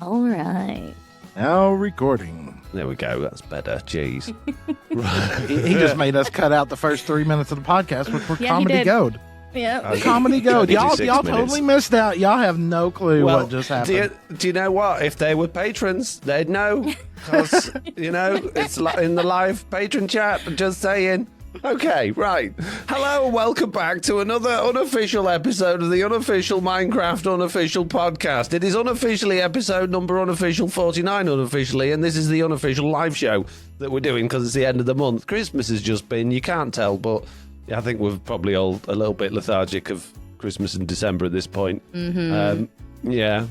All right. Now recording. There we go. That's better. Jeez. He just made us cut out the first 3 minutes of the podcast, which were Yeah, he comedy did. gold. Yeah. Comedy gold. Y'all 56 totally missed out. Y'all have no clue what just happened. Do you know what? If they were patrons, they'd know. Because, it's in the live patron chat. Just saying. Okay, right. Hello and welcome back to another unofficial episode of the Unofficial Minecraft Unofficial Podcast. It is unofficially episode number unofficial 49 unofficially, and this is the unofficial live show that we're doing because it's the end of the month. Christmas has just been, you can't tell, but I think we're probably all a little bit lethargic of Christmas and December at this point. Yeah.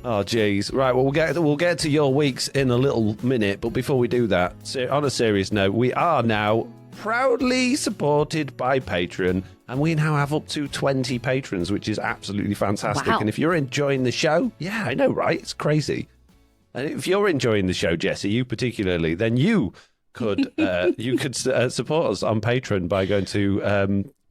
Oh, geez. Right, well, we'll get to your weeks in a little minute, but before we do that, on a serious note, we are now proudly supported by Patreon, and we now have up to 20 patrons, which is absolutely fantastic. Wow. And if you're enjoying the show, yeah, I know, right? It's crazy. And if you're enjoying the show, Jessiie, you particularly, then you could support us on Patreon by going to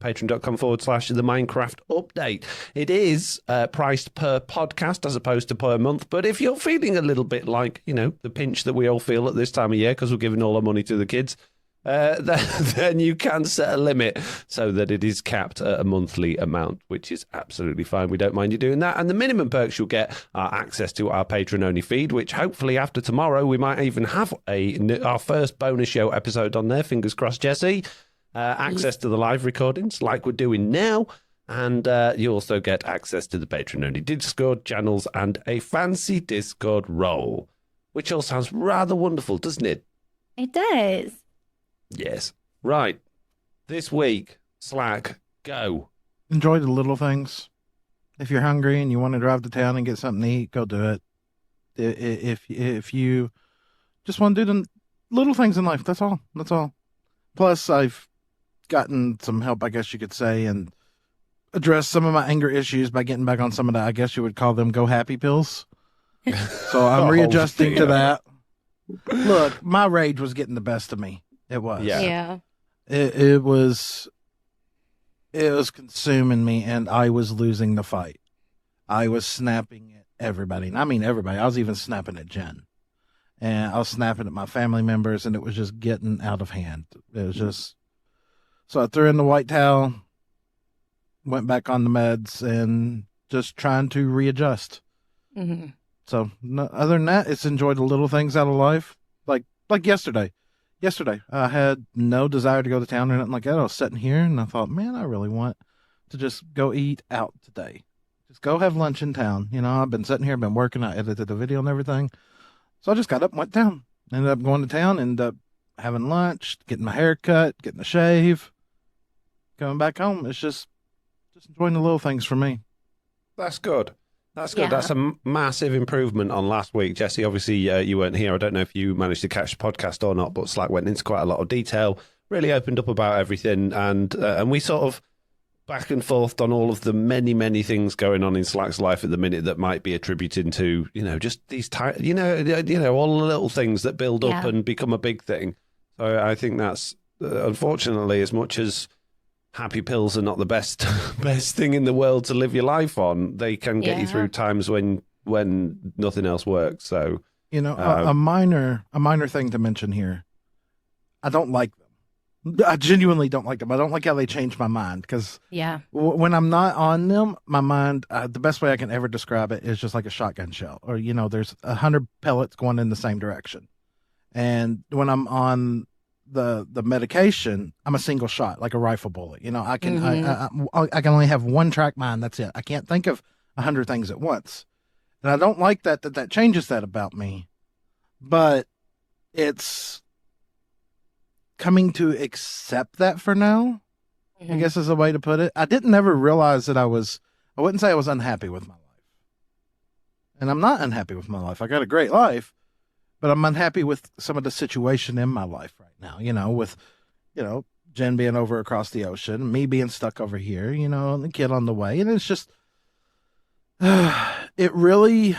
patreon.com/the Minecraft update. It is priced per podcast as opposed to per month, but if you're feeling a little bit like, the pinch that we all feel at this time of year because we're giving all our money to the kids, then you can set a limit so that it is capped at a monthly amount, which is absolutely fine. We don't mind you doing that. And the minimum perks you'll get are access to our Patreon-only feed, which hopefully after tomorrow we might even have our first bonus show episode on there. Fingers crossed, Jessiie. Access to the live recordings like we're doing now. And you also get access to the Patreon-only Discord channels and a fancy Discord role, which all sounds rather wonderful, doesn't it? It does. Yes. Right. This week, Slack, go. Enjoy the little things. If you're hungry and you want to drive to town and get something to eat, go do it. If you just want to do the little things in life, that's all. That's all. Plus, I've gotten some help, I guess you could say, and addressed some of my anger issues by getting back on some of the, I guess you would call them go happy pills. So I'm readjusting to that. Look, my rage was getting the best of me. It was. Yeah. It was consuming me, and I was losing the fight. I was snapping at everybody. And I mean everybody. I was even snapping at Jen. And I was snapping at my family members, and it was just getting out of hand. It was just... So I threw in the white towel, went back on the meds, and just trying to readjust. Mm-hmm. So other than that, it's enjoyed the little things out of life. Like yesterday. Yesterday, I had no desire to go to town or nothing like that. I was sitting here, and I thought, man, I really want to just go eat out today. Just go have lunch in town. I've been sitting here, been working. I edited the video and everything. So I just got up and went down. Ended up going to town, ended up having lunch, getting my hair cut, getting a shave, coming back home. It's just enjoying the little things for me. That's good. That's good. Yeah. That's a massive improvement on last week. Jessiie, obviously you weren't here. I don't know if you managed to catch the podcast or not, but Slack went into quite a lot of detail, really opened up about everything. And we sort of back and forth on all of the many, many things going on in Slack's life at the minute that might be attributed to, just these, all the little things that build up and become a big thing. So I think that's, unfortunately, as much as happy pills are not the best thing in the world to live your life on, they can get you through times when nothing else works. So a minor thing to mention here. I don't like them. I genuinely don't like them. I don't like how they change my mind because when I'm not on them, my mind, the best way I can ever describe it is just like a shotgun shell, or there's 100 pellets going in the same direction. And when I'm on the medication, I'm a single shot, like a rifle bullet. I can I can only have one track mind. That's it. I can't think of 100 things at once, and I don't like that changes that about me. But it's coming to accept that for now. I guess is a way to put it. I didn't ever realize that I wouldn't say I was unhappy with my life, and I'm not unhappy with my life. I got a great life. But I'm unhappy with some of the situation in my life right now, with, Jen being over across the ocean, me being stuck over here, and the kid on the way. And it's just, it really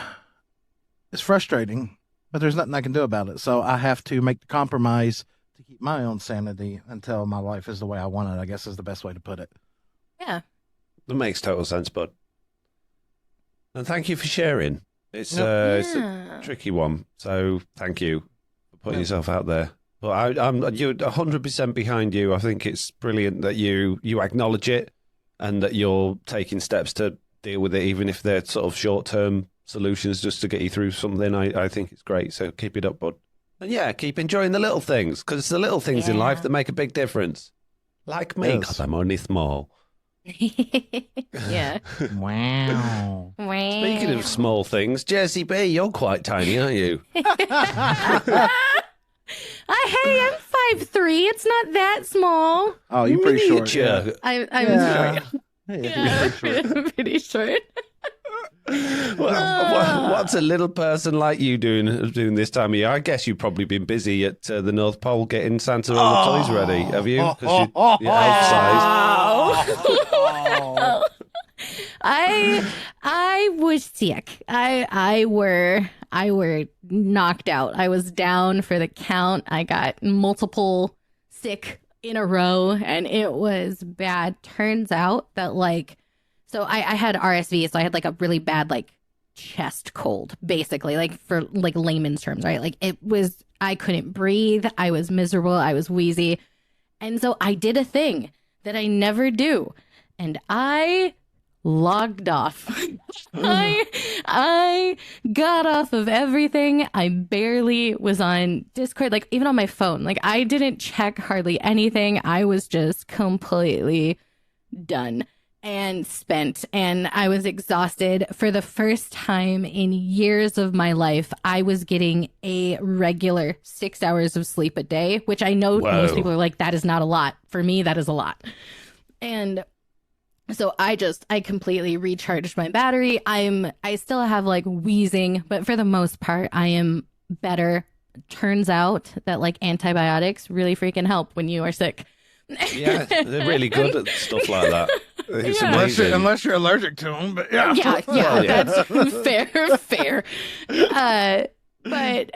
is frustrating, but there's nothing I can do about it. So I have to make the compromise to keep my own sanity until my life is the way I want it, I guess is the best way to put it. Yeah. That makes total sense, bud. And thank you for sharing. It's a tricky one. So thank you for putting yourself out there. But I'm you're 100% behind you. I think it's brilliant that you acknowledge it and that you're taking steps to deal with it, even if they're sort of short-term solutions just to get you through something. I think it's great. So keep it up, bud. And yeah, keep enjoying the little things, because it's the little things in life that make a big difference. Like me, because I'm only small. Yeah. Wow. Speaking of small things, Jessiie B, you're quite tiny, aren't you? Hey, I'm 5'3". It's not that small. Oh, you're pretty short. Yeah. I'm Yeah. short. Yeah, I'm pretty short. What's a little person like you doing this time of year? I guess you've probably been busy at the North Pole getting Santa and the toys ready, have you? Because you're elf size. I was sick. I were knocked out. I was down for the count. I got multiple sick in a row, and it was bad. Turns out that so I had RSV, so I had a really bad chest cold, basically, for layman's terms, right? I couldn't breathe. I was miserable. I was wheezy. And so I did a thing that I never do. And I logged off. I got off of everything. I barely was on Discord, even on my phone. I didn't check hardly anything. I was just completely done and spent, and I was exhausted. For the first time in years of my life, I was getting a regular 6 hours of sleep a day, which I know most people are like, that is not a lot. For me, that is a lot. And so I completely recharged my battery. I still have wheezing, but for the most part, I am better. Turns out that antibiotics really freaking help when you are sick. Yeah, they're really good at stuff like that. It's unless you're allergic to them, but yeah. That's fair. But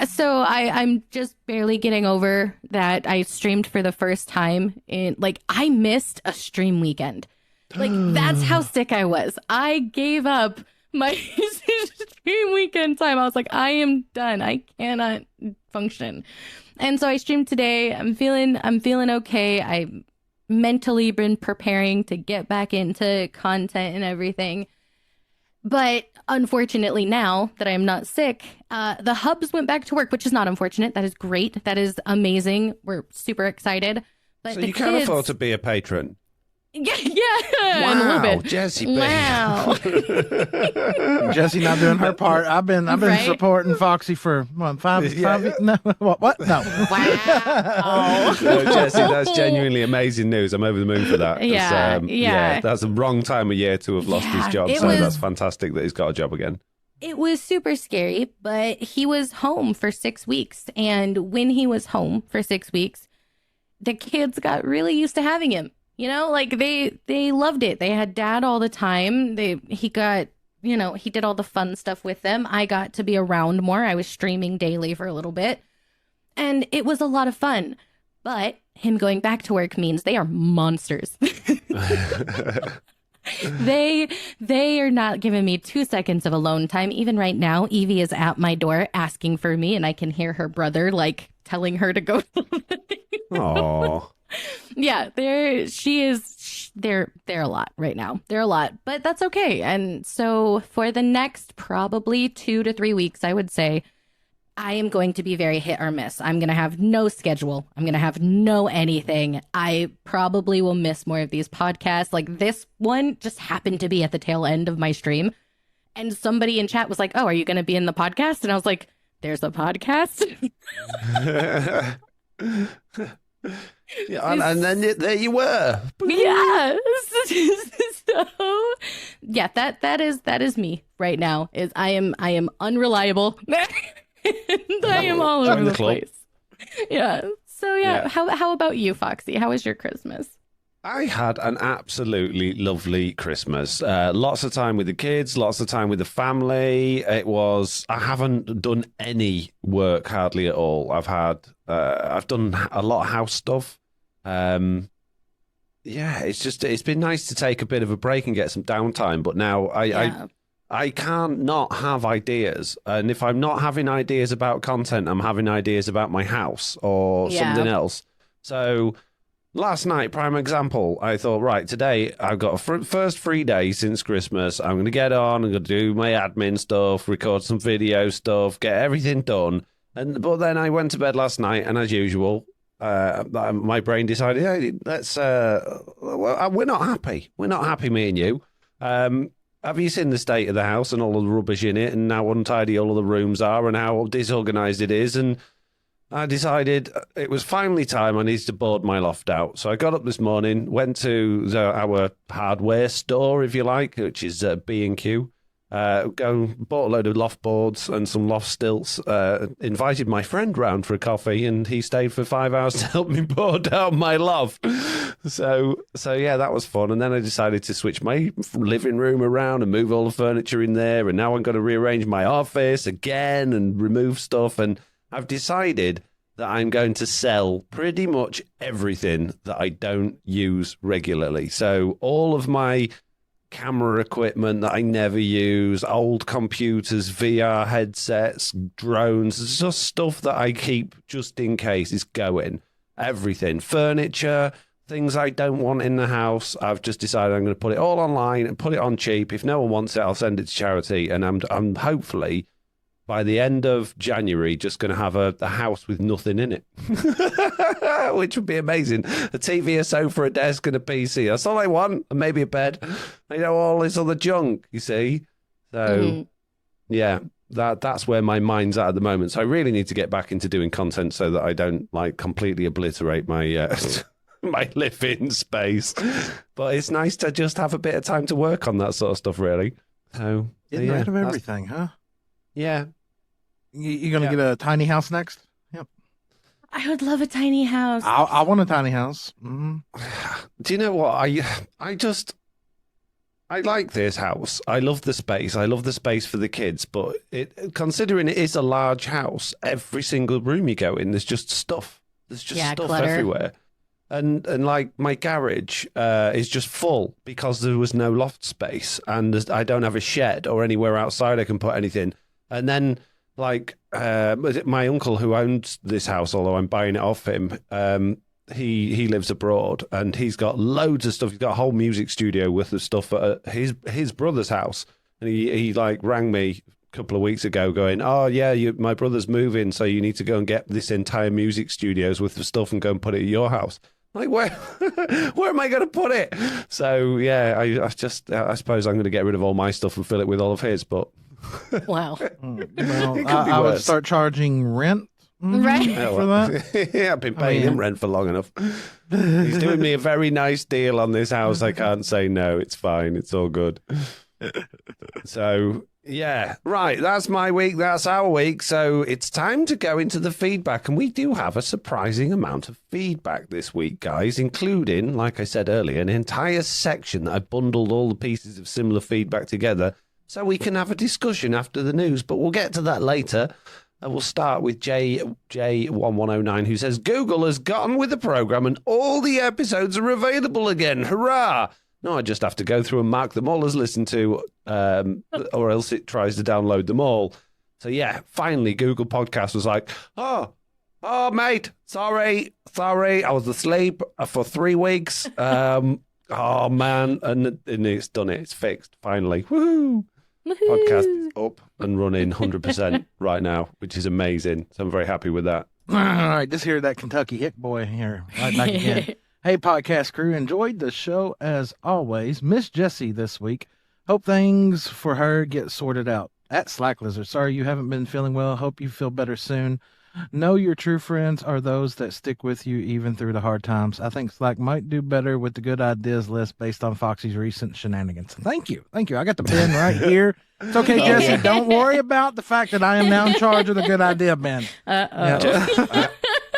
so I'm just barely getting over that. I streamed for the first time in I missed a stream weekend. That's how sick I was. I gave up my stream weekend time. I was like, I am done. I cannot function. And so I streamed today. I'm feeling okay. I've mentally been preparing to get back into content and everything. But unfortunately, now that I'm not sick, the hubs went back to work, which is not unfortunate. That is great. That is amazing. We're super excited. But so you can afford to be a patron. Yeah, wow, in a little bit. Jessiie B. Wow. Jessiie not doing her part. I've been supporting Foxy for five no, what? No. Wow. No, Jessiie, that's genuinely amazing news. I'm over the moon for that. Yeah. That's the wrong time of year to have lost his job. So that's fantastic that he's got a job again. It was super scary, but he was home for 6 weeks. And when he was home for 6 weeks, the kids got really used to having him. They loved it. They had dad all the time. He did all the fun stuff with them. I got to be around more. I was streaming daily for a little bit, and it was a lot of fun. But him going back to work means they are monsters. They are not giving me 2 seconds of alone time. Even right now, Evie is at my door asking for me, and I can hear her brother telling her to go. Aww. Yeah, they're a lot right now. They're a lot, but that's okay. And so for the next probably 2 to 3 weeks, I would say I am going to be very hit or miss. I'm going to have no schedule. I'm going to have no anything. I probably will miss more of these podcasts. This one just happened to be at the tail end of my stream. And somebody in chat was like, oh, are you going to be in the podcast? And I was like, there's a podcast? Yeah, and then there you were. Yeah. So yeah, that is me right now. Is I am unreliable. And I am all over the place. Yeah. So yeah. How about you, Foxy? How was your Christmas? I had an absolutely lovely Christmas. Lots of time with the kids, lots of time with the family. I haven't done any work hardly at all. I've done a lot of house stuff. It's been nice to take a bit of a break and get some downtime. But now I I can't not have ideas. And if I'm not having ideas about content, I'm having ideas about my house or something else. So last night, prime example, I thought, right, today I've got a first free day since Christmas. I'm going to get on, I'm going to do my admin stuff, record some video stuff, get everything done. But then I went to bed last night, and as usual, my brain decided, hey, we're not happy. We're not happy, me and you. Have you seen the state of the house and all of the rubbish in it and how untidy all of the rooms are and how disorganised it is? And I decided it was finally time I needed to board my loft out. So I got up this morning, went to our hardware store, if you like, which is B&Q. Bought a load of loft boards and some loft stilts, invited my friend round for a coffee, and he stayed for 5 hours to help me board out my loft. So yeah, that was fun. And then I decided to switch my living room around and move all the furniture in there. And now I'm going to rearrange my office again and remove stuff. And I've decided that I'm going to sell pretty much everything that I don't use regularly. So all of my camera equipment that I never use, old computers, VR headsets, drones, it's just stuff that I keep just in case is going. Everything. Furniture, things I don't want in the house. I've just decided I'm going to put it all online and put it on cheap. If no one wants it, I'll send it to charity. And I'm hopefully, by the end of January, just going to have a house with nothing in it, which would be amazing. A TV, a sofa, a desk, and a PC. That's all I want, and maybe a bed. All this other junk, you see. So, yeah, that's where my mind's at the moment. So I really need to get back into doing content so that I don't completely obliterate my my living space. But it's nice to just have a bit of time to work on that sort of stuff, really. So getting rid of everything, huh? Yeah. You're going to get a tiny house next? Yep. I would love a tiny house. I want a tiny house. Mm-hmm. Do you know what? I like this house. I love the space. I love the space for the kids. But considering it is a large house, every single room you go in, there's just stuff. There's just stuff clutter everywhere. And like my garage is just full because there was no loft space, and I don't have a shed or anywhere outside I can put anything. And then my uncle who owns this house, although I'm buying it off him, he lives abroad and he's got loads of stuff. He's got a whole music studio worth of stuff at his brother's house. And he rang me a couple of weeks ago going, oh yeah, my brother's moving, so you need to go and get this entire music studio's worth of stuff and go and put it at your house. Like, where am I going to put it? So yeah, I suppose I'm going to get rid of all my stuff and fill it with all of his, but wow. Well, I would start charging rent for that. Yeah, I've been paying him rent for long enough. He's doing me a very nice deal on this house. I can't say no. It's fine. It's all good. So, yeah. Right. That's my week. That's our week. So it's time to go into the feedback. And we do have a surprising amount of feedback this week, guys, including, like I said earlier, an entire section that I bundled all the pieces of similar feedback together so we can have a discussion after the news, but we'll get to that later. And we'll start with J1109, who says, Google has gotten with the program and all the episodes are available again. Hurrah! No, I just have to go through and mark them all as listened to, or else it tries to download them all. So yeah, finally Google Podcast was like, oh, mate, sorry, I was asleep for 3 weeks. Oh, man, and it's done it. It's fixed, finally. Woohoo! Podcast is up and running 100% right now, which is amazing. So I'm very happy with that. All right, just hear that Kentucky hick boy here. Right back again. Hey, podcast crew, enjoyed the show as always. Miss Jessiie this week. Hope things for her get sorted out. At Slack Lizard, sorry you haven't been feeling well. Hope you feel better soon. Know your true friends are those that stick with you even through the hard times. I think Slack might do better with the good ideas list based on Foxy's recent shenanigans. Thank you. I got the pen right here. It's okay, Jessiie. Don't worry about the fact that I am now in charge of the good idea bin.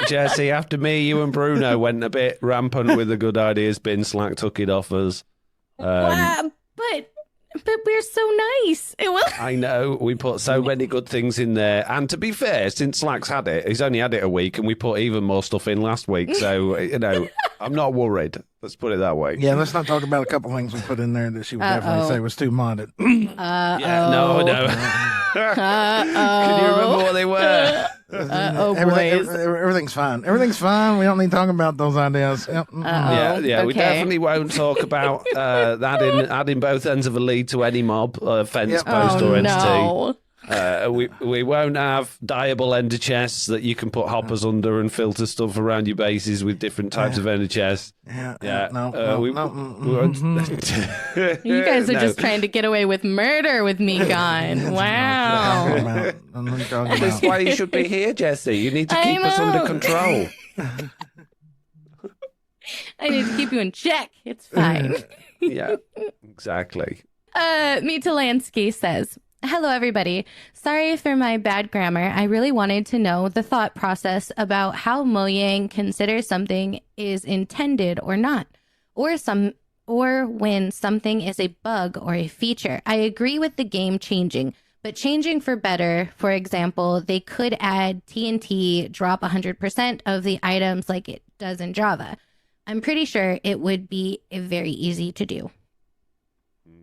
Jessiie, after me, you and Bruno went a bit rampant with the good ideas bin. Slack took it off us. But But we're so nice. It will. I know. We put so many good things in there. And to be fair, since Slack's had it, he's only had it a week, and we put even more stuff in last week. So, I'm not worried. Let's put it that way. Yeah, let's not talk about a couple things we put in there that she would definitely say was too modded. Yeah, no. Can you remember what they were? Everything's fine. Everything's fine. We don't need to talk about those ideas. Yep. Yeah. Okay. We definitely won't talk about adding both ends of a lead to any mob, fence, post, or entity. No. We won't have dyeable ender chests that you can put hoppers under and filter stuff around your bases with different types of ender chests. We won't. You guys are just trying to get away with murder with me gone. Wow. That's why you should be here, Jessiie. You need to keep us under control. I need to keep you in check. It's fine. Yeah, exactly. Mita Lansky says, hello, everybody. Sorry for my bad grammar. I really wanted to know the thought process about how Mojang considers something is intended or not, or when something is a bug or a feature. I agree with the game changing, but changing for better. For example, they could add TNT, drop 100% of the items like it does in Java. I'm pretty sure it would be very easy to do.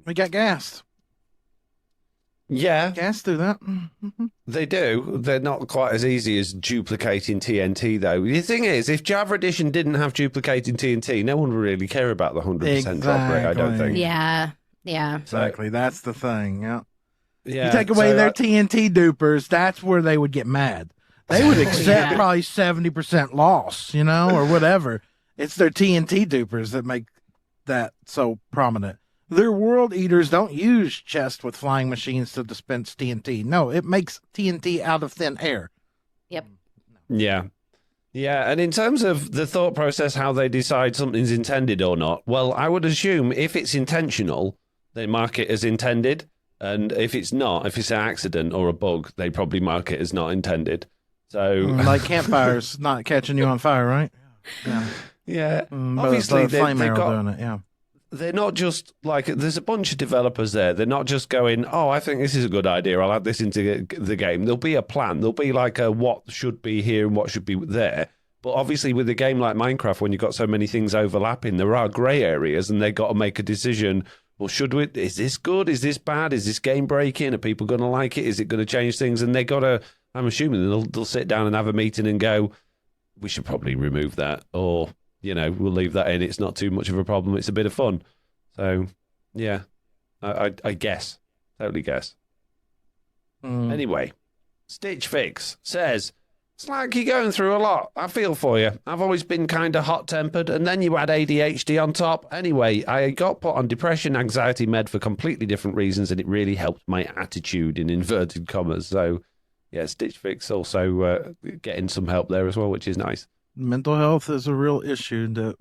We got gassed. Yeah. Gas do that. Mm-hmm. They do. They're not quite as easy as duplicating TNT, though. The thing is, if Java Edition didn't have duplicating TNT, no one would really care about the 100% drop rate, I don't think. Yeah. Exactly. That's the thing. Yeah. Yeah. You take away their TNT dupers, that's where they would get mad. They would accept probably 70% loss, or whatever. It's their TNT dupers that make that so prominent. Their world eaters don't use chests with flying machines to dispense TNT. No, it makes TNT out of thin air. Yep. Yeah. Yeah, and in terms of the thought process, how they decide something's intended or not, well, I would assume if it's intentional, they mark it as intended. And if it's not, if it's an accident or a bug, they probably mark it as not intended. So, like campfires not catching you on fire, right? Yeah. Yeah. Obviously, flame they've arrow got... doing it, yeah. They're not just like, there's a bunch of developers there. They're not just going, oh, I think this is a good idea. I'll add this into the game. There'll be a plan. There'll be like a what should be here and what should be there. But obviously with a game like Minecraft, when you've got so many things overlapping, there are grey areas and they've got to make a decision. Well, should we, is this good? Is this bad? Is this game breaking? Are people going to like it? Is it going to change things? And they got to, I'm assuming they'll sit down and have a meeting and go, we should probably remove that. Or, we'll leave that in. It's not too much of a problem. It's a bit of fun. So, yeah, I guess. Totally guess. Anyway, Stitch Fix says, it's like you're going through a lot. I feel for you. I've always been kind of hot-tempered, and then you add ADHD on top. Anyway, I got put on depression, anxiety med for completely different reasons, and it really helped my attitude, in inverted commas. So, yeah, Stitch Fix also getting some help there as well, which is nice. Mental health is a real issue that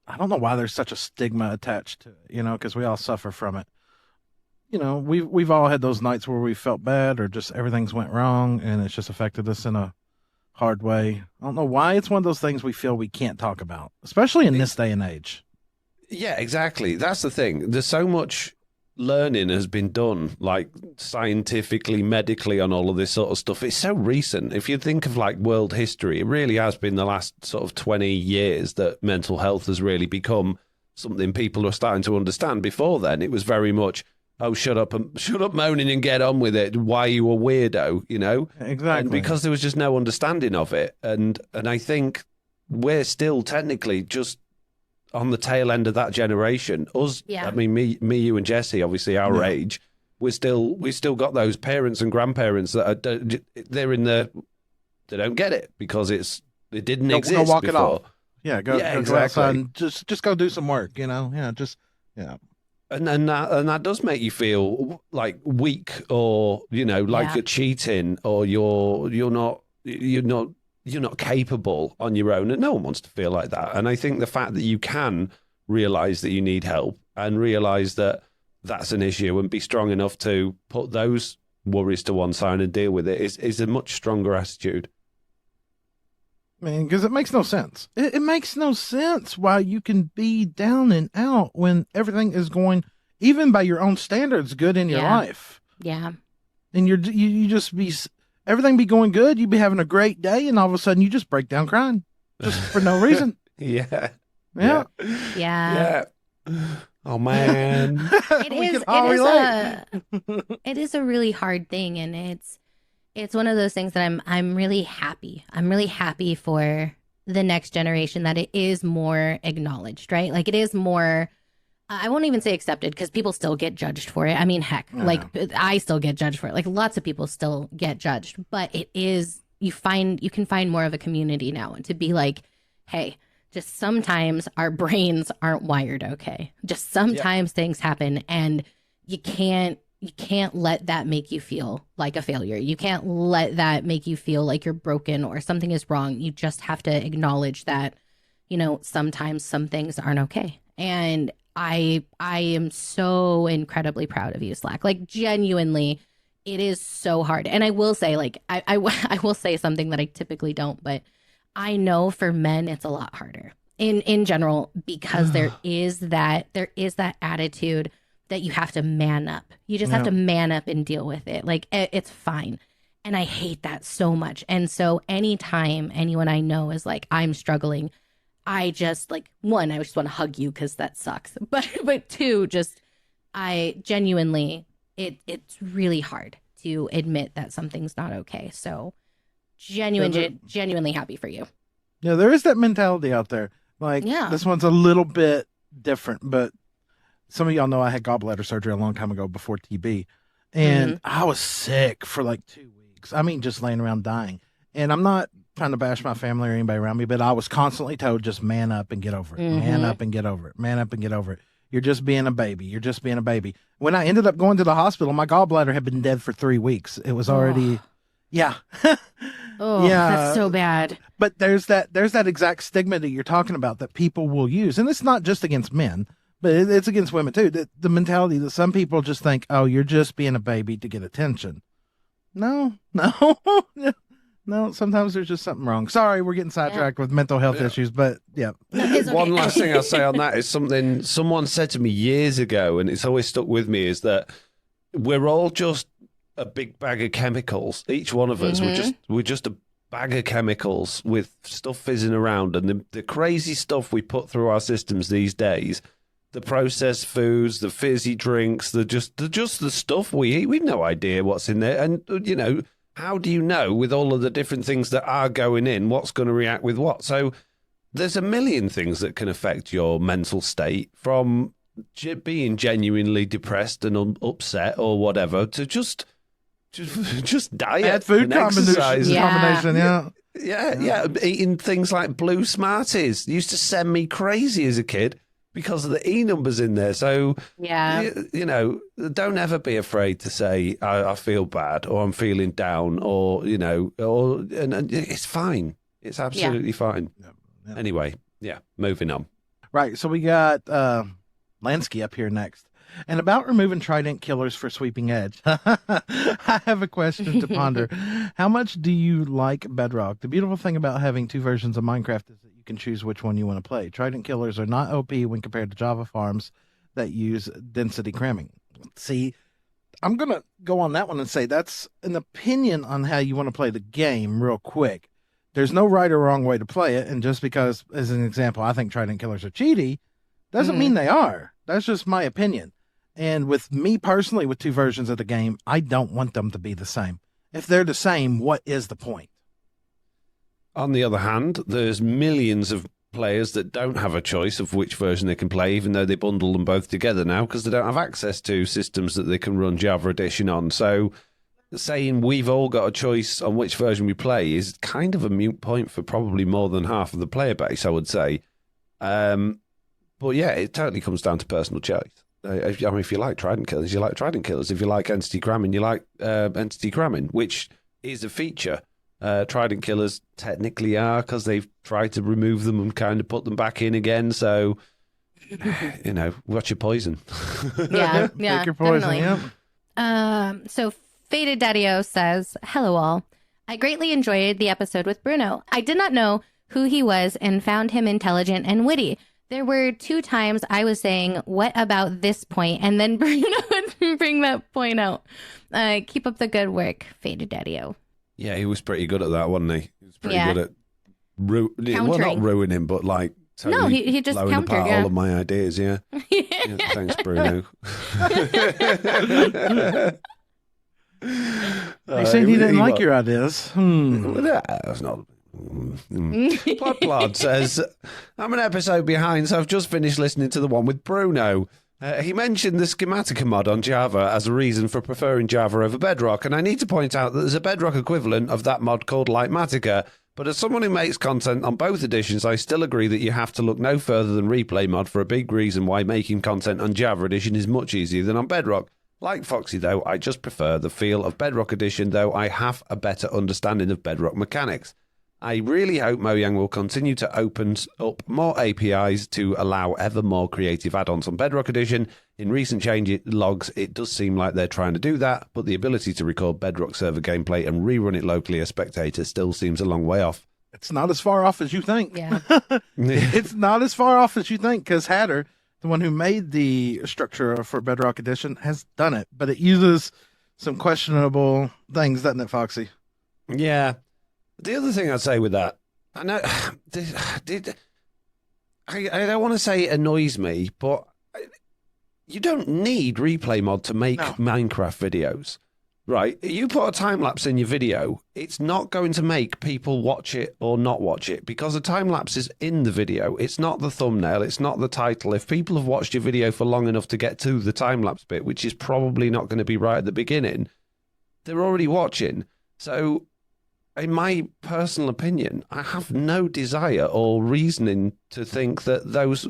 I don't know why there's such a stigma attached to it, because we all suffer from it. We've all had those nights where we felt bad or just everything's went wrong and it's just affected us in a hard way. I don't know why it's one of those things we feel we can't talk about, especially in this day and age. Yeah, exactly. That's the thing. There's so much learning has been done, like scientifically, medically, on all of this sort of stuff. It's so recent. If you think of like world history, it really has been the last sort of 20 years that mental health has really become something people are starting to understand. Before then, it was very much, oh, shut up moaning and get on with it. Why are you a weirdo, Exactly. And because there was just no understanding of it. And I think we're still technically just on the tail end of that generation. Us, I mean, me, you and Jessiie, obviously our age, we still got those parents and grandparents that they don't get it because it didn't exist go walk before. It off. Yeah, go outside and just go do some work, And that does make you feel like weak or, like you're cheating or you're not capable on your own, and no one wants to feel like that. And I think the fact that you can realize that you need help and realize that that's an issue and be strong enough to put those worries to one side and deal with it is a much stronger attitude. I mean, because it makes no sense. It makes no sense why you can be down and out when everything is going even by your own standards, good in your life. Yeah. And you just be, everything be going good. You'd be having a great day. And all of a sudden you just break down crying just for no reason. Yeah. Oh man. It is a really hard thing, and it's one of those things that I'm really happy. I'm really happy for the next generation that it is more acknowledged, right? Like it is more, I won't even say accepted, because people still get judged for it. I mean, heck, like I still get judged for it. Like lots of people still get judged, but it is, you can find more of a community now, and to be like, hey, just sometimes our brains aren't wired okay. Just sometimes things happen, and you can't let that make you feel like a failure. You can't let that make you feel like you're broken or something is wrong. You just have to acknowledge that, sometimes some things aren't okay. And I am so incredibly proud of you, Slack. Like genuinely, it is so hard. And I will say, like, I will say something that I typically don't, but I know for men it's a lot harder in general, because there is that attitude that you have to man up. You just have to man up and deal with it. Like it's fine. And I hate that so much. And so anytime anyone I know is like, I'm struggling, I just like, one, I just want to hug you because that sucks. But two, just I genuinely, it's really hard to admit that something's not okay. So genuinely happy for you. Yeah, there is that mentality out there. Like, this one's a little bit different, but some of y'all know I had gallbladder surgery a long time ago before TB, and I was sick for like 2 weeks. I mean, just laying around dying. And I'm not trying to bash my family or anybody around me, but I was constantly told, just man up and get over it. Man up and get over it. Man up and get over it. You're just being a baby. You're just being a baby. When I ended up going to the hospital, my gallbladder had been dead for 3 weeks. It was already, that's so bad. But there's that exact stigma that you're talking about that people will use. And it's not just against men, but it's against women too. The mentality that some people just think, oh, you're just being a baby to get attention. No. Sometimes there's just something wrong. Sorry, we're getting sidetracked with mental health issues, but yeah. Okay. One last thing I'll say on that is something someone said to me years ago, and it's always stuck with me, is that we're all just a big bag of chemicals. Each one of us, we're just a bag of chemicals with stuff fizzing around, and the crazy stuff we put through our systems these days, the processed foods, the fizzy drinks, just the stuff we eat. We've no idea what's in there, and how do you know with all of the different things that are going in, what's going to react with what? So there's a million things that can affect your mental state, from being genuinely depressed and upset or whatever to just diet, bad food exercise. Combination. Yeah. Eating things like blue Smarties used to send me crazy as a kid because of the E numbers in there. So don't ever be afraid to say I feel bad or I'm feeling down or and it's fine. It's absolutely fine. Yeah. Anyway, moving on. Right. So we got Lansky up here next. And about removing trident killers for sweeping edge. I have a question to ponder. How much do you like Bedrock? The beautiful thing about having two versions of Minecraft is that you can choose which one you want to play. Trident killers are not OP when compared to Java farms that use density cramming. See, I'm going to go on that one and say that's an opinion on how you want to play the game real quick. There's no right or wrong way to play it. And just because, as an example, I think trident killers are cheaty, doesn't mean they are. That's just my opinion. And with me personally, with two versions of the game, I don't want them to be the same. If they're the same, what is the point? On the other hand, there's millions of players that don't have a choice of which version they can play, even though they bundle them both together now because they don't have access to systems that they can run Java Edition on. So saying we've all got a choice on which version we play is kind of a moot point for probably more than half of the player base, I would say. But yeah, it totally comes down to personal choice. If you like Trident Killers, you like Trident Killers. If you like Entity Cramming, you like Entity Cramming, which is a feature. Trident Killers technically are, because they've tried to remove them and kind of put them back in again. So, watch your poison. Yeah, Pick your poison, definitely. So Faded Daddy-O says, hello all. I greatly enjoyed the episode with Bruno. I did not know who he was and found him intelligent and witty. There were 2 times I was saying, what about this point? And then Bruno would bring that point out. Keep up the good work, Faded Daddy-O. Yeah, he was pretty good at that, wasn't he? He was pretty good at well, not ruining, but like totally he just blowing countered, apart all of my ideas, yeah. Thanks, Bruno. He said he didn't like your ideas. That's not... Plod says, I'm an episode behind, so I've just finished listening to the one with Bruno. He mentioned the Schematica mod on Java as a reason for preferring Java over Bedrock, and I need to point out that there's a Bedrock equivalent of that mod called Litematica. But as someone who makes content on both editions, I still agree that you have to look no further than Replay mod for a big reason why making content on Java edition is much easier than on Bedrock. Like Foxy, though, I just prefer the feel of Bedrock edition, though I have a better understanding of Bedrock mechanics. I really hope Mojang will continue to open up more APIs to allow ever more creative add-ons on Bedrock Edition. In recent change logs, it does seem like they're trying to do that, but the ability to record Bedrock server gameplay and rerun it locally as spectator still seems a long way off. It's not as far off as you think. Yeah. It's not as far off as you think, because Hatter, the one who made the structure for Bedrock Edition, has done it, but it uses some questionable things, doesn't it, Foxy? Yeah. The other thing I'd say with that, I know, I don't want to say it annoys me, but you don't need replay mod to make Minecraft videos, right? You put a time lapse in your video, it's not going to make people watch it or not watch it, because a time lapse is in the video. It's not the thumbnail, it's not the title. If people have watched your video for long enough to get to the time lapse bit, which is probably not going to be right at the beginning, they're already watching. So, in my personal opinion, I have no desire or reasoning to think that those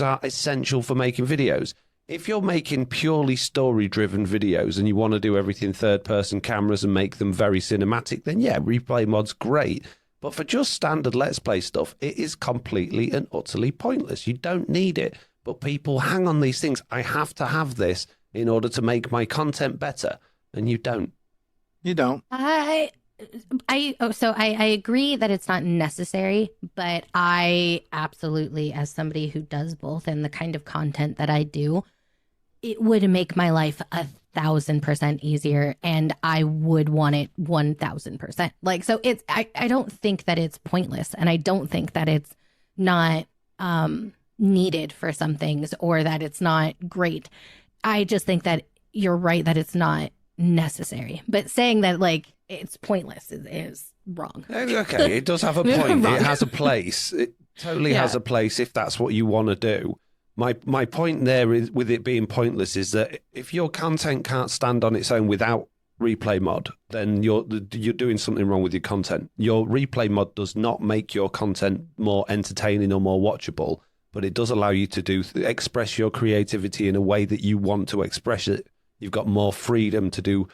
are essential for making videos. If you're making purely story-driven videos and you want to do everything third-person cameras and make them very cinematic, then yeah, replay mod's great. But for just standard Let's Play stuff, it is completely and utterly pointless. You don't need it. But people hang on these things. I have to have this in order to make my content better. And you don't. You don't. I agree that it's not necessary, but I absolutely, as somebody who does both and the kind of content that I do, it would make my life 1,000% easier, and I would want it 1,000%. Like, so it's, I don't think that it's pointless, and I don't think that it's not needed for some things or that it's not great. I just think that you're right that it's not necessary, but saying that like it's pointless is wrong. Okay, it does have a point. It has a place. It totally has a place if that's what you want to do. My point there is, with it being pointless, is that if your content can't stand on its own without replay mod, then you're doing something wrong with your content. Your replay mod does not make your content more entertaining or more watchable, but it does allow you to express your creativity in a way that you want to express it. You've got more freedom to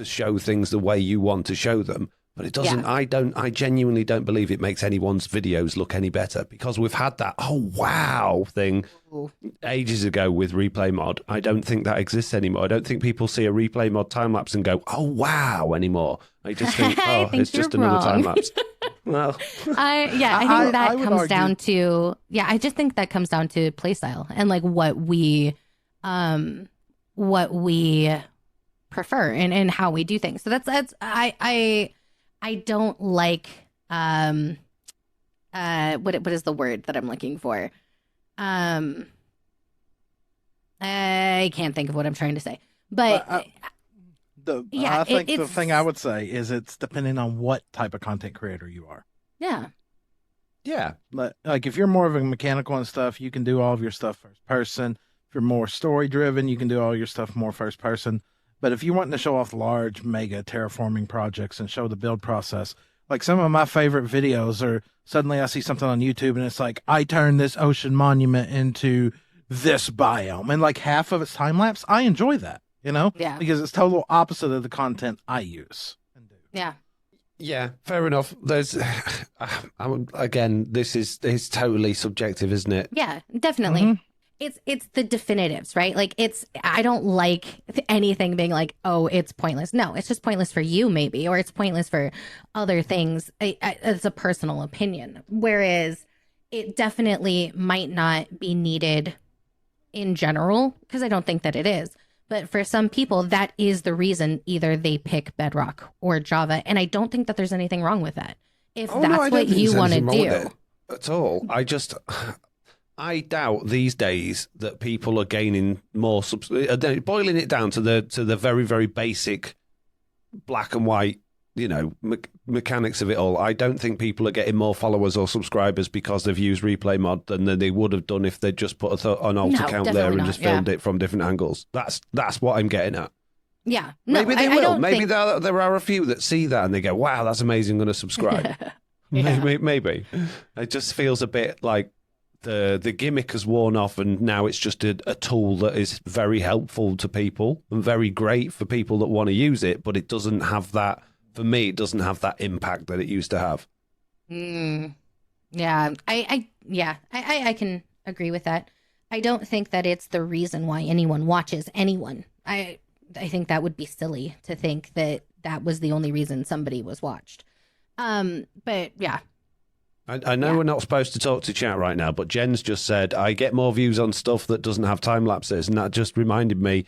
show things the way you want to show them. But it doesn't, I genuinely don't believe it makes anyone's videos look any better, because we've had that, oh, wow thing ages ago with replay mod. I don't think that exists anymore. I don't think people see a replay mod time lapse and go, oh, wow, anymore. I just think, oh, it's just another time lapse. Well, I think that comes down to, I just think that comes down to play style and like what we prefer and how we do things. So that's I don't like what is the word that I'm looking for? I can't think of what I'm trying to say. But I think the thing I would say is it's depending on what type of content creator you are. Yeah. Yeah. Like if you're more of a mechanical and stuff, you can do all of your stuff first person. If you're more story driven, you can do all your stuff more first person. But if you're wanting to show off large, mega terraforming projects and show the build process, like some of my favorite videos are suddenly I see something on YouTube and it's like, I turned this ocean monument into this biome. And like half of it's time lapse. I enjoy that, you know? Yeah. Because it's total opposite of the content I use and do. Yeah. Yeah, fair enough. There's, again, this is totally subjective, isn't it? Yeah, definitely. Mm-hmm. It's the definitives, right? Like I don't like anything being like, oh, it's pointless. No, it's just pointless for you maybe, or it's pointless for other things. It's a personal opinion. Whereas it definitely might not be needed in general, because I don't think that it is. But for some people, that is the reason either they pick Bedrock or Java. And I don't think that there's anything wrong with that. If that's what you want to do. At all. I doubt these days that people are gaining more, boiling it down to the very, very basic black and white, mechanics of it all. I don't think people are getting more followers or subscribers because they've used replay mod than they would have done if they'd just put an alt account there and just filmed it from different angles. That's what I'm getting at. Yeah. No, maybe they will. Maybe there are a few that see that and they go, wow, that's amazing, I'm going to subscribe. Maybe. It just feels a bit like the gimmick has worn off and now it's just a tool that is very helpful to people and very great for people that want to use it, but it doesn't have that. For me, it doesn't have that impact that it used to have. Yeah, I can agree with that. I don't think that it's the reason why anyone watches anyone. I think that would be silly to think that was the only reason somebody was watched. But yeah. I know we're not supposed to talk to chat right now, but Jen's just said, I get more views on stuff that doesn't have time lapses. And that just reminded me,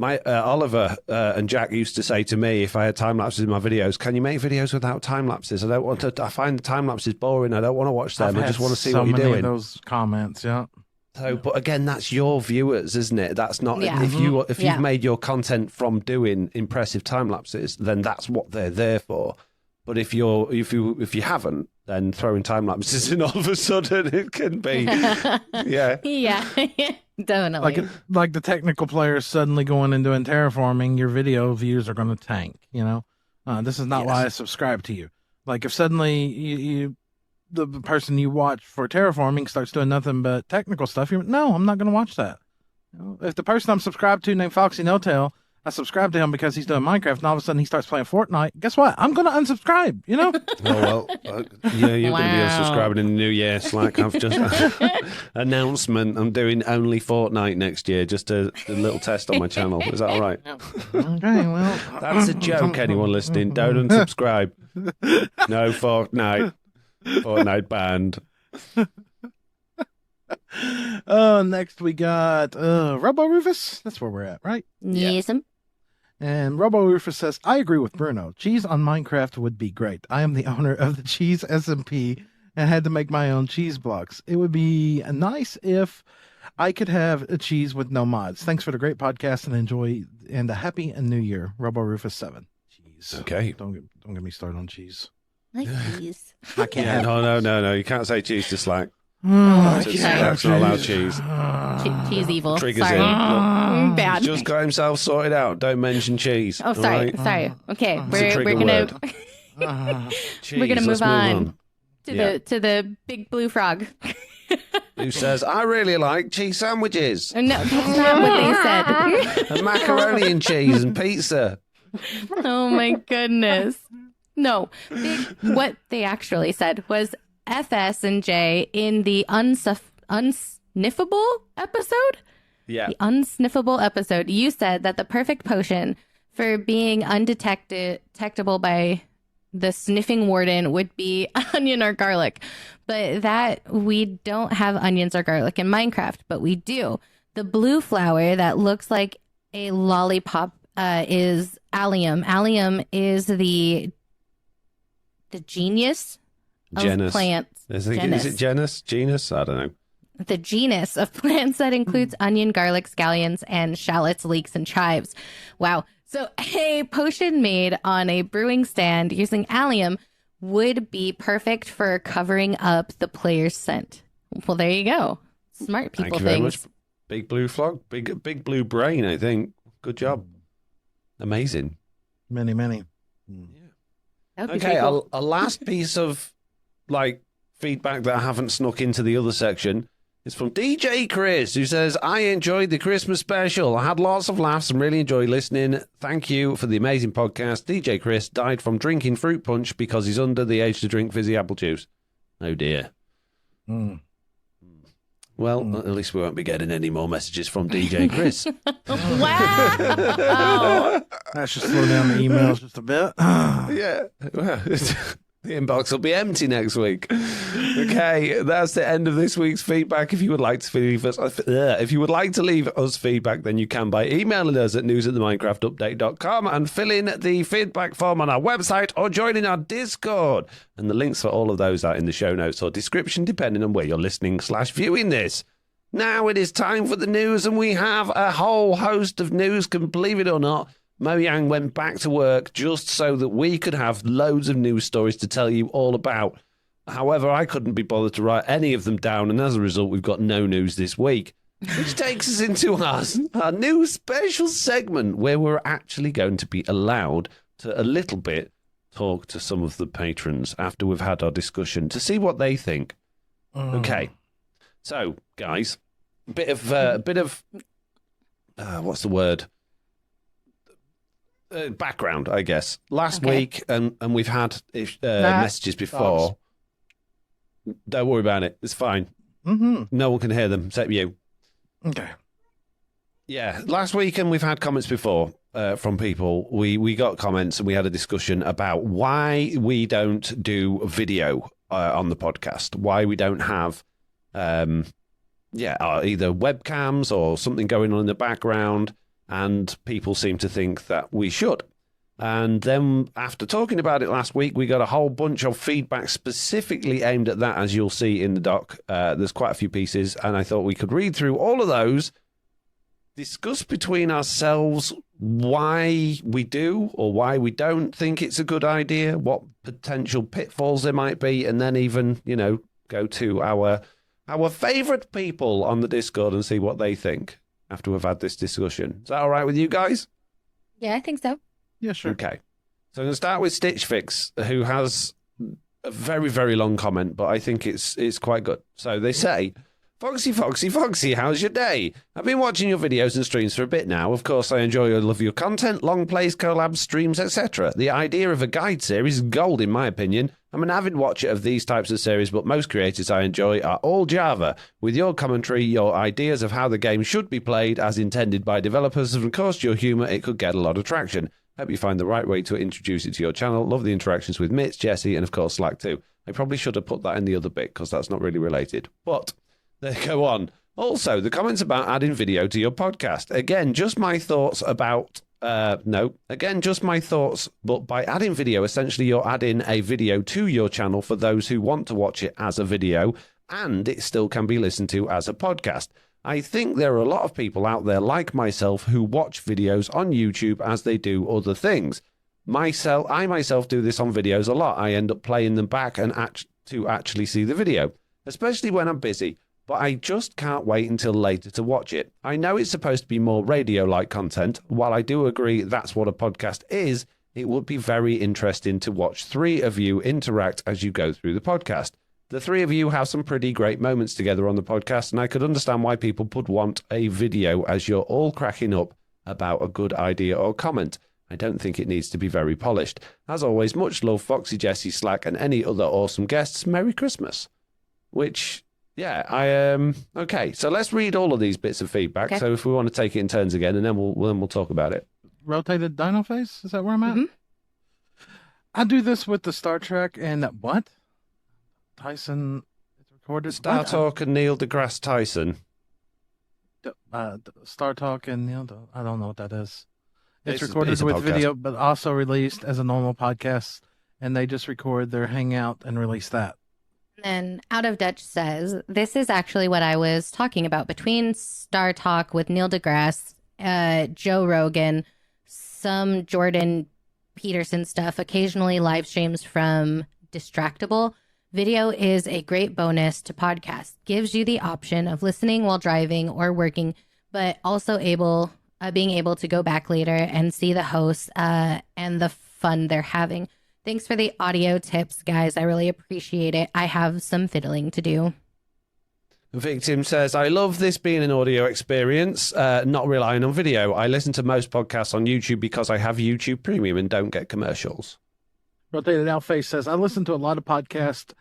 my Oliver and Jack used to say to me, if I had time lapses in my videos, can you make videos without time lapses? I find the time lapses boring. I don't want to watch them. I just want to see what you're doing. Those comments, yeah. So, but again, that's your viewers, isn't it? That's not if you've made your content from doing impressive time lapses, then that's what they're there for. But if you haven't, then throwing time lapses in all of a sudden it can be, definitely. Like the technical players suddenly going and doing terraforming, your video views are going to tank. This is not why I subscribe to you. Like if suddenly the person you watch for terraforming starts doing nothing but technical stuff, no, I'm not going to watch that. If the person I'm subscribed to named Foxy No Tail, I subscribe to him because he's doing Minecraft, and all of a sudden he starts playing Fortnite. Guess what? I'm going to unsubscribe, you're going to be unsubscribing in the new year. Like I've just announcement. I'm doing only Fortnite next year, just a little test on my channel. Is that all right? Okay, well. That's a joke, anyone listening. Don't unsubscribe. No Fortnite. Fortnite banned. Next we got Robo Rufus. That's where we're at, right? Yes. And Robo Rufus says, I agree with Bruno. Cheese on Minecraft would be great. I am the owner of the Cheese SMP and had to make my own cheese blocks. It would be nice if I could have a cheese with no mods. Thanks for the great podcast and a happy new year. Robo Rufus 7. Cheese. Okay. Don't get me started on cheese. Like cheese. I can't. No. You can't say cheese to Slack. That's not allowed cheese. Cheese evil. Triggers sorry. Bad. He's just got himself sorted out. Don't mention cheese. Oh, sorry. Right? Sorry. Okay, we're gonna move on to the big blue frog. Who says, I really like cheese sandwiches. No, that's not what they said. And macaroni and cheese and pizza. Oh my goodness. No, what they actually said was FS and J in the unsniffable episode. Yeah. The unsniffable episode. You said that the perfect potion for being undetectable by the sniffing warden would be onion or garlic. But that we don't have onions or garlic in Minecraft, but we do. The blue flower that looks like a lollipop is allium. Allium is the genius of plants. Is it genus? Genus? I don't know. The genus of plants that includes onion, garlic, scallions, and shallots, leeks, and chives. Wow. So a potion made on a brewing stand using allium would be perfect for covering up the player's scent. Well, there you go. Smart people. Thank you very much. Big blue frog. Big blue brain, I think. Good job. Amazing. Many. Yeah. Okay, cool. a last piece of feedback that I haven't snuck into the other section is from DJ Chris, who says, I enjoyed the Christmas special. I had lots of laughs and really enjoyed listening. Thank you for the amazing podcast. DJ Chris died from drinking fruit punch because he's under the age to drink fizzy apple juice. Oh dear. Well, at least we won't be getting any more messages from DJ Chris. Wow. That should slow down the emails just a bit. Yeah. The inbox will be empty next week. Okay, that's the end of this week's feedback. If you would like to leave us feedback, then you can by emailing us at news@theminecraftupdate.com and fill in the feedback form on our website or joining our Discord. And the links for all of those are in the show notes or description, depending on where you're listening/viewing this. Now it is time for the news, and we have a whole host of news. Can believe it or not, Mo Yang went back to work just so that we could have loads of news stories to tell you all about. However, I couldn't be bothered to write any of them down, and as a result, we've got no news this week. Which takes us into our new special segment where we're actually going to be allowed to a little bit talk to some of the patrons after we've had our discussion to see what they think. Okay, so guys, a bit of what's the word? Background, I guess. Last week, and we've had messages before. Don't worry about it. It's fine. No one can hear them except you. Okay. Yeah, last week, and we've had comments before from people. We got comments and we had a discussion about why we don't do video on the podcast. Why we don't have, either webcams or something going on in the background. And people seem to think that we should. And then after talking about it last week, we got a whole bunch of feedback specifically aimed at that, as you'll see in the doc. There's quite a few pieces, and I thought we could read through all of those, discuss between ourselves why we do or why we don't think it's a good idea, what potential pitfalls there might be, and then even, go to our favourite people on the Discord and see what they think after we've had this discussion. Is that all right with you guys? Yeah, I think so. Yeah, sure. Okay. So I'm going to start with Stitch Fix, who has a very, very long comment, but I think it's quite good. So they say, Foxy, Foxy, Foxy, how's your day? I've been watching your videos and streams for a bit now. Of course, I enjoy or love your content, long plays, collabs, streams, etc. The idea of a guide series is gold, in my opinion. I'm an avid watcher of these types of series, but most creators I enjoy are all Java. With your commentary, your ideas of how the game should be played as intended by developers, and of course your humour, it could get a lot of traction. Hope you find the right way to introduce it to your channel. Love the interactions with Mitch, Jessiie, and of course Slack too. I probably should have put that in the other bit because that's not really related. But they go on. Also, the comments about adding video to your podcast. Again, just my thoughts about... just my thoughts, but by adding video, essentially you're adding a video to your channel for those who want to watch it as a video, and it still can be listened to as a podcast. I think there are a lot of people out there like myself who watch videos on YouTube as they do other things. I myself do this on videos a lot. I end up playing them back and to actually see the video, especially when I'm busy. But I just can't wait until later to watch it. I know it's supposed to be more radio-like content. While I do agree that's what a podcast is, it would be very interesting to watch three of you interact as you go through the podcast. The three of you have some pretty great moments together on the podcast, and I could understand why people would want a video as you're all cracking up about a good idea or comment. I don't think it needs to be very polished. As always, much love, Foxy, Jessiie, Slack, and any other awesome guests. Merry Christmas. Which... yeah, okay, so let's read all of these bits of feedback. Okay. So if we want to take it in turns again, and then we'll talk about it. Rotated dino face? Is that where I'm at? Mm-hmm. I do this with the Star Trek and what? Tyson recorded Star Talk and Neil deGrasse Tyson. Star Talk and Neil. I don't know what that is. It's recorded with video, but also released as a normal podcast, and they just record their hangout and release that. And Out of Dutch says, this is actually what I was talking about between Star Talk with Neil deGrasse, Joe Rogan, some Jordan Peterson stuff, occasionally live streams from Distractable. Video is a great bonus to podcast. Gives you the option of listening while driving or working, but also being able to go back later and see the hosts and the fun they're having. Thanks for the audio tips, guys. I really appreciate it. I have some fiddling to do. Victim says, I love this being an audio experience, not relying on video. I listen to most podcasts on YouTube because I have YouTube Premium and don't get commercials. Rotated Out Face says, I listen to a lot of podcasts,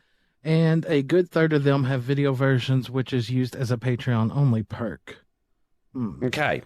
and a good third of them have video versions, which is used as a Patreon-only perk. Okay.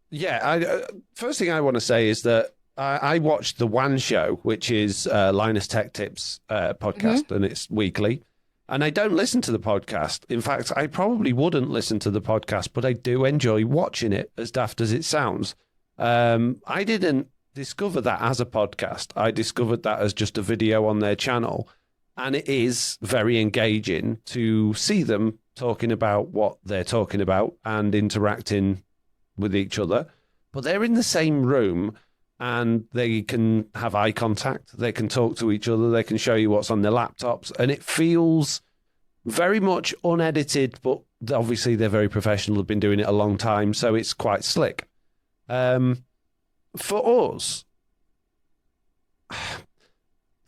Yeah, first thing I want to say is that I watched The One Show, which is Linus Tech Tips podcast, and it's weekly. And I don't listen to the podcast. In fact, I probably wouldn't listen to the podcast, but I do enjoy watching it, as daft as it sounds. I didn't discover that as a podcast. I discovered that as just a video on their channel. And it is very engaging to see them talking about what they're talking about and interacting with each other. But they're in the same room and they can have eye contact. They can talk to each other. They can show you what's on their laptops. And it feels very much unedited, but obviously they're very professional, have been doing it a long time, so it's quite slick. For us,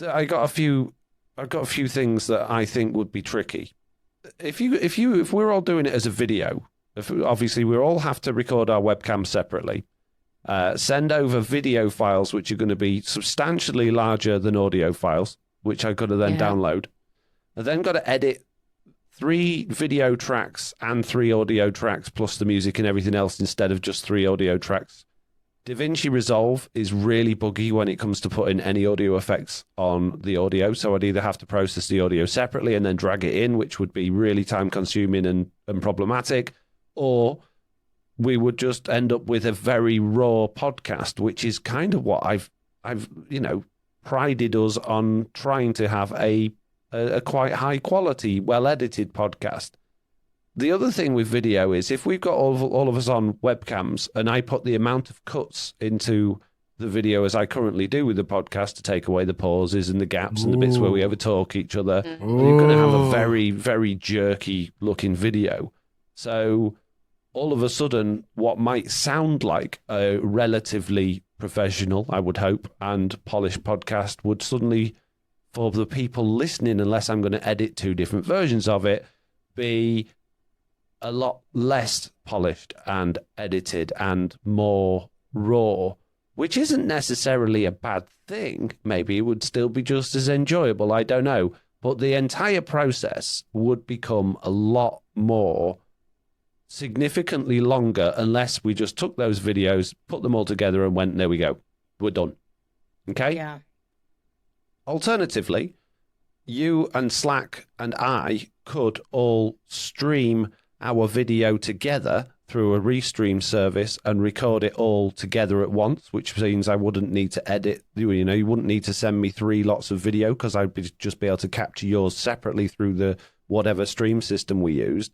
I got a few things that I think would be tricky. If we're all doing it as a video, obviously we all have to record our webcam separately. Send over video files which are going to be substantially larger than audio files, which I've got to then download. I then got to edit 3 video tracks and 3 audio tracks plus the music and everything else instead of just 3 audio tracks. DaVinci Resolve is really buggy when it comes to putting any audio effects on the audio, so I'd either have to process the audio separately and then drag it in, which would be really time consuming and problematic, or we would just end up with a very raw podcast, which is kind of what I've prided us on trying to have a quite high quality, well edited podcast. The other thing with video is if we've got all of us on webcams and I put the amount of cuts into the video as I currently do with the podcast to take away the pauses and the gaps and the bits where we overtalk each other, you're going to have a very, very jerky looking video. So all of a sudden, what might sound like a relatively professional, I would hope, and polished podcast would suddenly, for the people listening, unless I'm going to edit 2 different versions of it, be a lot less polished and edited and more raw, which isn't necessarily a bad thing. Maybe it would still be just as enjoyable, I don't know. But the entire process would become a lot more significantly longer unless we just took those videos, put them all together and went, there we go, we're done. Okay? Yeah. Alternatively, you and Slack and I could all stream our video together through a restream service and record it all together at once, which means I wouldn't need to edit. You wouldn't need to send me 3 lots of video because I'd just be able to capture yours separately through the whatever stream system we used,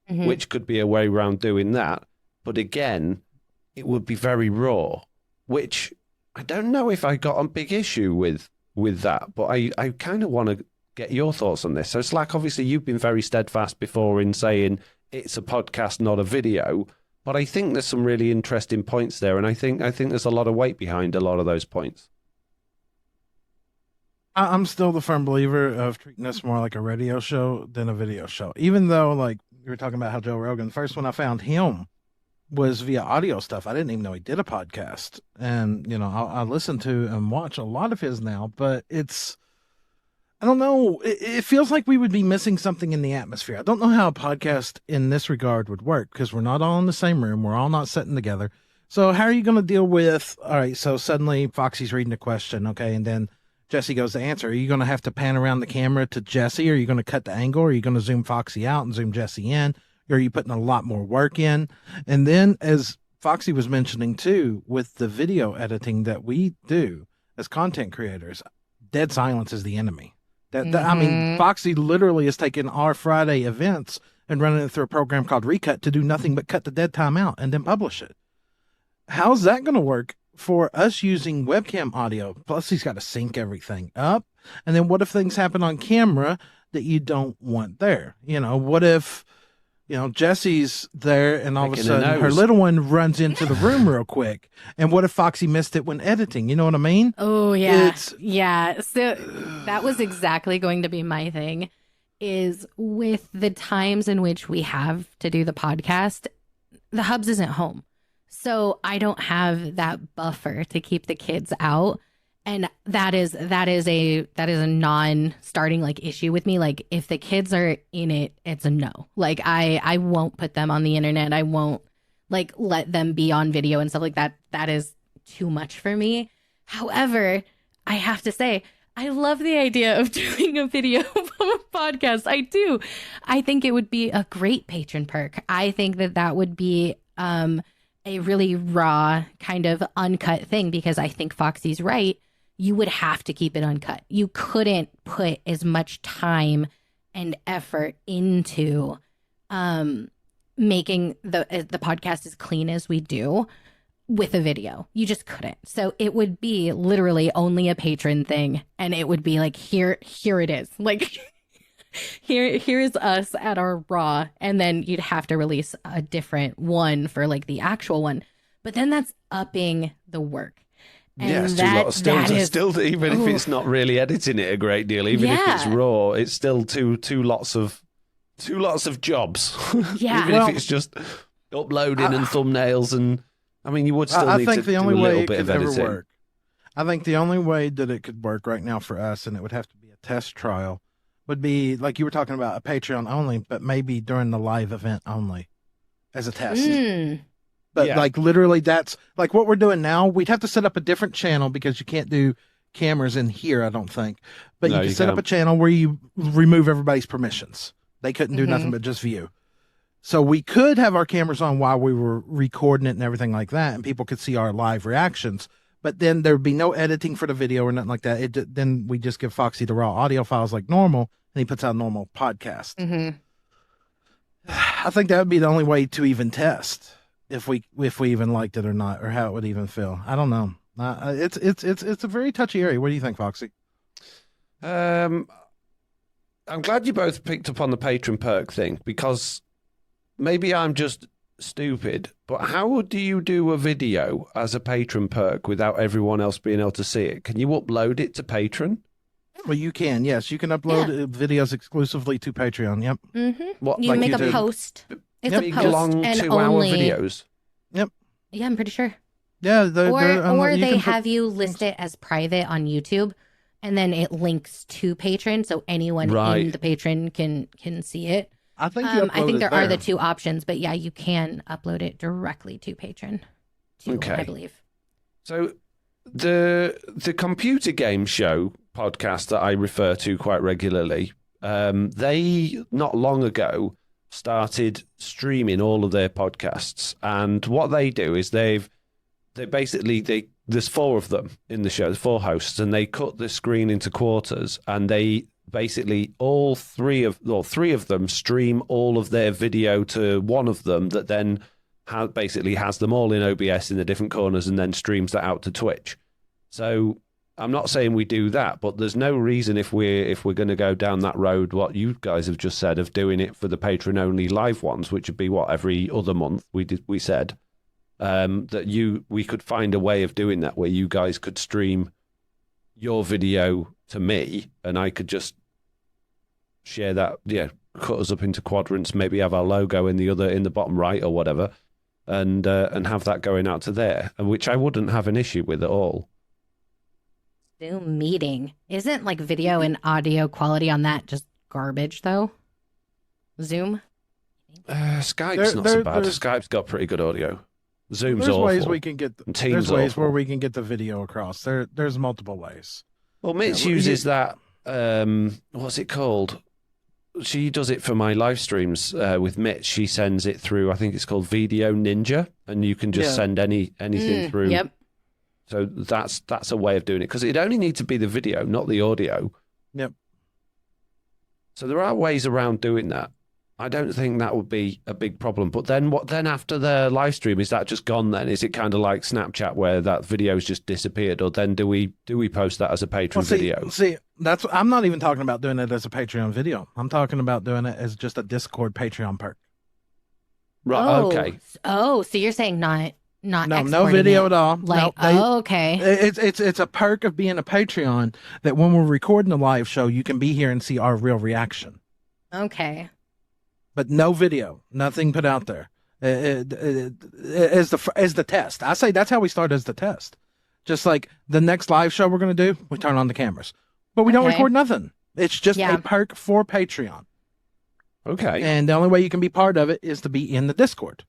which could be a way around doing that. But again, it would be very raw, which I don't know if I got a big issue with that, but I kind of want to get your thoughts on this. So Slack, obviously you've been very steadfast before in saying it's a podcast, not a video, but I think there's some really interesting points there, and I think there's a lot of weight behind a lot of those points. I'm still the firm believer of treating this more like a radio show than a video show, even though, like, you were talking about how Joe Rogan, first when I found him was via audio stuff. I didn't even know he did a podcast, and I listen to and watch a lot of his now, but I don't know. It feels like we would be missing something in the atmosphere. I don't know how a podcast in this regard would work because we're not all in the same room. We're all not sitting together. So how are you going to deal with, all right, so suddenly Foxy's reading a question, okay, and then Jessiie goes to answer. Are you going to have to pan around the camera to Jessiie? Are you going to cut the angle? Are you going to zoom Foxy out and zoom Jessiie in? Or are you putting a lot more work in? And then, as Foxy was mentioning too, with the video editing that we do as content creators, dead silence is the enemy. I mean, Foxy literally is taking our Friday events and running it through a program called Recut to do nothing but cut the dead time out and then publish it. How's that going to work for us using webcam audio? Plus, he's got to sync everything up. And then what if things happen on camera that you don't want there? What if, Jessie's there and all of a sudden her little one runs into the room real quick? And what if Foxy missed it when editing? You know what I mean? Oh, yeah. Yeah. So that was exactly going to be my thing, is with the times in which we have to do the podcast, the Hubs isn't home. So I don't have that buffer to keep the kids out. And that is a non-starting issue with me. Like, if the kids are in it, it's a no. Like, I won't put them on the internet. I won't let them be on video and stuff like that. That is too much for me. However, I have to say, I love the idea of doing a video from a podcast. I do. I think it would be a great patron perk. I think that would be a really raw kind of uncut thing, because I think Foxy's right. You would have to keep it uncut. You couldn't put as much time and effort into making the podcast as clean as we do with a video. You just couldn't. So it would be literally only a patron thing, and it would be like, here it is. Like here's us at our raw, and then you'd have to release a different one for like the actual one. But then that's upping the work. And yeah, it's too lot of still, even if it's not really editing it a great deal, even if it's raw, it's still two lots of jobs. Yeah. Even if it's just uploading and thumbnails, and I mean, you would still need to do a little bit of editing. Work. I think the only way that it could work right now for us, and it would have to be a test trial, would be like you were talking about, a Patreon only, but maybe during the live event only as a test. But like literally, that's like what we're doing now. We'd have to set up a different channel because you can't do cameras in here, I don't think. But you can set up a channel where you remove everybody's permissions. They couldn't do nothing but just view. So we could have our cameras on while we were recording it and everything like that, and people could see our live reactions. But then there'd be no editing for the video or nothing like that. Then we just give Foxy the raw audio files like normal, and he puts out a normal podcast. I think that would be the only way to even test if we even liked it or not, or how it would even feel. I don't know. It's a very touchy area. What do you think, Foxy? I'm glad you both picked up on the patron perk thing, because maybe I'm just stupid, but how do you do a video as a patron perk without everyone else being able to see it? Can you upload it to Patreon? Well, you can. Yes, you can upload videos exclusively to Patreon. Yep. What, you like make a post. It's big, a post long and 2-hour only videos. Yep. Yeah, I'm pretty sure. Yeah, or they have you list it as private on YouTube, and then it links to Patreon, so anyone in the Patreon can see it. I think there are the two options, but yeah, you can upload it directly to Patreon too, I believe. So the computer game show podcast that I refer to quite regularly, they not long ago started streaming all of their podcasts, and what they do is there's 4 of them in the show, there's 4 hosts, and they cut the screen into quarters, and they basically three of them stream all of their video to one of them that then basically has them all in OBS in the different corners and then streams that out to Twitch. So I'm not saying we do that, but there's no reason if we're going to go down that road, what you guys have just said, of doing it for the patron only live ones, which would be every other month. We said that we could find a way of doing that where you guys could stream your video to me, and I could just share that. Yeah, cut us up into quadrants, maybe have our logo in the bottom right or whatever, and have that going out to there, which I wouldn't have an issue with at all. Zoom meeting. Isn't like video and audio quality on that just garbage though? Zoom? Skype's not so bad. Skype's got pretty good audio. Zoom's awful. There's ways where we can get the video across. There's multiple ways. Well, Mitch uses that, what's it called? She does it for my live streams with Mitch. She sends it through, I think it's called Video Ninja, and you can just send anything through. Yep. So that's a way of doing it, because it only needs to be the video, not the audio. Yep. So there are ways around doing that. I don't think that would be a big problem. But then then after the live stream, is that just gone then? Is it kind of like Snapchat where that video's just disappeared? Or then do we post that as a Patreon video? See, I'm not even talking about doing it as a Patreon video. I'm talking about doing it as just a Discord Patreon perk. Right, okay. Oh, so you're saying no video at all. Like, okay. It's a perk of being a Patreon that when we're recording a live show, you can be here and see our real reaction. Okay. But no video, nothing put out there as the test. I say that's how we start, as the test. Just like the next live show we're going to do, we turn on the cameras, but we don't record nothing. It's just a perk for Patreon. Okay. And the only way you can be part of it is to be in the Discord.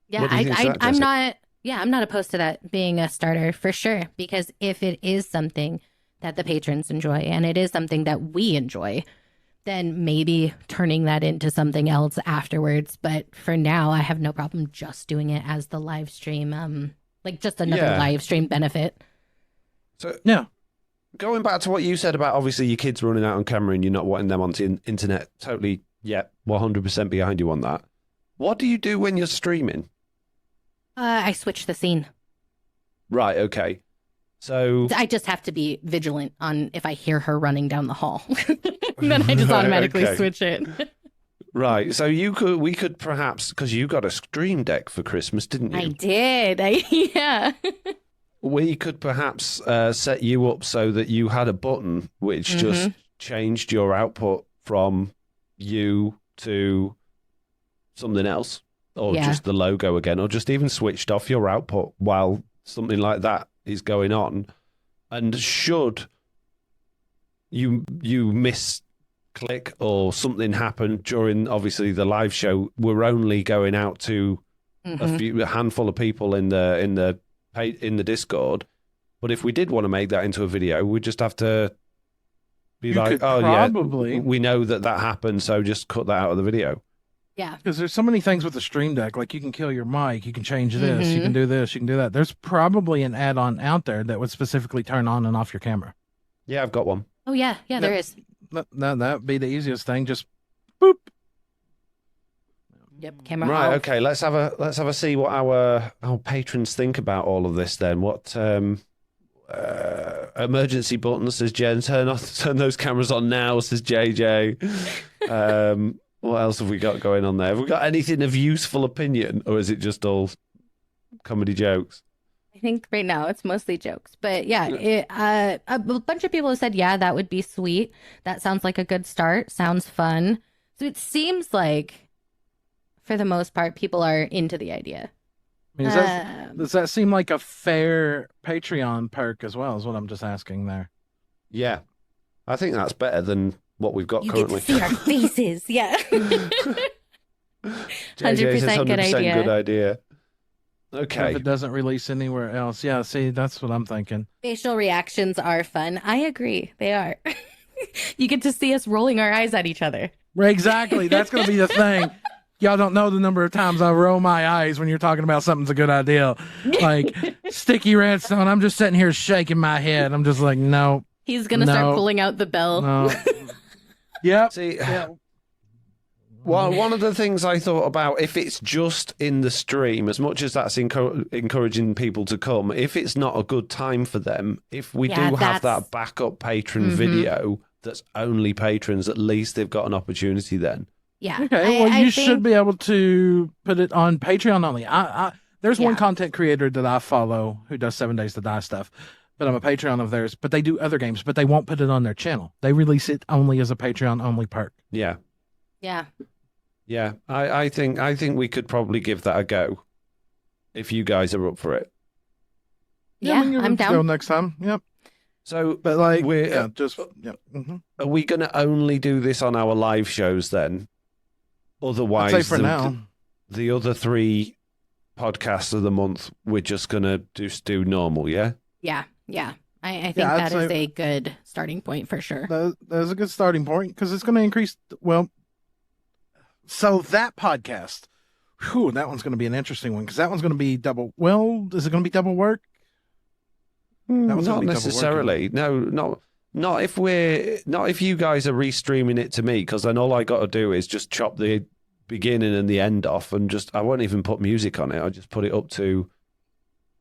Yeah, I'm not Yeah, I'm not opposed to that being a starter for sure, because if it is something that the patrons enjoy and it is something that we enjoy, then maybe turning that into something else afterwards. But for now, I have no problem just doing it as the live stream, like just another live stream benefit. So yeah, going back to what you said about obviously your kids running out on camera and you're not wanting them on the internet, totally, 100% behind you on that. What do you do when you're streaming? I switch the scene. Right, okay. So I just have to be vigilant on if I hear her running down the hall. Then I just automatically switch it. Right. So we could perhaps, because you got a Stream Deck for Christmas, didn't you? I did. Yeah. We could perhaps set you up so that you had a button which just changed your output from you to something else, or just the logo again, or just even switched off your output while something like that is going on. And should you misclick or something happen during obviously the live show, we're only going out to a handful of people in the Discord. But if we did want to make that into a video, we'd just have to be probably we know that happened, so just cut that out of the video. Yeah. Because there's so many things with the Stream Deck. Like you can kill your mic, you can change this, you can do this, you can do that. There's probably an add-on out there that would specifically turn on and off your camera. Yeah, I've got one. Oh, yeah. Yeah, there is. That'd be the easiest thing. Just boop. Yep, camera right, off. okay. Let's have a see what our patrons think about all of this then. What emergency button, says Jen. Turn those cameras on now, says JJ. What else have we got going on there? Have we got anything of useful opinion, or is it just all comedy jokes? I think right now it's mostly jokes. But yeah, a bunch of people have said, yeah, that would be sweet. That sounds like a good start. Sounds fun. So it seems like, for the most part, people are into the idea. I mean, does that seem like a fair Patreon perk as well, is what I'm just asking there? Yeah. I think that's better than what we've got currently. You get to see our faces, yeah. 100% good idea. Good idea. Okay. If it doesn't release anywhere else. Yeah, see, that's what I'm thinking. Facial reactions are fun. I agree. They are. You get to see us rolling our eyes at each other. Exactly. That's going to be the thing. Y'all don't know the number of times I roll my eyes when you're talking about something's a good idea. Like sticky redstone. I'm just sitting here shaking my head. I'm just like, no. He's going to start pulling out the bell. No. Yep. See, well, one of the things I thought about, if it's just in the stream, as much as that's encouraging people to come, if it's not a good time for them, if we do have that backup patron video that's only patrons, at least they've got an opportunity then. Yeah. Okay, well, you should be able to put it on Patreon only. There's one content creator that I follow who does 7 Days to Die stuff. But I'm a Patreon of theirs. But they do other games, but they won't put it on their channel. They release it only as a Patreon-only perk. Yeah. Yeah. Yeah. I think we could probably give that a go if you guys are up for it. Yeah, I'm down. Go next time. Yep. So, but like, are we going to only do this on our live shows then? Otherwise, I'd say for now, the other 3 podcasts of the month, we're just going to do normal, yeah? Yeah. Yeah, I think that is a good starting point for sure. That's a good starting point because it's going to increase. Well, so that podcast, that one's going to be an interesting one because that one's going to be double. Well, is it going to be double work? Not necessarily. No, not if you guys are restreaming it to me, because then all I got to do is just chop the beginning and the end off, and I won't even put music on it. I just put it up to.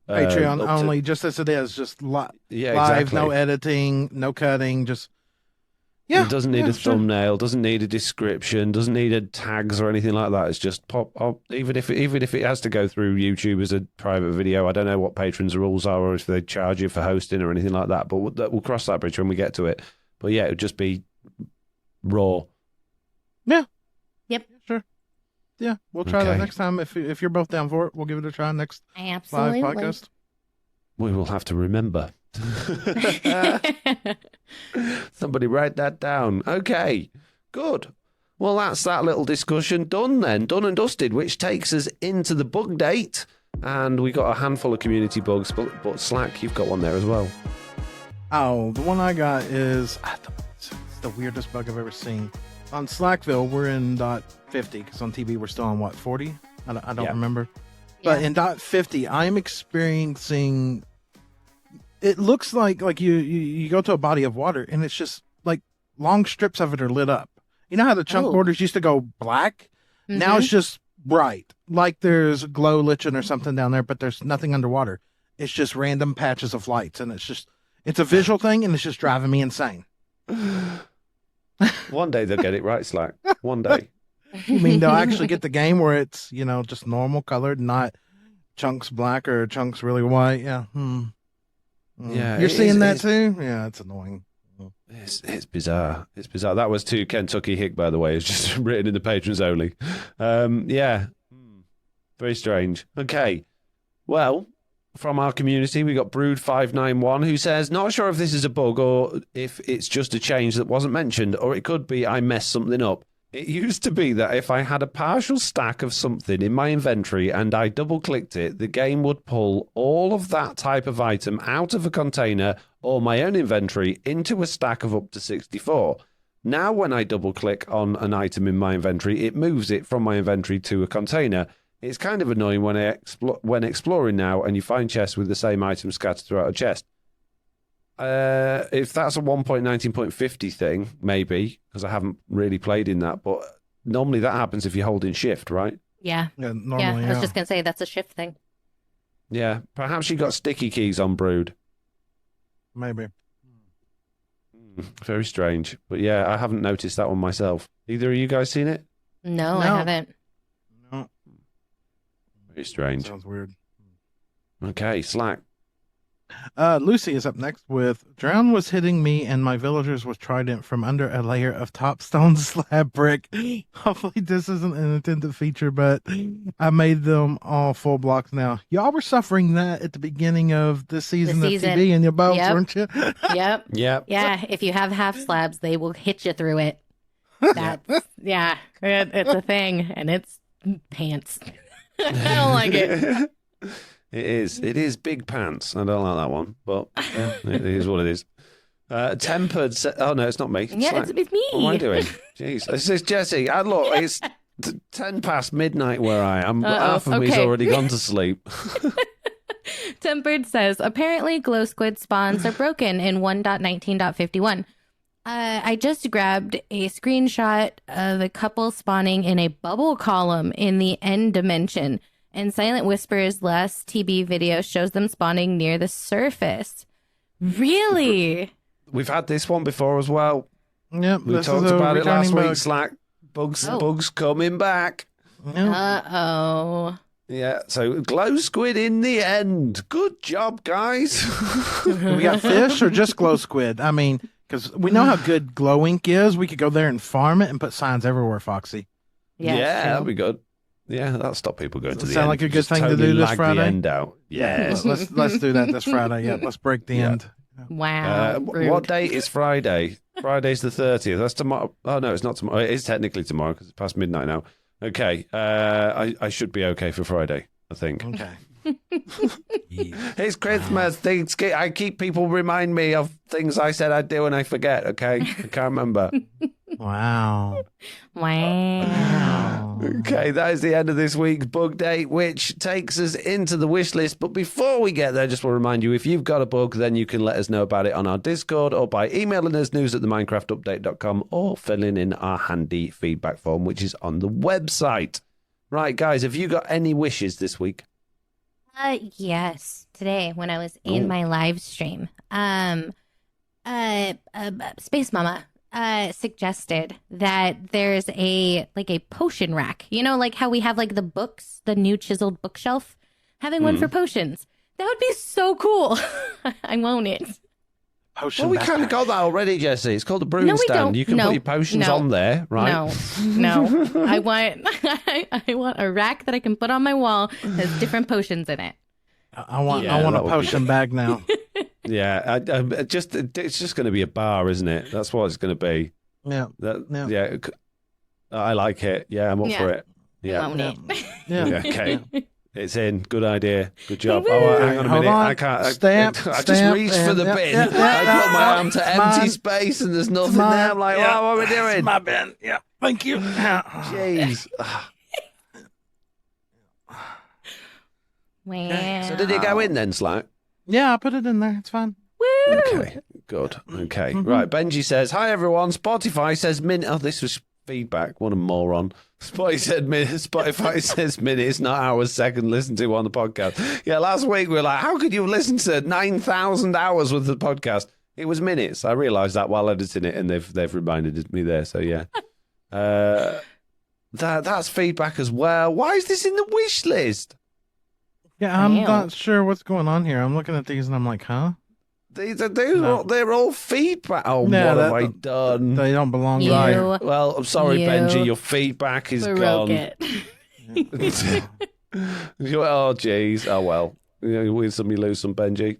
Patreon only, just as it is, just live, exactly. No editing, no cutting, just it doesn't need a thumbnail, doesn't need a description, doesn't need tags or anything like that. It's just pop up. Even if it has to go through YouTube as a private video, I don't know what patrons' rules are or if they charge you for hosting or anything like that. But we'll cross that bridge when we get to it. But yeah, it would just be raw. Yeah. Yep. Sure. Yeah, we'll try that next time. If you're both down for it, we'll give it a try next live podcast. We will have to remember. Somebody write that down. Okay, good. Well, that's that little discussion done then, done and dusted, which takes us into the Bugdate. And we got a handful of community bugs, but Slack, you've got one there as well. Oh, the one I got is it's the weirdest bug I've ever seen. On Slackville, we're in .50 because on TV we're still on what 40? I don't remember. But in .50, I'm experiencing. It looks like you go to a body of water and it's just like long strips of it are lit up. You know how the chunk borders used to go black? Mm-hmm. Now it's just bright, like there's glow lichen or something down there, but there's nothing underwater. It's just random patches of lights, and it's a visual thing, and it's just driving me insane. One day they'll get it right, Slack. One day. You mean they'll actually get the game where it's just normal colored, not chunks black or chunks really white? Yeah. Yeah. You're seeing that too? Yeah, it's annoying. It's bizarre. It's bizarre. That was to Kentucky Hick, by the way. It's just written in the patrons only. Yeah. Very strange. Okay. Well, from our community, we got Brood591 who says, not sure if this is a bug or if it's just a change that wasn't mentioned, or it could be I messed something up. It used to be that if I had a partial stack of something in my inventory and I double-clicked it, the game would pull all of that type of item out of a container or my own inventory into a stack of up to 64. Now when I double-click on an item in my inventory, it moves it from my inventory to a container. It's kind of annoying when exploring now and you find chests with the same item scattered throughout a chest. If that's a 1.19.50 thing, maybe, because I haven't really played in that, but normally that happens if you're holding shift, right? Yeah. Normally, I was just going to say that's a shift thing. Yeah, perhaps you got sticky keys on Brood. Maybe. Very strange. But yeah, I haven't noticed that one myself. Either of you guys seen it? No, I haven't. No. Very strange. Sounds weird. Okay, Slack. Lucy is up next with Drown was hitting me and my villagers with trident from under a layer of topstone slab brick. Hopefully this isn't an intended feature, but I made them all full blocks now. Y'all were suffering that at the beginning of this season of TV in your boats, weren't you? Yep. Yeah, if you have half slabs, they will hit you through it. That's, it's a thing, and it's pants. I don't like it. It is big pants. I don't like that one, but yeah, it is what it is. Tempered. Oh no, it's not me. Yeah, it's me. What am I doing? Jeez, this is Jessiie. Look, it's 10 past midnight where I am. Half of me's already gone to sleep. Tempered says, apparently glow squid spawns are broken in 1.19.51. I just grabbed a screenshot of a couple spawning in a bubble column in the end dimension. And Silent Whisper's last TB video shows them spawning near the surface. Really? We've had this one before as well. Yep. We talked about it last week. Slack. Bugs coming back. Uh-oh. Yeah, so glow squid in the end. Good job, guys. We got fish or just glow squid? I mean, because we know how good glow ink is. We could go there and farm it and put signs everywhere, Foxy. Yeah, that'd be good. Yeah, that'll stop people going to the end. Sound like a good thing to do this Friday? The end out. Yes. Let's do that this Friday. Yeah, let's break the end. Wow. What date is Friday? Friday's the 30th. That's tomorrow. Oh, no, it's not tomorrow. It is technically tomorrow because it's past midnight now. Okay. I should be okay for Friday, I think. Okay. It's Christmas. I keep people remind me of things I said I'd do and I forget, okay? I can't remember. Wow. Okay, that is the end of this week's Bugdate, which takes us into the wish list. But before we get there, just want to remind you, if you've got a bug, then you can let us know about it on our Discord or by emailing us news@theminecraftupdate.com or filling in our handy feedback form, which is on the website. Right, guys, have you got any wishes this week? Yes. Today, when I was in my live stream, SpaceMomma suggested that there's a potion rack. You know, like how we have like the books, the new chiseled bookshelf, having one for potions. That would be so cool. I want it. Potion we kind of got that already, Jessiie. It's called a broom stand. Don't. You can put your potions on there, right? No. I want a rack that I can put on my wall that has different potions in it. I want a potion bag now. Yeah, it's just going to be a bar, isn't it? That's what it's going to be. Yeah. I like it. Yeah, I'm up for it. Yeah. I want it. Yeah. Okay. It's in. Good idea. Good job. Woo! Oh, hang on a Hold minute. on. I can't. Stamp, I just stamp, reached for the and- bin. yeah, I put my arm to empty mine. space and there's nothing there. I'm like, Yeah. what are we doing? It's my bin. Yeah. Thank you. Jeez. Wow. So did it go in then, Slack? Yeah, I put it in there. It's fine. Woo! Okay, good. Okay, right. Benji says, "Hi everyone." Spotify says minute. Oh, this was feedback. What a moron. Spotify says minutes, not hours. Second, listen to on the podcast. Yeah, last week we were like, "How could you listen to 9,000 hours with the podcast?" It was minutes. I realised that while editing it, and they've reminded me there. So yeah, that's feedback as well. Why is this in the wish list? Yeah, I'm Damn. not sure what's going on here. I'm looking at these and I'm like, huh? They're all feedback. Oh, Yeah, what have that- I done? They don't belong You right. Well, I'm sorry, You Benji. Your feedback is broke gone. it. Oh, jeez. Oh, well. You win some, you lose some, Benji.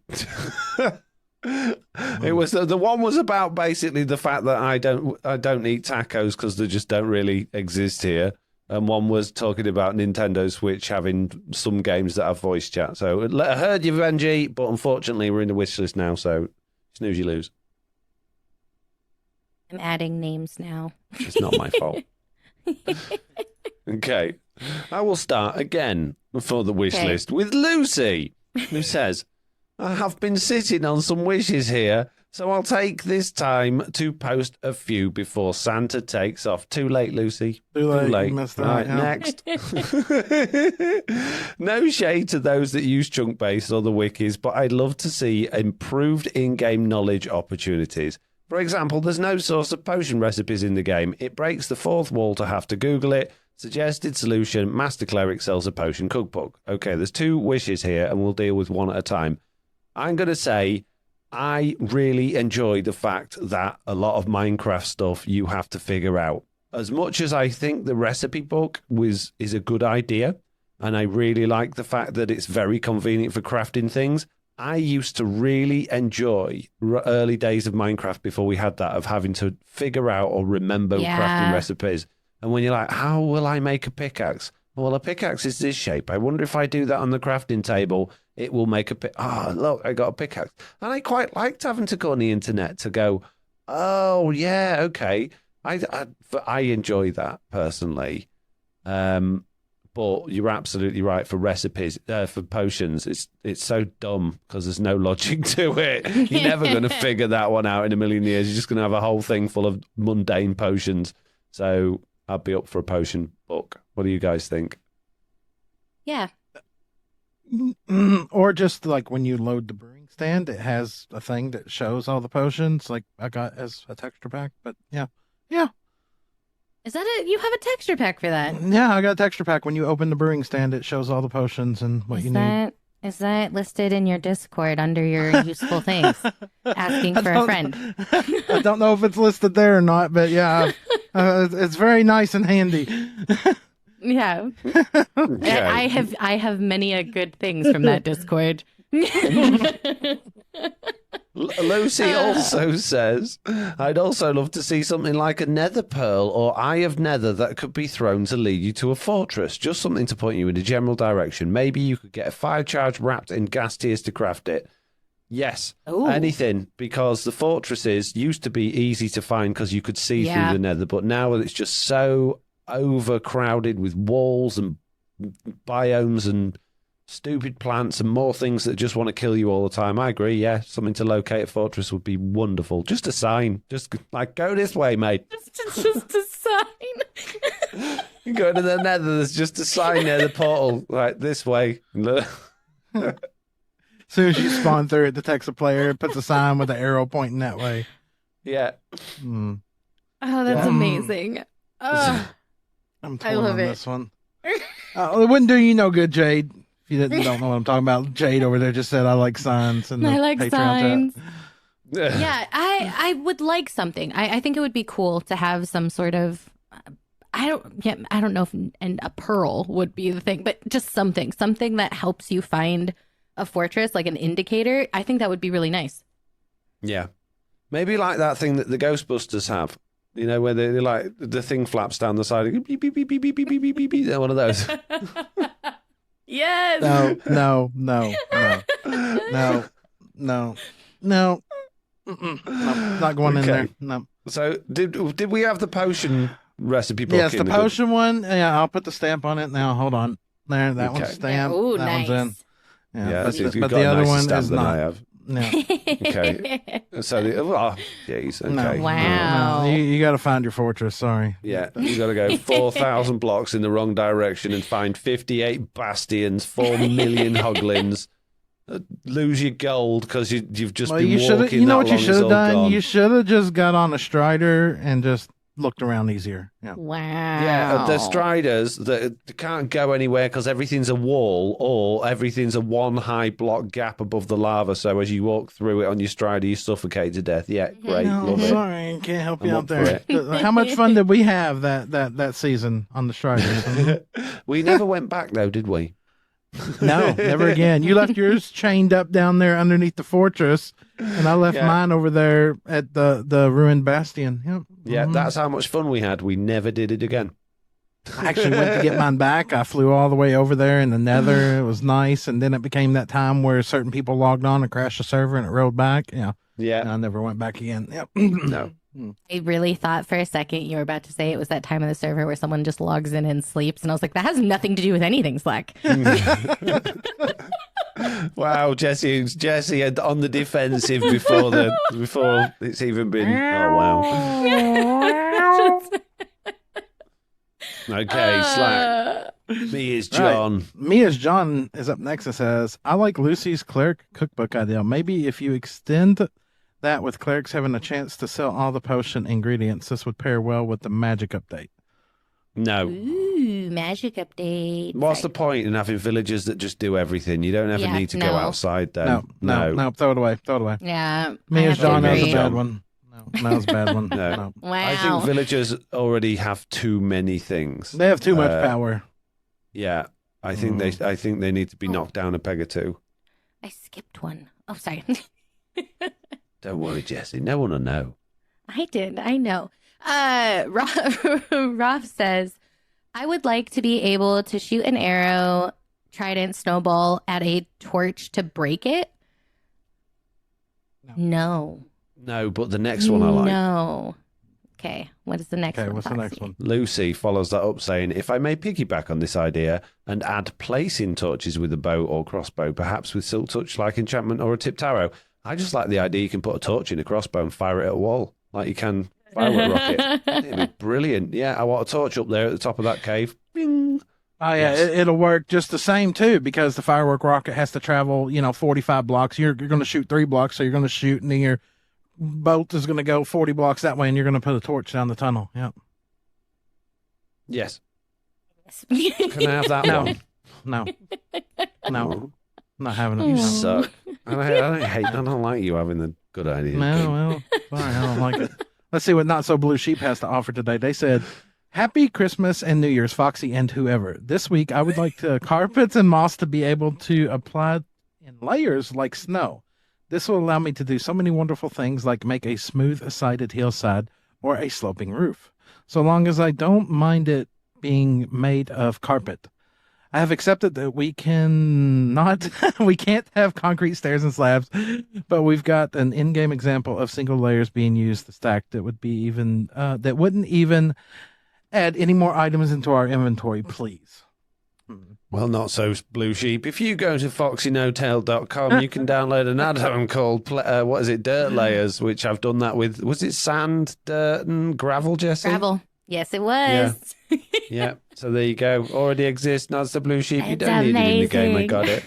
It was the one was about basically the fact that I don't eat tacos because they just don't really exist here. And one was talking about Nintendo Switch having some games that have voice chat. So I heard you, Benji, but unfortunately we're in the wish list now. So snooze, you lose. I'm adding names now. It's not my fault. Okay. I will start again for the wish list with Lucy, who says, I have been sitting on some wishes here, so I'll take this time to post a few before Santa takes off. Too late, Lucy. Too late. You missed that, Right, yeah. next. No shade to those that use chunk base or the wikis, but I'd love to see improved in-game knowledge opportunities. For example, there's no source of potion recipes in the game. It breaks the fourth wall to have to Google it. Suggested solution, Master Cleric sells a potion cookbook. Okay, there's 2 wishes here, and we'll deal with one at a time. I'm going to say I really enjoy the fact that a lot of Minecraft stuff you have to figure out. As much as I think the recipe book is a good idea, and I really like the fact that it's very convenient for crafting things, I used to really enjoy early days of Minecraft before we had that, of having to figure out or remember crafting recipes. And when you're like, how will I make a pickaxe? Well, a pickaxe is this shape. I wonder if I do that on the crafting table, it will make a look, I got a pickaxe. And I quite liked having to go on the internet to go, oh, yeah, okay. I enjoy that personally. But you're absolutely right for recipes, for potions. It's so dumb because there's no logic to it. You're never going to figure that one out in a million years. You're just going to have a whole thing full of mundane potions. So I'd be up for a potion book. What do you guys think? Yeah. Or just like when you load the brewing stand, it has a thing that shows all the potions, like I got as a texture pack. But yeah. Is that it? You have a texture pack for that? Yeah, I got a texture pack. When you open the brewing stand, it shows all the potions and what you need. Is that listed in your Discord under your useful things? Asking for a friend. I don't know if it's listed there or not, but yeah, it's very nice and handy. Yeah. Okay. I have many a good things from that Discord. Lucy also says, I'd also love to see something like a nether pearl or eye of nether that could be thrown to lead you to a fortress. Just something to point you in a general direction. Maybe you could get a fire charge wrapped in gas tears to craft it. Yes, Ooh. anything, because the fortresses used to be easy to find because you could see through the nether, but now it's just so overcrowded with walls and biomes and stupid plants and more things that just want to kill you all the time. I agree, yeah. Something to locate a fortress would be wonderful. Just a sign. Just like, go this way, mate. Just a sign. You go to the nether, there's just a sign near the portal. Like, this way. As soon as you spawn through it, detects a player, puts a sign with an arrow pointing that way. Yeah. Mm. Oh, that's amazing. I'm torn love on it. this one. It wouldn't do you no good, Jade. If you don't know what I'm talking about, Jade over there just said I like signs. And I like Patreon signs. chat. Yeah, I would like something. I think it would be cool to have some sort of I don't know if and a pearl would be the thing, but just something that helps you find a fortress, like an indicator. I think that would be really nice. Yeah. Maybe like that thing that the Ghostbusters have. You know, where they like the thing flaps down the side. Beep, beep, beep, beep, beep, beep, beep, beep, beep. One of those. Yes. No. No. Not going in there. No. So did we have the potion recipe book? Yes, the potion one. Yeah, I'll put the stamp on it now. Hold on. There, that one's stamped. Ooh, that nice. one's in. Yeah, but you've the got a other nicer one stamp is than not. I have. No. Okay. So, jeez. Okay. No. Wow. No, you got to find your fortress. Sorry. Yeah, you got to go 4,000 blocks in the wrong direction and find 58 bastions, 4 million hoglins. Lose your gold because you've just been walking. You know what that you should have long, it's all done? gone. You should have just got on a strider and just looked around easier. Yeah. Wow. Yeah, the striders that can't go anywhere because everything's a wall or everything's a one high block gap above the lava. So as you walk through it on your strider, you suffocate to death. Yeah, great, love it. Sorry, can't help you I'm out up there. for How much fun did we have that season on the striders? We never went back though, did we? No, never again. You left yours chained up down there underneath the fortress, and I left mine over there at the ruined bastion. Yep. Yeah, that's how much fun we had. We never did it again. I actually went to get mine back. I flew all the way over there in the nether. It was nice, and then it became that time where certain people logged on and crashed the server, and it rolled back. Yeah, and I never went back again. Yep. No. I really thought for a second you were about to say it was that time of the server where someone just logs in and sleeps, and I was like, that has nothing to do with anything, Slack. Wow, Jessiie on the defensive before it's even been. Oh wow. Okay, Slack. Me is John. Right. Me as John is up next and says, I like Lucy's Cleric cookbook idea. Maybe if you extend that with clerics having a chance to sell all the potion ingredients, this would pair well with the magic update. No. Ooh, magic update. What's the point in having villagers that just do everything? You don't ever need to go outside then. No, throw it away. Yeah. Me as John, that was a bad one. No, that was a bad one. No. Wow. I think villagers already have too many things. They have too much power. Yeah. I think they need to be knocked down a peg or two. I skipped one. Oh, sorry. Don't worry, Jessiie. No one will know. I did. I know. Roth says, I would like to be able to shoot an arrow, trident, snowball at a torch to break it. No. No, but the next one I like. No. Okay. What is the next one? Okay, what's Foxy? the next one? Lucy follows that up saying, if I may piggyback on this idea and add placing torches with a bow or crossbow, perhaps with silk touch like enchantment or a tipped arrow. I just like the idea you can put a torch in a crossbow and fire it at a wall like you can firework rocket. It'd be brilliant. Yeah, I want a torch up there at the top of that cave. Bing. Oh, yeah, it'll work just the same, too, because the firework rocket has to travel, 45 blocks. You're going to shoot 3 blocks, so you're going to shoot, and then your bolt is going to go 40 blocks that way, and you're going to put a torch down the tunnel. Yep. Yes. Can I have that one? No. Not having it. You suck. I don't like you having the good idea. No, well, sorry, I don't like it. Let's see what Not So Blue Sheep has to offer today. They said, Happy Christmas and New Year's, Foxy and whoever. This week, I would like carpets and moss to be able to apply in layers like snow. This will allow me to do so many wonderful things like make a smooth-sided hillside or a sloping roof, so long as I don't mind it being made of carpet. I have accepted that we can't have concrete stairs and slabs, but we've got an in-game example of single layers being used to stack that would be that wouldn't even add any more items into our inventory, please. Well, not so Blue Sheep. If you go to foxynotail.com, you can download an add-on called Dirt Layers, which I've done that with. Was it sand, dirt, and gravel, Jessiie? Gravel. Yes, it was. Yeah. So there you go. Already exists. Not the Blue Sheep. You don't need it in the game. I got it.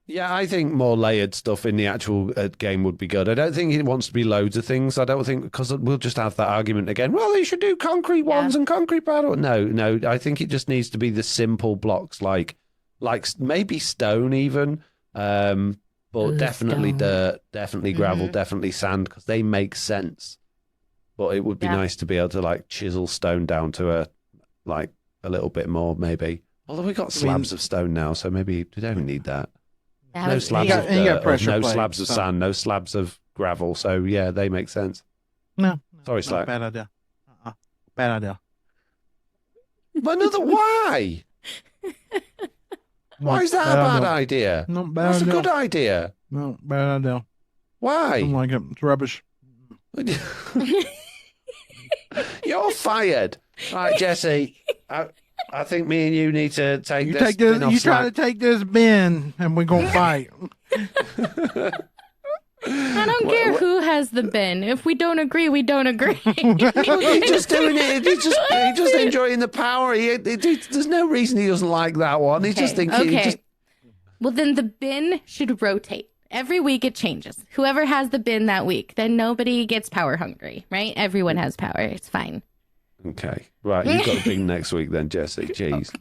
Yeah, I think more layered stuff in the actual game would be good. I don't think it wants to be loads of things. I don't think, because we'll just have that argument again. Well, they should do concrete ones and concrete paddle. No. I think it just needs to be the simple blocks, like maybe stone even, but definitely dirt, definitely gravel, definitely sand, because they make sense. But it would be nice to be able to chisel stone down to a little bit more, maybe. Although we got slabs of stone now, so maybe we don't need that. No slabs of dirt, no slabs of sand, no slabs of gravel. So yeah, they make sense. No, sorry, Slack. Bad idea. Bad idea. Another why? Why is that a bad idea? No, bad That's idea. a good idea. No, bad idea. Why? I don't like it. It's rubbish. You're fired. Right, Jessiie. I think me and you need to take You this. take this. You try to take this bin, and we're gonna fight. I don't care who has the bin. If we don't agree, we don't agree. He's just doing it. He's just enjoying the power. There's no reason he doesn't like that one. He's just thinking. Okay. Well, then the bin should rotate. Every week it changes. Whoever has the bin that week, then nobody gets power hungry, right? Everyone has power. It's fine. Okay. Right. You've got the bin next week then, Jessiie. Jeez.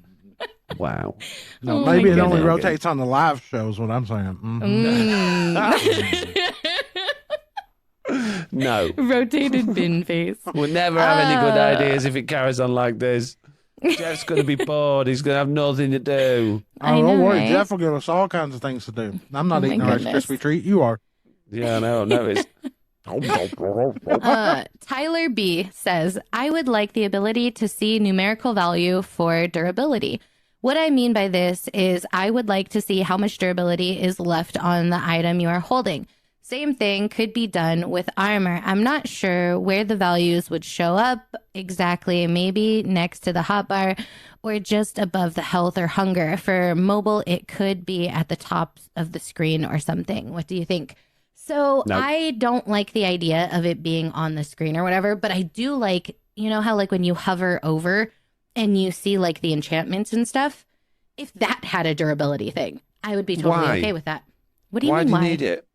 Wow. No, maybe it only rotates on the live shows. What I'm saying. No. Rotated bin face. We'll never have any good ideas if it carries on like this. Jeff's going to be bored. He's going to have nothing to do. Oh, don't worry. Right? Jeff will give us all kinds of things to do. I'm not eating a Rice goodness. Krispie treat. You are. Yeah, I know. It's... Tyler B says, I would like the ability to see numerical value for durability. What I mean by this is I would like to see how much durability is left on the item you are holding. Same thing could be done with armor. I'm not sure where the values would show up exactly, maybe next to the hotbar or just above the health or hunger. For mobile, it could be at the top of the screen or something. What do you think? So Nope. I don't like the idea of it being on the screen or whatever, but I do like, you know how like when you hover over and you see like the enchantments and stuff, if that had a durability thing, I would be totally Why? okay with that. What do you Why mean do you why? need it?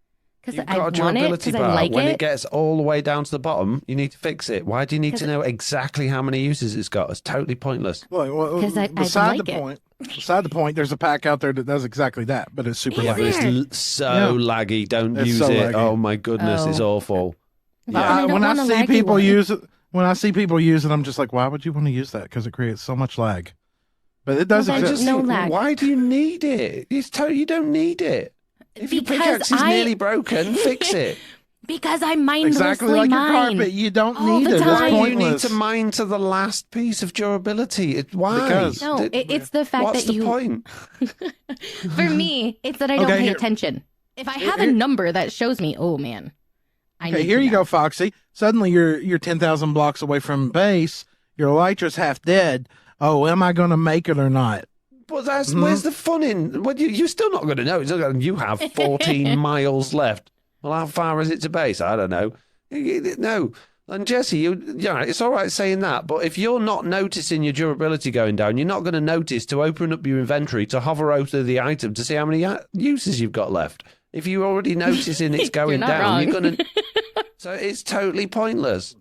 Because You've I got a want it, durability because I bar. like When it. it gets all the way down to the bottom, you need to fix it. Why do you need to know exactly how many uses it's got? It's totally pointless. Well, 'Cause I beside like the it. point. Beside the point, there's a pack out there that does exactly that, but it's super Is laggy. there? It's so laggy. Don't It's use so it. laggy. Oh my goodness, it's Oh. awful. And I don't When I want a see laggy people one. use it, I'm just like, why would you want to use that? Because it creates so much lag. But it does Well, then exist. no lag. Why do you need it? You don't need it. If your Because pickaxe is I- nearly broken, fix it. Because I mindlessly Exactly like your mine. carpet. You don't all need the it. It's time. Why do you need pointless. to mine to the last piece of durability? Why? Because- No, it's the fact What's that the you. point? For me, it's that I don't Okay, pay here- attention. If I have here- a number that shows me, oh man, I Okay, need here to you know. go, Foxy. Suddenly you're 10,000 blocks away from base. Your Elytra's half dead. Oh, am I going to make it or not? But where's the fun in? Well, you're still not going to know. You have 14 miles left. Well, how far is it to base? I don't know. No. And Jessiie, it's all right saying that, but if you're not noticing your durability going down, you're not going to notice to open up your inventory, to hover over the item to see how many uses you've got left. If you're already noticing it's going not down, wrong. you're going to... So it's totally pointless.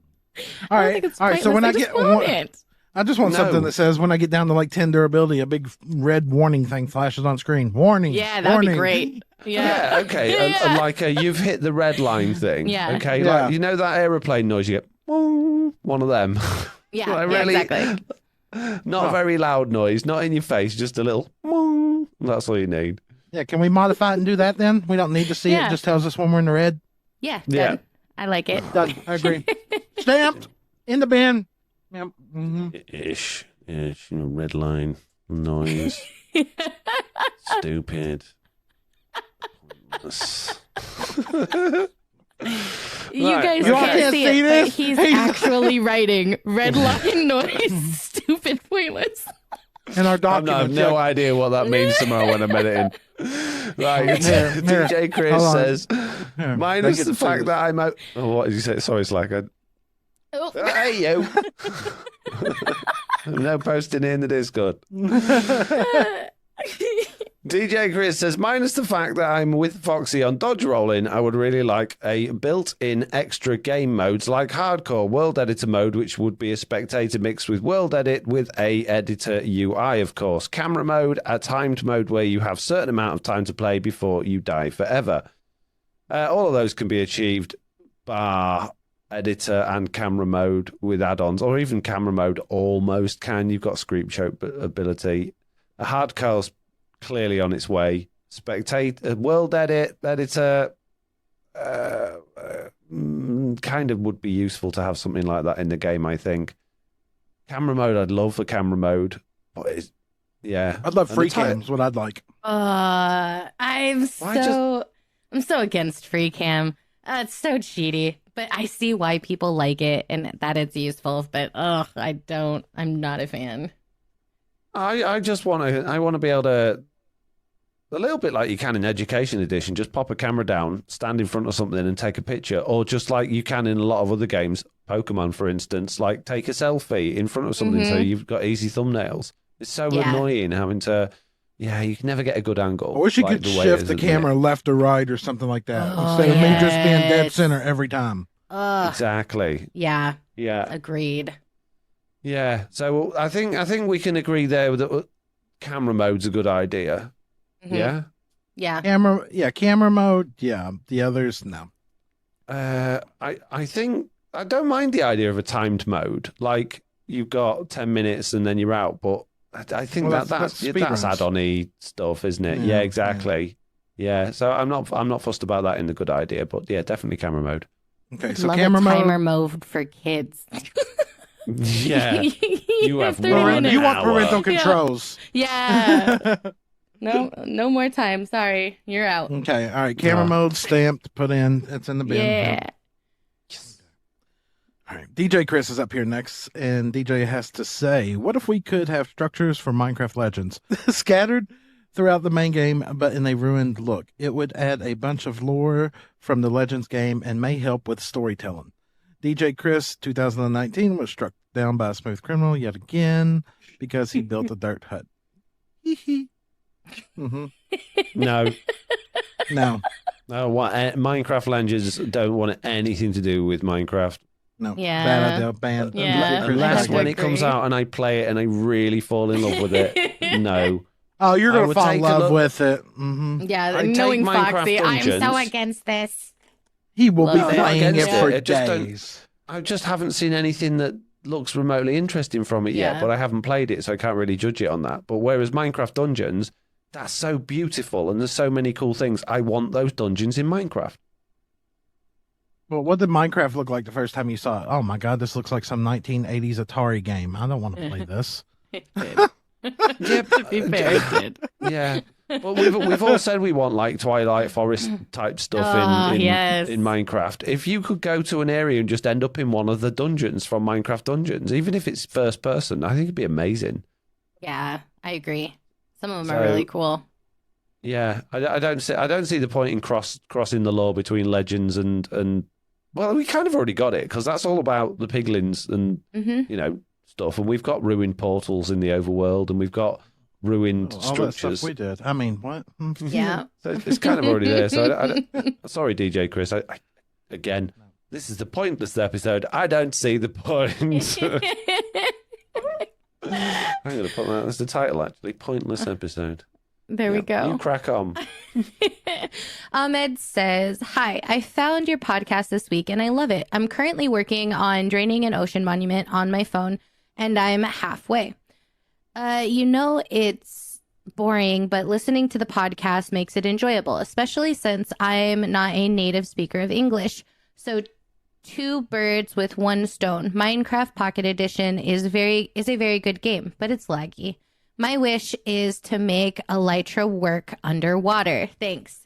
All I don't right. think it's All right. So when I pointless. get just want it. I just want No. something that says when I get down to like 10 durability, a big red warning thing flashes on screen. Warning. Yeah, that'd warning. be great. Yeah, okay. And like you've hit the red line thing. Yeah. Okay, Yeah. like you know that aeroplane noise you get? "Wong," one of them. Yeah, Like, yeah, really- exactly. Not a very loud noise, not in your face, just a little "Wong." That's all you need. Yeah. Can we modify it and do that then? We don't need to see it. Yeah. It just tells us when we're in the red. Yeah, Yeah. done. I like it. Done. I agree. Stamped. In the bin. Yep. hmm Ish, red line noise. Stupid. Pointless. You Right. guys You can't can't see see it, this? but he's actually writing red line noise, stupid, pointless. In our I document. have no idea what that means tomorrow when I'm editing. Right, Here, DJ Chris hold on. says, Here, minus make it the fact serious. that I'm out. Oh, what did you say? Sorry, Slacker. Oh. Hey, you. No posting in the Discord. DJ Chris says, minus the fact that I'm with Foxy on dodge rolling, I would really like a built-in extra game modes like hardcore world editor mode, which would be a spectator mixed with world edit with a editor UI, of course. Camera mode, a timed mode where you have certain amount of time to play before you die forever. All of those can be achieved bar editor and camera mode with add-ons, or even camera mode almost can. You've got screen show ability. A hardcore's clearly on its way. Spectator, world editor, kind of would be useful to have something like that in the game, I think. Camera mode, I'd love for camera mode, but Yeah. I'd love free cams, what I'd like. I'm so against free cam. It's so cheaty, but I see why people like it and that it's useful, but I'm not a fan. I just want to be able to, a little bit like you can in Education Edition, just pop a camera down, stand in front of something and take a picture, or just like you can in a lot of other games, Pokemon for instance, like take a selfie in front of something so you've got easy thumbnails. It's so annoying having to, you can never get a good angle. I wish you could shift the camera left or right or something like that instead of me just being dead center every time. Exactly. Yeah. Yeah. Agreed. Yeah. So I think we can agree there that camera mode's a good idea. Mm-hmm. Yeah. Yeah. Camera mode. Yeah. The others, no. I think I don't mind the idea of a timed mode. Like you've got 10 minutes and then you're out, but I think that's add-on-y stuff, isn't it? Yeah, exactly. Yeah. So I'm not fussed about that in the good idea, but yeah, definitely camera mode. Okay, so Love camera a mode. Timer mode for kids. Yeah. You want parental controls. Yeah. No more time. Sorry, you're out. Okay, all right. Camera mode stamped, put in. It's in the bin. Yeah. All right, DJ Chris is up here next, and DJ has to say, what if we could have structures for Minecraft Legends scattered throughout the main game, but in a ruined look? It would add a bunch of lore from the Legends game and may help with storytelling. DJ Chris, 2019, was struck down by a smooth criminal yet again because he built a dirt hut. Mm-hmm. No. Minecraft Legends don't want anything to do with Minecraft. No. Yeah. Bad idea. Banned. Yeah. Unless when it comes out and I play it and I really fall in love with it. No. Oh, you're going to fall in love with it. Mm-hmm. Yeah, knowing Foxy, I'm so against this. He will be playing it for days. I just haven't seen anything that looks remotely interesting from it yet, but I haven't played it, so I can't really judge it on that. But whereas Minecraft Dungeons, that's so beautiful and there's so many cool things. I want those dungeons in Minecraft. Well, what did Minecraft look like the first time you saw it? Oh my God, this looks like some 1980s Atari game. I don't want to play this. To be fair, it did. Yeah. Well, we've all said we want like Twilight Forest type stuff in Minecraft. If you could go to an area and just end up in one of the dungeons from Minecraft Dungeons, even if it's first person, I think it'd be amazing. Yeah, I agree. Some of them are really cool. Yeah, I don't see the point in crossing the lore between Legends and well, we kind of already got it because that's all about the piglins and stuff, and we've got ruined portals in the overworld, and we've got ruined structures. That stuff we did. I mean, what? Yeah, so it's kind of already there. So sorry, DJ Chris. Again, this is the pointless episode. I don't see the point. I'm going to put that as the title. Actually, pointless episode. There we go. You crack on. Ahmed says, hi, I found your podcast this week and I love it. I'm currently working on draining an ocean monument on my phone and I'm halfway. It's boring, but listening to the podcast makes it enjoyable, especially since I'm not a native speaker of English. So 2 birds with 1 stone. Minecraft Pocket Edition is a very good game, but it's laggy. My wish is to make Elytra work underwater. Thanks.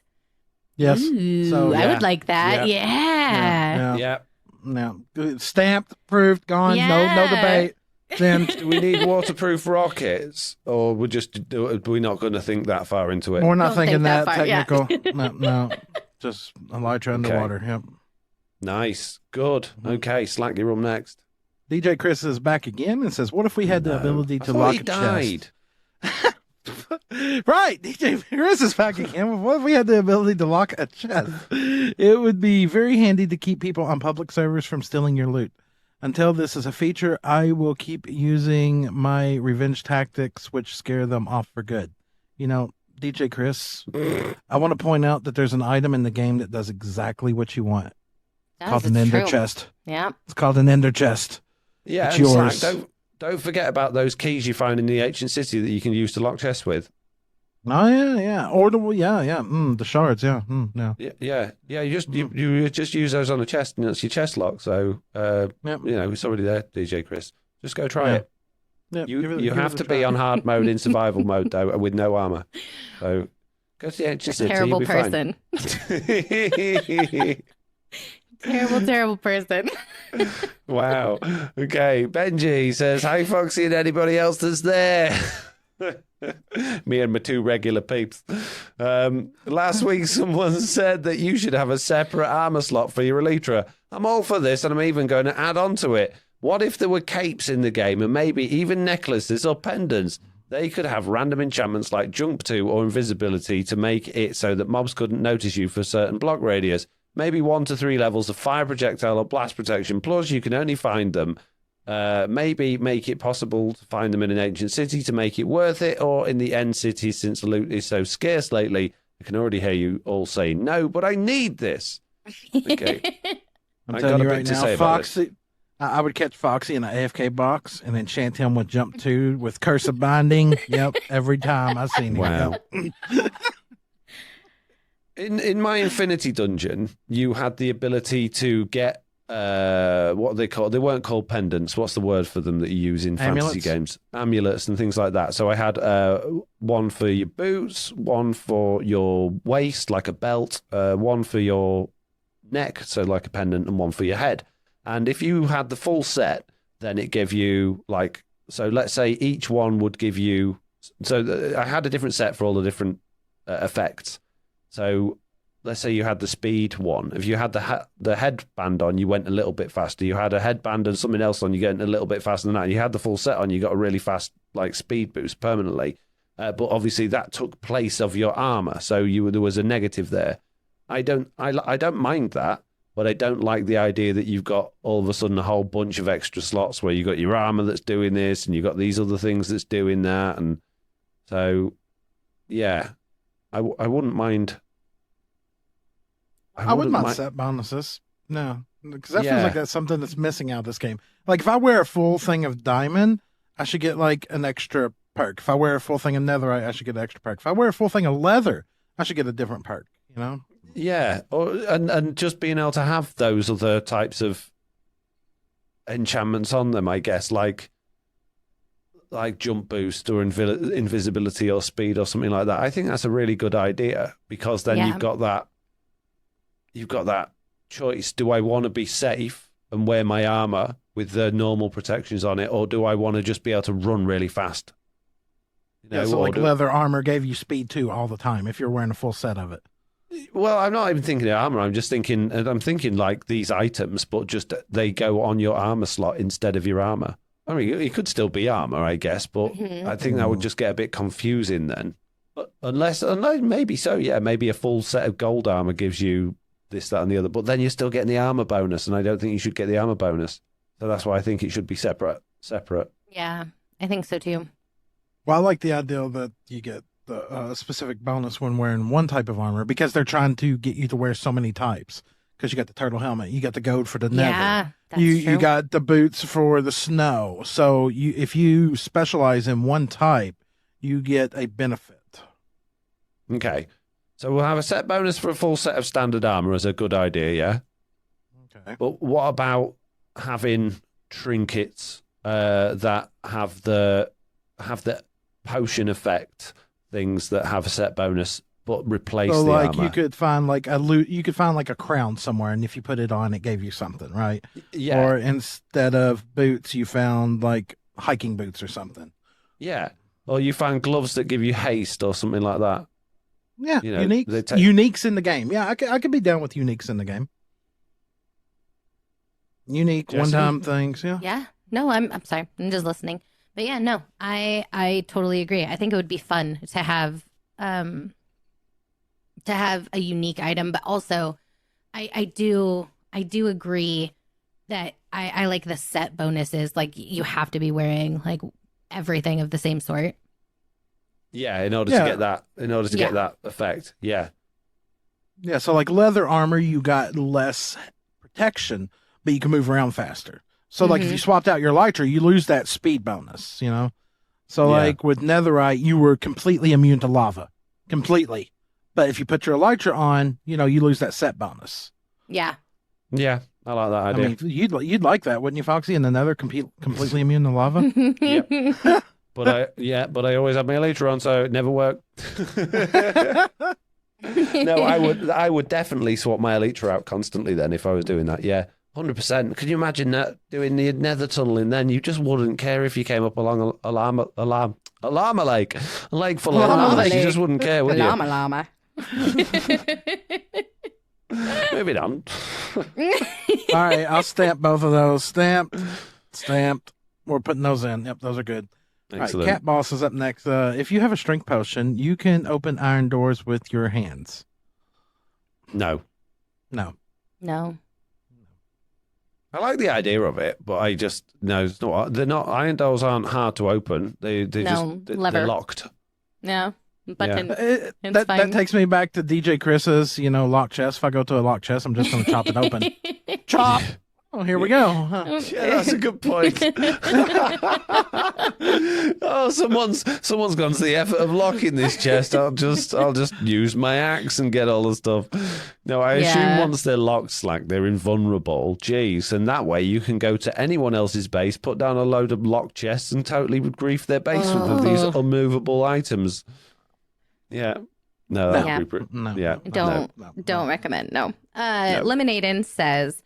Yes. Ooh, so, I would like that. Yeah. No. Stamped, proved, gone. Yeah. No debate. Then do we need waterproof rockets, or we're not going to think that far into it? We're not thinking that technical. Yeah. No. Just Elytra underwater. Yep. Nice. Good. Okay. Slack, you're up next. DJ Chris is back again and says, what if we had the ability to lock a chest? Right, DJ Chris is back again. What if we had the ability to lock a chest? It would be very handy to keep people on public servers from stealing your loot. Until this is a feature, I will keep using my revenge tactics, which scare them off for good. DJ Chris, I want to point out that there's an item in the game that does exactly what you want. It's called an ender chest. Yeah. It's called an ender chest. Yeah, it's yours. Don't forget about those keys you find in the ancient city that you can use to lock chests with. Oh yeah. Audible, yeah. The shards, yeah. Yeah. You just use those on a chest, and it's your chest lock. So it's already there, DJ Chris. Just go try it. Yep, You have to be on hard mode in survival mode, though, with no armor. So, go to the entrance. Terrible person. Terrible person. Wow. Okay. Benji says, "Hi, Foxy, and anybody else that's there." Me and my two regular peeps. Last week, someone said that you should have a separate armor slot for your Elytra. I'm all for this, and I'm even going to add on to it. What if there were capes in the game, and maybe even necklaces or pendants? They could have random enchantments like jump to or invisibility to make it so that mobs couldn't notice you for a certain block radius. Maybe 1 to 3 levels of fire projectile or blast protection, plus you can only find them. Maybe make it possible to find them in an ancient city to make it worth it, or in the end city since loot is so scarce lately. I can already hear you all saying no, but I need this. Okay. I'm telling you right now, Foxy, I would catch Foxy in an AFK box and enchant him with jump 2 with curse of binding. Yep, every time I've seen him. Wow. In my Infinity Dungeon, you had the ability to get what they call, they weren't called pendants. What's the word for them that you use in fantasy games? Amulets and things like that. So I had one for your boots, one for your waist, like a belt, one for your neck, so like a pendant, and one for your head. And if you had the full set, then it gave you like, so let's say each one would give you, so I had a different set for all the different effects. So let's say you had the speed one. If you had the headband on, you went a little bit faster. You had a headband and something else on, you get a little bit faster than that. You had the full set on, you got a really fast like speed boost permanently. But obviously that took place of your armor, so there was a negative there. I don't mind that, but I don't like the idea that you've got all of a sudden a whole bunch of extra slots where you got your armor that's doing this and you got these other things that's doing that, and so yeah. I wouldn't mind. I wouldn't mind set bonuses. No, because that feels like that's something that's missing out of this game. Like if I wear a full thing of diamond, I should get like an extra perk. If I wear a full thing of netherite, I should get an extra perk. If I wear a full thing of leather, I should get a different perk. You know? Yeah, and just being able to have those other types of enchantments on them, I guess, like jump boost or invisibility or speed or something like that. I think that's a really good idea, because then you've got that choice. Do I want to be safe and wear my armor with the normal protections on it, or do I want to just be able to run really fast? You know, so like leather armor gave you speed 2 all the time if you're wearing a full set of it. Well, I'm not even thinking of armor. I'm thinking like these items, but just they go on your armor slot instead of your armor. I mean, it could still be armor, I guess, but I think that would just get a bit confusing then. But unless maybe so, yeah, maybe a full set of gold armor gives you this, that, and the other, but then you're still getting the armor bonus, and I don't think you should get the armor bonus. So that's why I think it should be separate. Yeah, I think so too. Well, I like the idea that you get the specific bonus when wearing one type of armor, because they're trying to get you to wear so many types. Because you got the turtle helmet, you got the gold for the nether. Yeah, that's true. You got the boots for the snow. So if you specialize in one type, you get a benefit. Okay. So we'll have a set bonus for a full set of standard armor as a good idea, yeah? Okay. But what about having trinkets that have the potion effect, things that have a set bonus but replace the like armor? You could find like a crown somewhere, and if you put it on, it gave you something, right? Yeah. Or instead of boots, you found like hiking boots or something. Yeah. Or you find gloves that give you haste or something like that. Yeah, you know, uniques in the game. Yeah, I could be down with uniques in the game. Unique Jessiie? one-time things. Yeah. Yeah. No, I'm sorry. I'm just listening. But yeah, no, I totally agree. I think it would be fun to have a unique item, but also I do agree that I like the set bonuses. Like you have to be wearing like everything of the same sort. Yeah, in order to get that effect. Yeah. Yeah, so like leather armor, you got less protection, but you can move around faster. So like if you swapped out your Elytra, you lose that speed bonus, you know? So like with netherite, you were completely immune to lava. Completely. But if you put your Elytra on, you know, you lose that set bonus. Yeah. Yeah, I like that I idea. mean, you'd like that, wouldn't you, Foxy? And another completely immune to lava. Yep. But I always have my Elytra on, so it never worked. No, I would definitely swap my Elytra out constantly then if I was doing that. Yeah, 100%. Can you imagine that doing the nether tunneling then? You just wouldn't care if you came up along a llama lake, a lake full of llamas. You just wouldn't care, would you? Llama. Maybe not. All right, I'll stamp both of those. Stamped. We're putting those in. Yep, those are good. Excellent. All right, Cat Boss is up next. If you have a strength potion, you can open iron doors with your hands. No. I like the idea of it, but I just no, it's not. They're not. Iron doors aren't hard to open. They're locked. Yeah, button. That takes me back to DJ Chris's, lock chest. If I go to a lock chest, I'm just going to chop it open. Chop. Oh, here we go. Huh. Yeah, that's a good point. Oh, someone's gone to the effort of locking this chest. I'll just use my axe and get all the stuff. No, I assume once they're locked, Slack, they're invulnerable. Jeez, and that way you can go to anyone else's base, put down a load of locked chests, and totally grief their base with these unmovable items. Yeah. No, that'd be pretty. No. Yeah. Don't recommend. No. Lemonade says,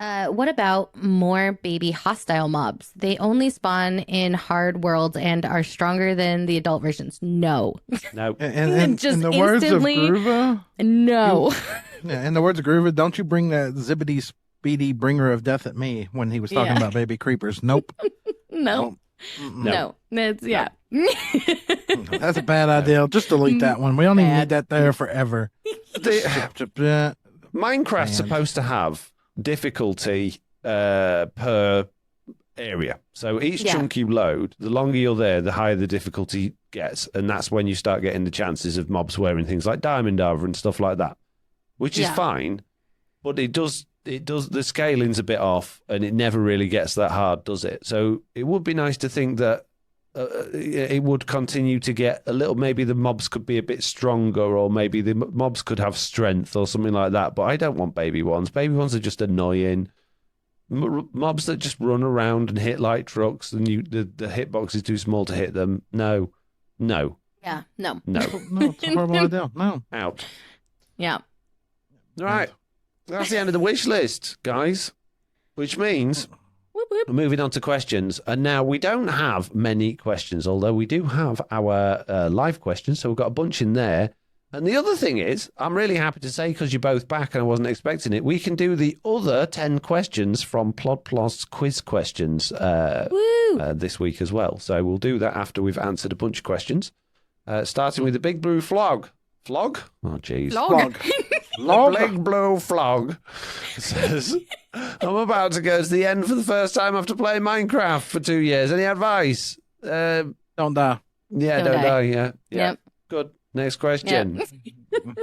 what about more baby hostile mobs? They only spawn in hard worlds and are stronger than the adult versions. No. And just in the words of instantly, Groova, no. In the words of Groova, don't you bring that zippity speedy bringer of death at me when he was talking about baby creepers. Nope. No. That's, That's a bad idea. Just delete that one. We don't even need that there forever. Minecraft's supposed to have difficulty per area. So each chunk you load, the longer you're there, the higher the difficulty gets. And that's when you start getting the chances of mobs wearing things like diamond armor and stuff like that, which is fine. But it does, the scaling's a bit off and it never really gets that hard, does it? So it would be nice to think that it would continue to get a little, maybe the mobs could be a bit stronger, or maybe the mobs could have strength or something like that. But I don't want baby ones. Baby ones are just annoying. Mobs that just run around and hit like trucks and the hitbox is too small to hit them. No. Yeah, no. It's a horrible idea. No. Out. Yeah. Right. That's the end of the wish list, guys. Which means we're moving on to questions. And now we don't have many questions, although we do have our live questions. So we've got a bunch in there. And the other thing is, I'm really happy to say, because you're both back and I wasn't expecting it, we can do the other 10 questions from Plodplost's quiz questions this week as well. So we'll do that after we've answered a bunch of questions. Starting with the big blue flog. Flog? Oh, jeez. Flog. The big blue flog says, I'm about to go to the end for the first time after playing Minecraft for 2 years. Any advice? Don't die. Yeah, don't die. Yeah. Yep. Good. Next question. Yep.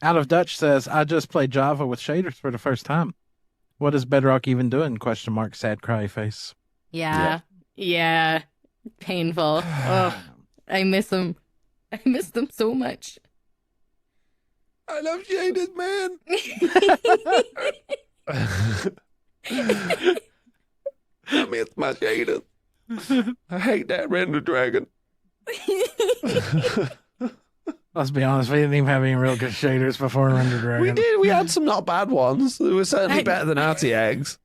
Out of Dutch says, I just played Java with shaders for the first time. What is Bedrock even doing? ? Sad cry face. Yeah. Painful. Oh, I miss them. I miss them so much. I love shaded, man. I miss my shaded. I hate that render dragon. Let's be honest, we didn't even have any real good shaders before Render Dragon. We did. We had some not bad ones. They were certainly better than RTX.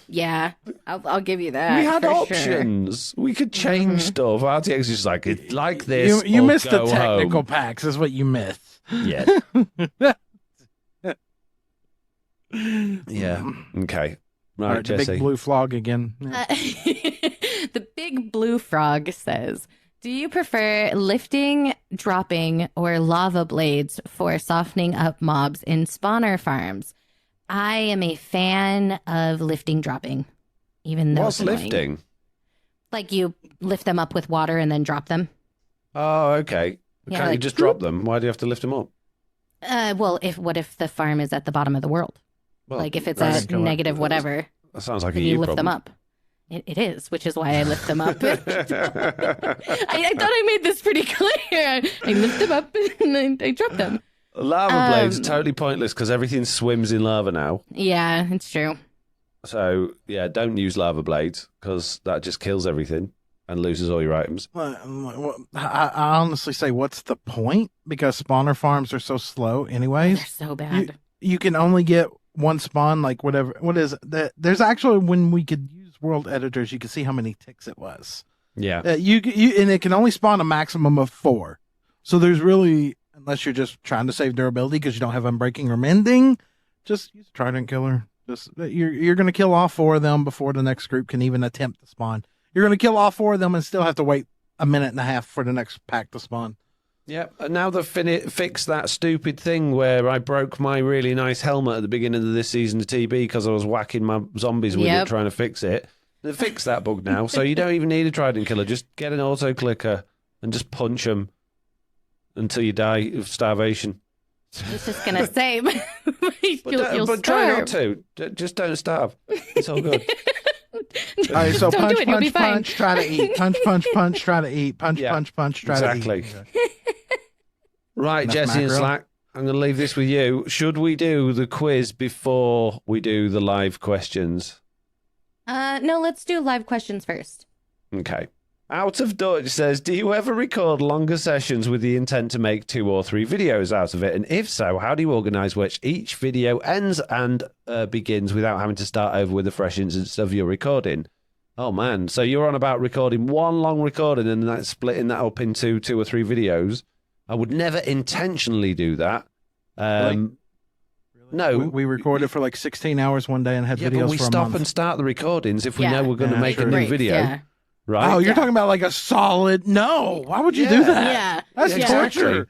Yeah, I'll give you that. We had for options. Sure. We could change stuff. RTX is just like, it's like this. You missed the technical home. packs, is what you missed. Yes. Yeah. Okay. Right, the Jessiie. big blue flog again. The big blue frog says, do you prefer lifting, dropping, or lava blades for softening up mobs in spawner farms? I am a fan of lifting, dropping, even though What's lifting? Like you lift them up with water and then drop them. Oh, okay. Yeah, Can't you like, just drop them? Why do you have to lift them up? Well, what if the farm is at the bottom of the world? Well, like if it's at negative whatever, that sounds like a you you lift problem. them up. It is, which is why I lift them up. I thought I made this pretty clear. I lift them up and I drop them. Lava blades are totally pointless because everything swims in lava now. Yeah, it's true. So, yeah, don't use lava blades because that just kills everything and loses all your items. I honestly say, what's the point? Because spawner farms are so slow anyways. They're so bad. You can only get one spawn, like whatever. What is it? There's actually, when we could use world editors, you could see how many ticks it was. Yeah. You and it can only spawn a maximum of 4. So there's really, unless you're just trying to save durability because you don't have unbreaking or mending, just use trident killer. Just you're going to kill all 4 of them before the next group can even attempt to spawn. You're going to kill all 4 of them and still have to wait a minute and a half for the next pack to spawn. Yeah, and now they've fixed that stupid thing where I broke my really nice helmet at the beginning of this season of TB because I was whacking my zombies with it trying to fix it. They fixed that bug now, so you don't even need a trident killer. Just get an auto clicker and just punch them until you die of starvation. I was just going to say, but try not to. Just don't starve. It's all good. All right, so punch, try to eat. Punch, try to eat. Punch, try to eat. Exactly. Right, Jessiie and Slack, I'm going to leave this with you. Should we do the quiz before we do the live questions? No, let's do live questions first. Okay. Out of Dutch says, do you ever record longer sessions with the intent to make 2 or 3 videos out of it? And if so, how do you organise which each video ends and begins without having to start over with a fresh instance of your recording? Oh, man. So you're on about recording one long recording and then splitting that up into 2 or 3 videos. I would never intentionally do that. No. We recorded for like 16 hours one day and had videos for a month. But we stop and start the recordings if we know we're going to make a new video. Yeah. Right? Oh, you're talking about like a solid... No, why would you do that? Yeah. That's torture.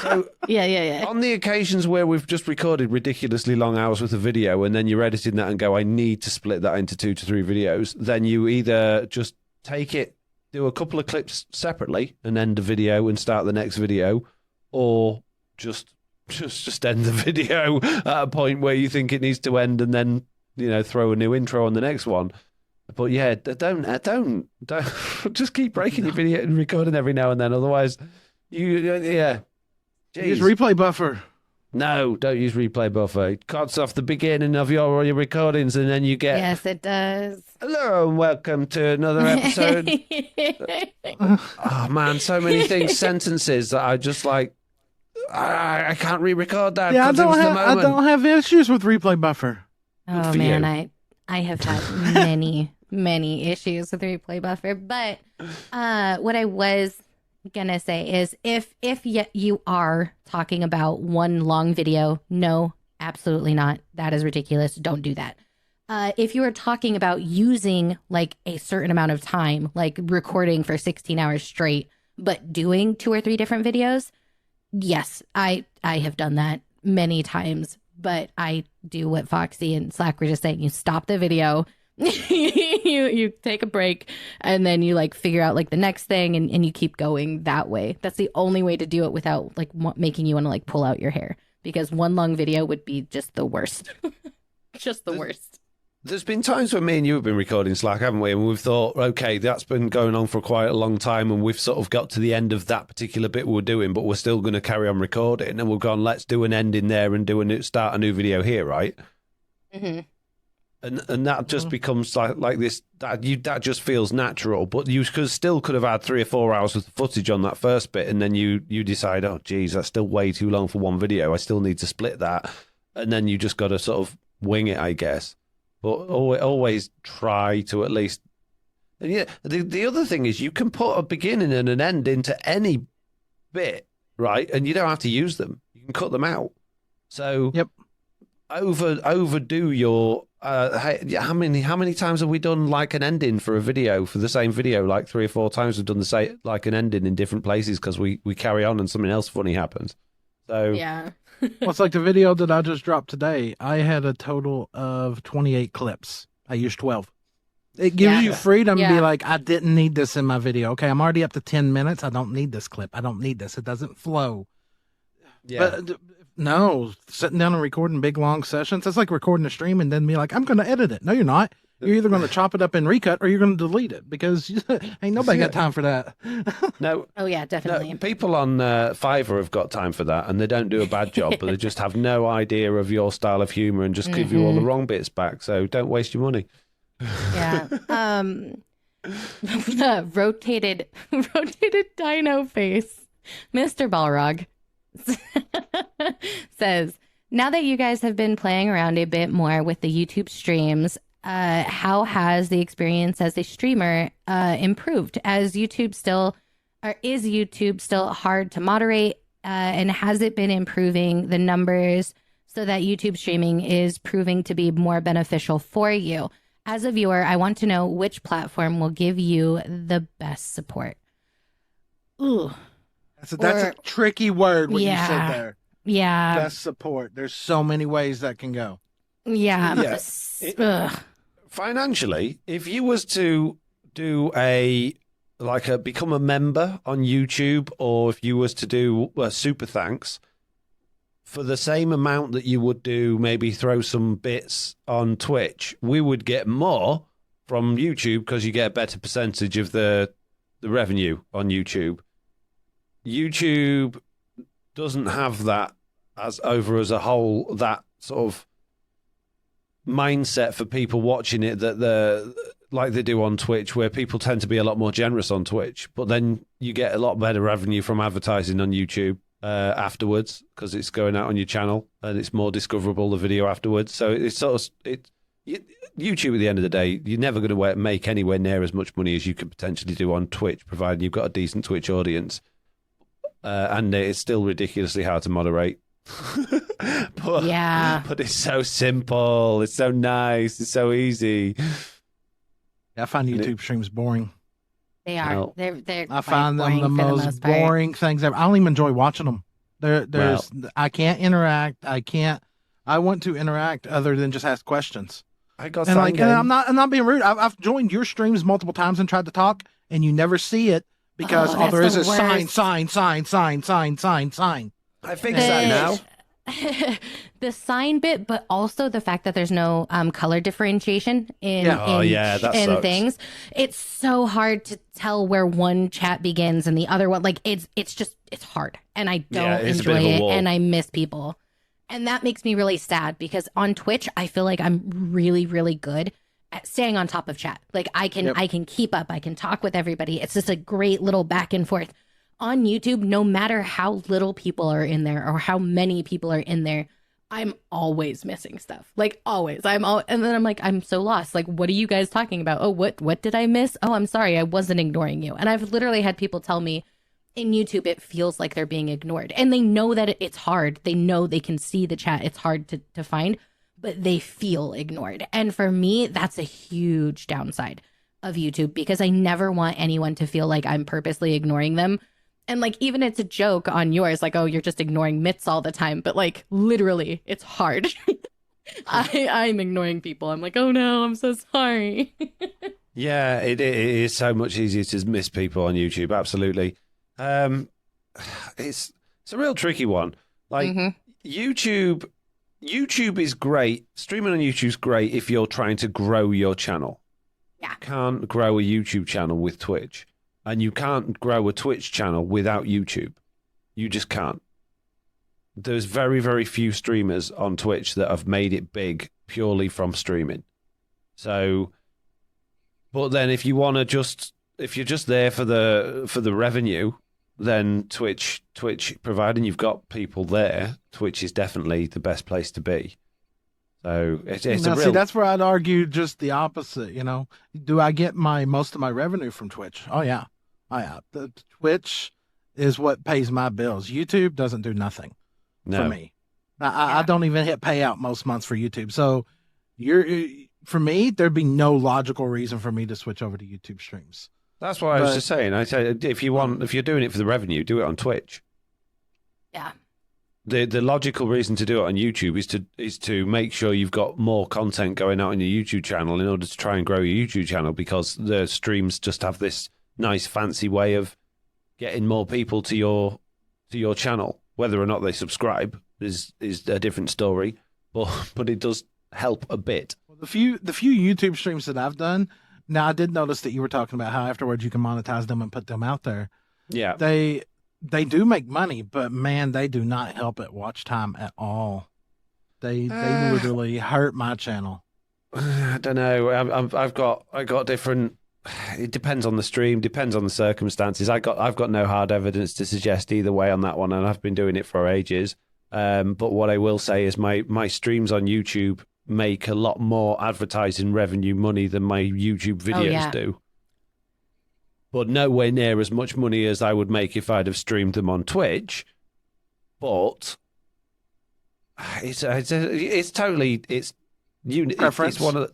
So, yeah. On the occasions where we've just recorded ridiculously long hours with a video and then you're editing that and go, I need to split that into 2 to 3 videos, then you either just take it, do a couple of clips separately and end the video and start the next video, or just end the video at a point where you think it needs to end and then, throw a new intro on the next one. But yeah, don't just keep breaking your video and recording every now and then. Otherwise, Use replay buffer. No, don't use replay buffer. It cuts off the beginning of your recordings and then you get... Yes, it does. Hello and welcome to another episode. Oh man, so many things, sentences that I just like... I can't re-record that. Yeah, I don't have issues with replay buffer. Oh man, I have had many issues with replay buffer. But what I was gonna say is if you are talking about one long video, no, absolutely not. That is ridiculous. Don't do that. If you are talking about using like a certain amount of time, like recording for 16 hours straight, but doing 2 or 3 different videos, yes, I have done that many times. But I do what Foxy and Slack were just saying. You stop the video, you take a break, and then you like figure out like the next thing and you keep going that way. That's the only way to do it without like making you want to like pull out your hair, because one long video would be just the worst. Just the worst. There's been times when me and you have been recording Slack, haven't we? And we've thought, okay, that's been going on for quite a long time and we've sort of got to the end of that particular bit we're doing, but we're still going to carry on recording. And we've gone, let's do an end in there and start a new video here, right? Mm-hmm. And that just becomes like this, that just feels natural. But you could have had 3 or 4 hours of footage on that first bit and then you decide, oh, geez, that's still way too long for one video. I still need to split that. And then you just got to sort of wing it, I guess. But always try to at least... And yeah, the other thing is you can put a beginning and an end into any bit, right? And you don't have to use them. You can cut them out. So overdo your... how many times have we done like an ending for a video, for the same video? Like 3 or 4 times we've done the same, like an ending in different places because we carry on and something else funny happens. So yeah. Well, it's like the video that I just dropped today. I had a total of 28 clips. I used 12. It gives you freedom to be like, I didn't need this in my video. Okay, I'm already up to 10 minutes. I don't need this clip. I don't need this. It doesn't flow. Yeah. But no, sitting down and recording big, long sessions, it's like recording a stream and then be like, I'm going to edit it. No, you're not. You're either going to chop it up and recut, or you're going to delete it, because ain't nobody got time for that. No. Oh yeah, definitely. No, people on Fiverr have got time for that, and they don't do a bad job, but they just have no idea of your style of humor and just give you all the wrong bits back. So don't waste your money. Yeah. Rotated dino face, Mr. Balrog says, now that you guys have been playing around a bit more with the YouTube streams, how has the experience as a streamer improved? Is YouTube still hard to moderate? And has it been improving the numbers so that YouTube streaming is proving to be more beneficial for you? As a viewer, I want to know which platform will give you the best support. Ooh. That's a tricky word when you said there. Yeah. Best support. There's so many ways that can go. Yeah. Financially, if you was to do become a member on YouTube, or if you was to do a super thanks for the same amount that you would do, maybe throw some bits on Twitch, we would get more from YouTube because you get a better percentage of the revenue on YouTube. YouTube doesn't have that as a whole, that sort of mindset for people watching it that like they do on Twitch, where people tend to be a lot more generous on Twitch, but then you get a lot better revenue from advertising on YouTube afterwards, because it's going out on your channel and it's more discoverable, the video afterwards. So it's YouTube at the end of the day, you're never going to make anywhere near as much money as you could potentially do on Twitch, provided you've got a decent Twitch audience. And it's still ridiculously hard to moderate. But it's so simple, it's so nice, it's so easy. I find YouTube streams boring. They are. They're I find them the most boring things ever. I don't even enjoy watching them. I can't interact. I want to interact other than just ask questions. And I'm not being rude. I've joined your streams multiple times and tried to talk, and you never see it because all there is sign. I fixed that now. The sign bit, but also the fact that there's no color differentiation in things. It's so hard to tell where one chat begins and the other one. Like it's hard, and I don't enjoy it, and I miss people, and that makes me really sad, because on Twitch I feel like I'm really, really good at staying on top of chat. Like I can keep up, I can talk with everybody. It's just a great little back and forth. On YouTube, no matter how little people are in there or how many people are in there, I'm always missing stuff. Like always. And then I'm like, I'm so lost. Like, what are you guys talking about? Oh, what did I miss? Oh, I'm sorry, I wasn't ignoring you. And I've literally had people tell me in YouTube, it feels like they're being ignored. And they know that it's hard. They know they can see the chat. It's hard to find, but they feel ignored. And for me, that's a huge downside of YouTube, because I never want anyone to feel like I'm purposely ignoring them. And like, even it's a joke on yours, like, oh, you're just ignoring Mitts all the time. But like, literally, it's hard. I'm ignoring people. I'm like, oh no, I'm so sorry. Yeah, it is so much easier to miss people on YouTube. Absolutely. It's a real tricky one. Like YouTube is great. Streaming on YouTube is great if you're trying to grow your channel. Yeah. You can't grow a YouTube channel with Twitch. And you can't grow a Twitch channel without YouTube. You just can't. There's very, very few streamers on Twitch that have made it big purely from streaming. So, but then if you're just there for the revenue, then Twitch, providing you've got people there, Twitch is definitely the best place to be. So see, that's where I'd argue just the opposite. You know, do I get most of my revenue from Twitch? Oh yeah. The Twitch is what pays my bills. YouTube doesn't do nothing for me. I don't even hit payout most months for YouTube. So for me, there'd be no logical reason for me to switch over to YouTube streams. That's what I was just saying. I said, if you're doing it for the revenue, do it on Twitch. Yeah. The logical reason to do it on YouTube is to make sure you've got more content going out on your YouTube channel in order to try and grow your YouTube channel, because the streams just have this nice fancy way of getting more people to your channel. Whether or not they subscribe is a different story, but it does help a bit. The few YouTube streams that I've done, now I did notice that you were talking about how afterwards you can monetize them and put them out there. Yeah. They do make money, but man, they do not help at watch time at all. They literally hurt my channel. I don't know. I've got different. It depends on the stream, depends on the circumstances. I've got no hard evidence to suggest either way on that one, and I've been doing it for ages. But what I will say is my streams on YouTube make a lot more advertising revenue money than my YouTube videos do. But nowhere near as much money as I would make if I'd have streamed them on Twitch. But it's totally preference. It's one of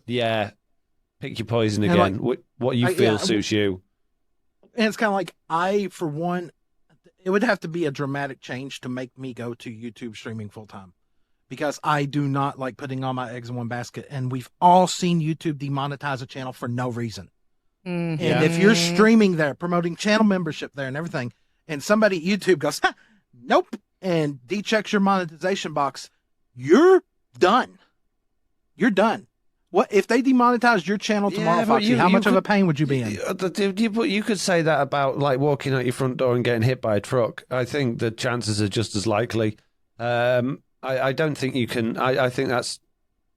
pick your poison again. Like, what you feel suits you. And it's kind of like for one, it would have to be a dramatic change to make me go to YouTube streaming full time, because I do not like putting all my eggs in one basket. And we've all seen YouTube demonetize a channel for no reason. Mm-hmm. And if you're streaming there, promoting channel membership there and everything, and somebody at YouTube goes, nope, and de-checks your monetization box, you're done. You're done. What if they demonetized your channel tomorrow, Foxy? How much of a pain would you be in? You could say that about like walking out your front door and getting hit by a truck. I think the chances are just as likely. I don't think you can. I think that's,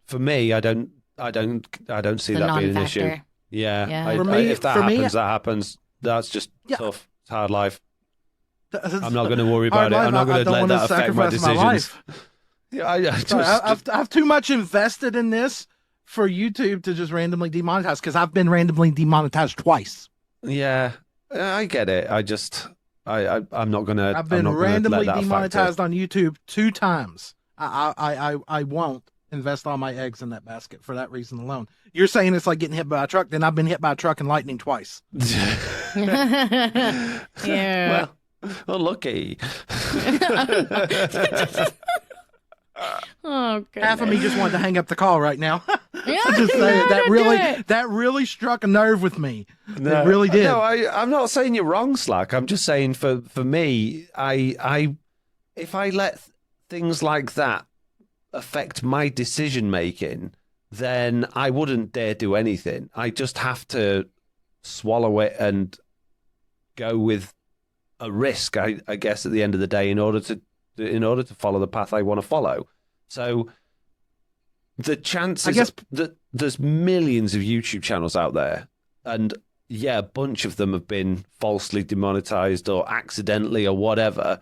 for me. I don't see that being an issue. Yeah. If that happens. That happens. That's just tough. It's hard life. I'm not going to worry about it. I'm not going to let that affect my decisions. Yeah, I've too much invested in this for YouTube to just randomly demonetize, because I've been randomly demonetized twice. Yeah, I get it. I'm not going to. I've been randomly demonetized on YouTube 2 times. I won't invest all my eggs in that basket for that reason alone. You're saying it's like getting hit by a truck, then I've been hit by a truck and lightning twice. Yeah. Well, lucky. Oh, goodness. Half of me just wanted to hang up the call right now. Just saying, that really struck a nerve with me. No, it really did. No, I'm not saying you're wrong, Slack. I'm just saying for me, if I let things like that affect my decision making, then I wouldn't dare do anything. I just have to swallow it and go with a risk, I guess, at the end of the day, in order to follow the path I want to follow. So the chances that there's millions of YouTube channels out there, and a bunch of them have been falsely demonetized or accidentally or whatever,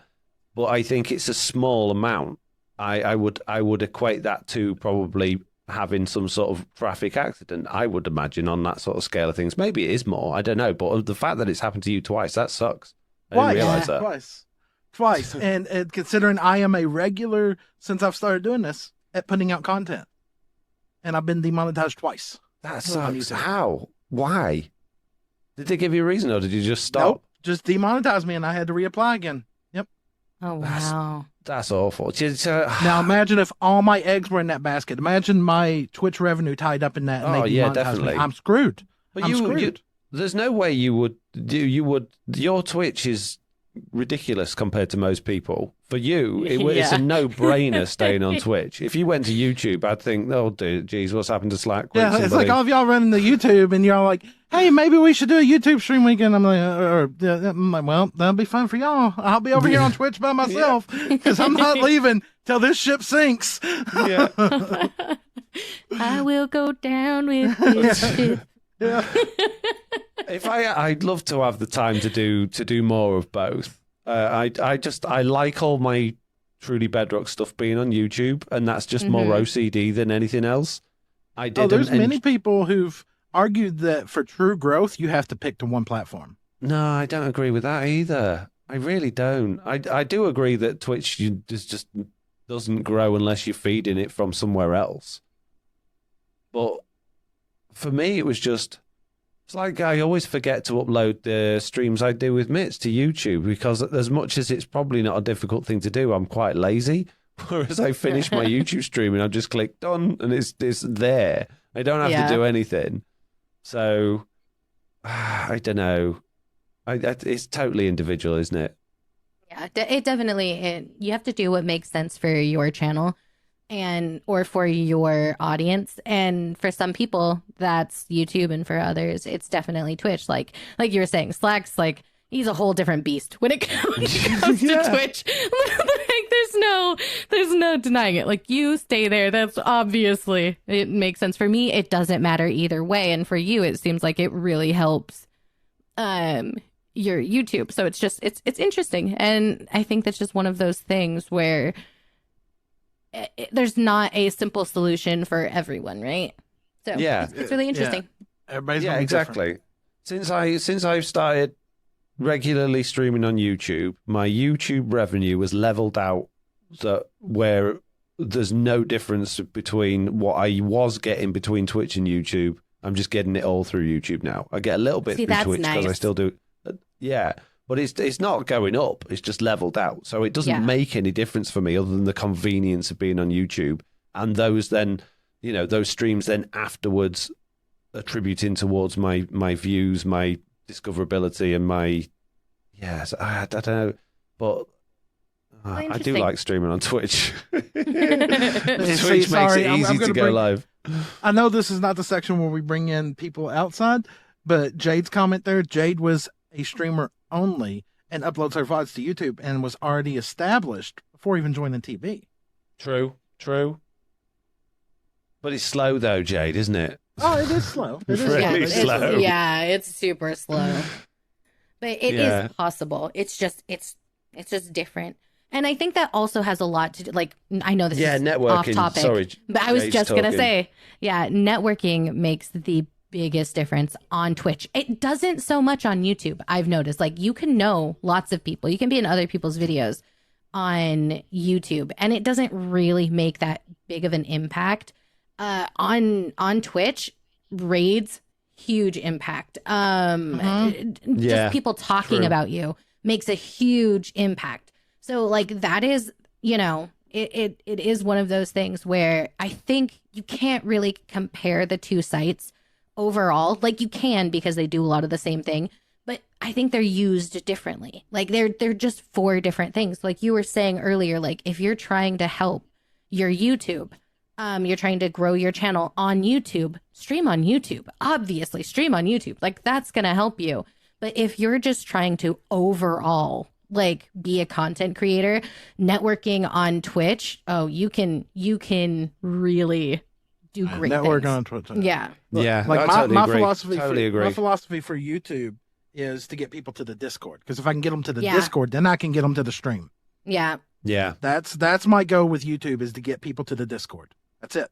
but I think it's a small amount. I would equate that to probably having some sort of traffic accident, I would imagine, on that sort of scale of things. Maybe it is more, I don't know, but the fact that it's happened to you twice, that sucks. I didn't realize that. Twice. And considering I am a regular, since I've started doing this, at putting out content, and I've been demonetized twice. That sucks. How? Why? Did they give you a reason, or did you just stop? Nope, just demonetized me, and I had to reapply again. Yep. Oh, wow. That's awful. Now imagine if all my eggs were in that basket. Imagine my Twitch revenue tied up in that. And definitely. I'm screwed. But I'm screwed. There's no way you would. Your Twitch is ridiculous compared to most people. For you, it's a no-brainer staying on Twitch. If you went to YouTube, I'd think, oh, geez, what's happened to Slack? It's like all of y'all running the YouTube, and you're like, hey, maybe we should do a YouTube stream weekend. I'm like, well, that'll be fun for y'all. I'll be over here on Twitch by myself, because I'm not leaving till this ship sinks. Yeah. I will go down with this ship. Yeah. I'd love to have the time to do more of both. I like all my Truly Bedrock stuff being on YouTube, and that's just more OCD than anything else. There's many people who've argued that for true growth, you have to pick to one platform. No, I don't agree with that either. I really don't. I do agree that Twitch just doesn't grow unless you're feeding it from somewhere else. But for me, it was just... It's like I always forget to upload the streams I do with Mitts to YouTube, because as much as it's probably not a difficult thing to do, I'm quite lazy. Whereas I finish my YouTube stream and I just click done and it's there. I don't have to do anything. So, I don't know. It's totally individual, isn't it? Yeah, it definitely, you have to do what makes sense for your channel. or for your audience. And for some people, that's YouTube, and for others, it's definitely Twitch. Like you were saying, Slack's like, he's a whole different beast when it comes to Twitch. Like, there's no denying it. Like, you stay there. That's obviously, it makes sense. For me, it doesn't matter either way. And for you, it seems like it really helps your YouTube. So it's interesting. And I think that's just one of those things where there's not a simple solution for everyone, right? So yeah, it's really interesting. Yeah. Everybody's exactly. Since I've started regularly streaming on YouTube, my YouTube revenue was leveled out, so where there's no difference between what I was getting between Twitch and YouTube. I'm just getting it all through YouTube now. I get a little bit through Twitch because I still do. Yeah, but it's not going up. It's just leveled out. So it doesn't make any difference for me other than the convenience of being on YouTube. And those then, those streams then afterwards attributing towards my views, my discoverability, and my, I don't know. But I do like streaming on Twitch. Twitch makes it easy to go live. I know this is not the section where we bring in people outside, but Jade's comment there, Jade was a streamer only and uploads her VODs to YouTube and was already established before even joining TV. True. But it's slow though, Jade, isn't it? Oh, it is slow. It is really slow. It's super slow. But it is possible. It's just different. And I think that also has a lot to do, like, I know this is networking. Off topic, Sorry, but I was just going to say, networking makes the biggest difference on Twitch. It doesn't so much on YouTube. I've noticed, like, you can know lots of people. You can be in other people's videos on YouTube, and it doesn't really make that big of an impact. On Twitch, raids, huge impact. Just people talking about you makes a huge impact. So, like, that is, it is one of those things where I think you can't really compare the two sites overall. Like, you can, because they do a lot of the same thing, but I think they're used differently. Like, they're just for different things. Like you were saying earlier, like, if you're trying to help your YouTube, you're trying to grow your channel on YouTube, stream on YouTube. Obviously, stream on YouTube. Like, that's going to help you. But if you're just trying to overall, like, be a content creator, networking on Twitch, you can really do great network things. on Twitch. Yeah. Yeah. Like, my philosophy my philosophy for YouTube is to get people to the Discord, because if I can get them to the Discord, then I can get them to the stream. Yeah. That's my goal with YouTube, is to get people to the Discord. That's it.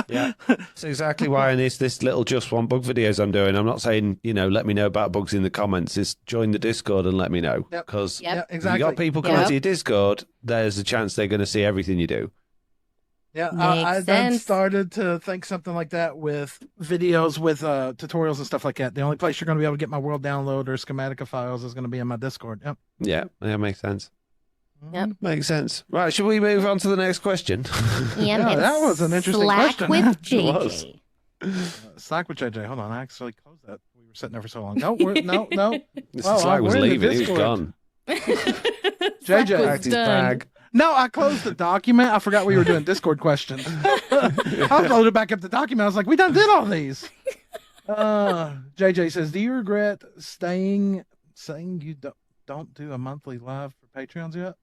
Yeah, that's exactly why in this little Just One Bug videos I'm doing, I'm not saying, let me know about bugs in the comments. It's join the Discord and let me know. Because exactly. if you got people coming to your Discord, there's a chance they're going to see everything you do. Yeah, I then started to think something like that with videos, with tutorials and stuff like that. The only place you're going to be able to get my world download or Schematica files is going to be in my Discord. Yep. Yeah, makes sense. Yep. Makes sense. Right, should we move on to the next question? That was an interesting question. Slack with JJ. Slack with JJ. Hold on, I actually closed that. We were sitting there for so long. No. Slack was leaving. He was gone. JJ packed his bag. No, I closed the document. I forgot we were doing Discord questions. I loaded back up the document. I was like, we done did all these. JJ says, do you regret saying you don't do a monthly live for Patreons yet?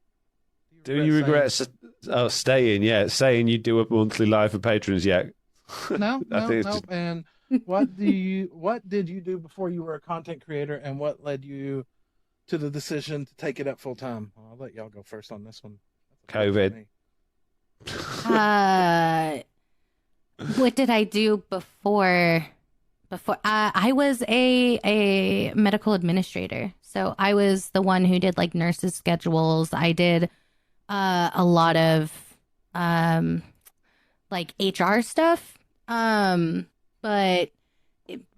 Do you regret staying? Yeah, saying you do a monthly live for patrons yet? No. And what did you do before you were a content creator, and what led you to the decision to take it up full time? Well, I'll let y'all go first on this one. COVID. What did I do before? I was a medical administrator, so I was the one who did, like, nurses' schedules. I did a lot of like HR stuff, but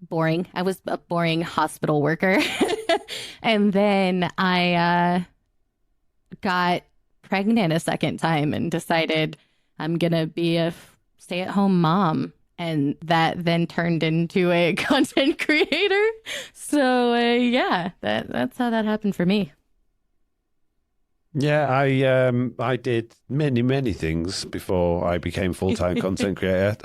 boring. I was a boring hospital worker. And then I got pregnant a second time and decided I'm gonna be a stay-at-home mom, and that then turned into a content creator. So that's how that happened for me. Yeah, I did many things before I became full-time content creator.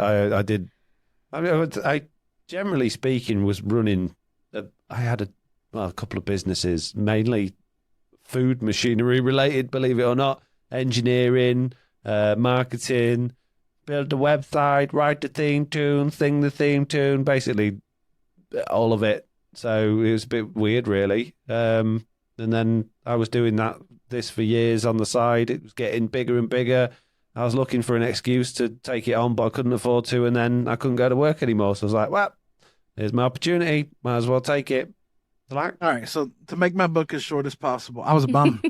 I generally speaking was running. I had a couple of businesses, mainly food machinery related, believe it or not, engineering, marketing, build the website, write the theme tune, sing the theme tune, basically all of it. So it was a bit weird, really. And then I was doing this for years on the side. It was getting bigger and bigger. I was looking for an excuse to take it on, but I couldn't afford to, and then I couldn't go to work anymore. So I was like, well, here's my opportunity. Might as well take it. Like, all right, so to make my book as short as possible, I was a bum.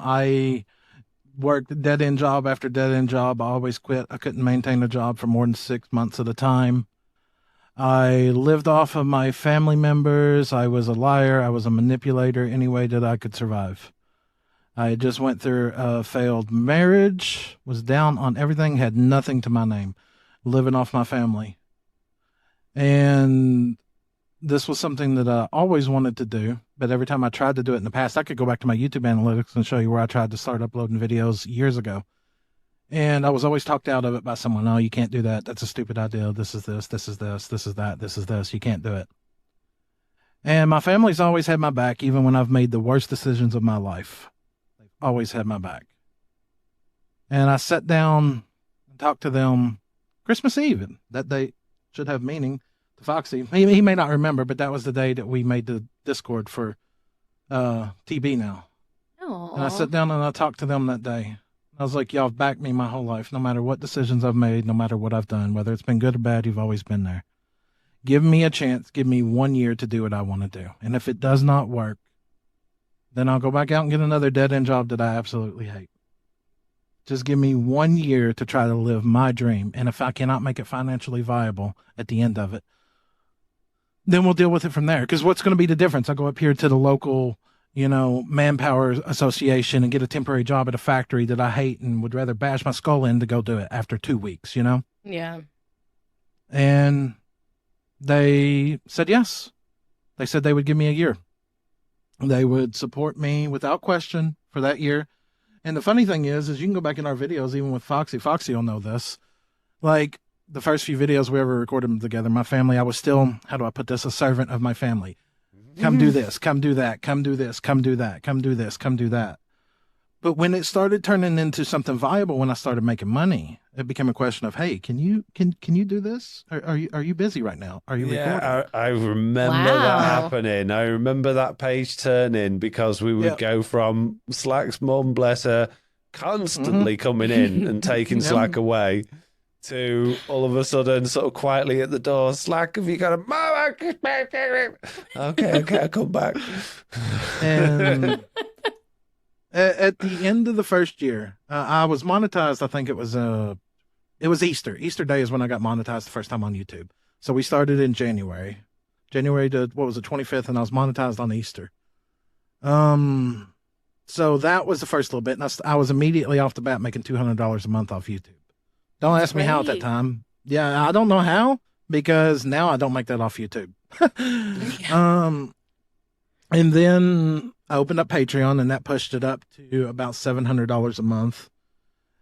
I worked dead-end job after dead-end job. I always quit. I couldn't maintain a job for more than 6 months at a time. I lived off of my family members. I was a liar. I was a manipulator any way that I could survive. I just went through a failed marriage, was down on everything, had nothing to my name, living off my family. And this was something that I always wanted to do, but every time I tried to do it in the past, I could go back to my YouTube analytics and show you where I tried to start uploading videos years ago. And I was always talked out of it by someone. No, you can't do that. That's a stupid idea. This is this, this is this, this is that, this is this. You can't do it. And my family's always had my back, even when I've made the worst decisions of my life. They've always had my back. And I sat down and talked to them Christmas Eve. And that day should have meaning to Foxy. He may not remember, but that was the day that we made the Discord for TB now. Aww. And I sat down and I talked to them that day. I was like, y'all have backed me my whole life, no matter what decisions I've made, no matter what I've done, whether it's been good or bad, you've always been there. Give me a chance. Give me 1 year to do what I want to do. And if it does not work, then I'll go back out and get another dead-end job that I absolutely hate. Just give me 1 year to try to live my dream. And if I cannot make it financially viable at the end of it, then we'll deal with it from there. Because what's going to be the difference? I'll go up here to the local, manpower association and get a temporary job at a factory that I hate and would rather bash my skull in to go do it after 2 weeks, Yeah. And they said yes. They said they would give me a year. They would support me without question for that year. And the funny thing is you can go back in our videos, even with Foxy. Foxy will know this. Like the first few videos we ever recorded them together, my family, I was still, how do I put this, a servant of my family. Come do this, come do that, come do this, come do that, come do this, come do that. But when it started turning into something viable, when I started making money, it became a question of, hey, can you do this? Are you busy right now? Are you recording? I remember that happening. I remember that page turning because we would go from Slack's mum, bless her, constantly coming in and taking Slack away, to all of a sudden sort of quietly at the door, Slack, have you got a mama? Okay, I'll come back. And at the end of the first year, I was monetized. I think it was Easter. Easter Day is when I got monetized the first time on YouTube. So we started in January to, 25th, and I was monetized on Easter. So that was the first little bit. And I was immediately off the bat making $200 a month off YouTube. Don't ask me how at that time. Yeah, I don't know how, because now I don't make that off YouTube. And then I opened up Patreon, and that pushed it up to about $700 a month.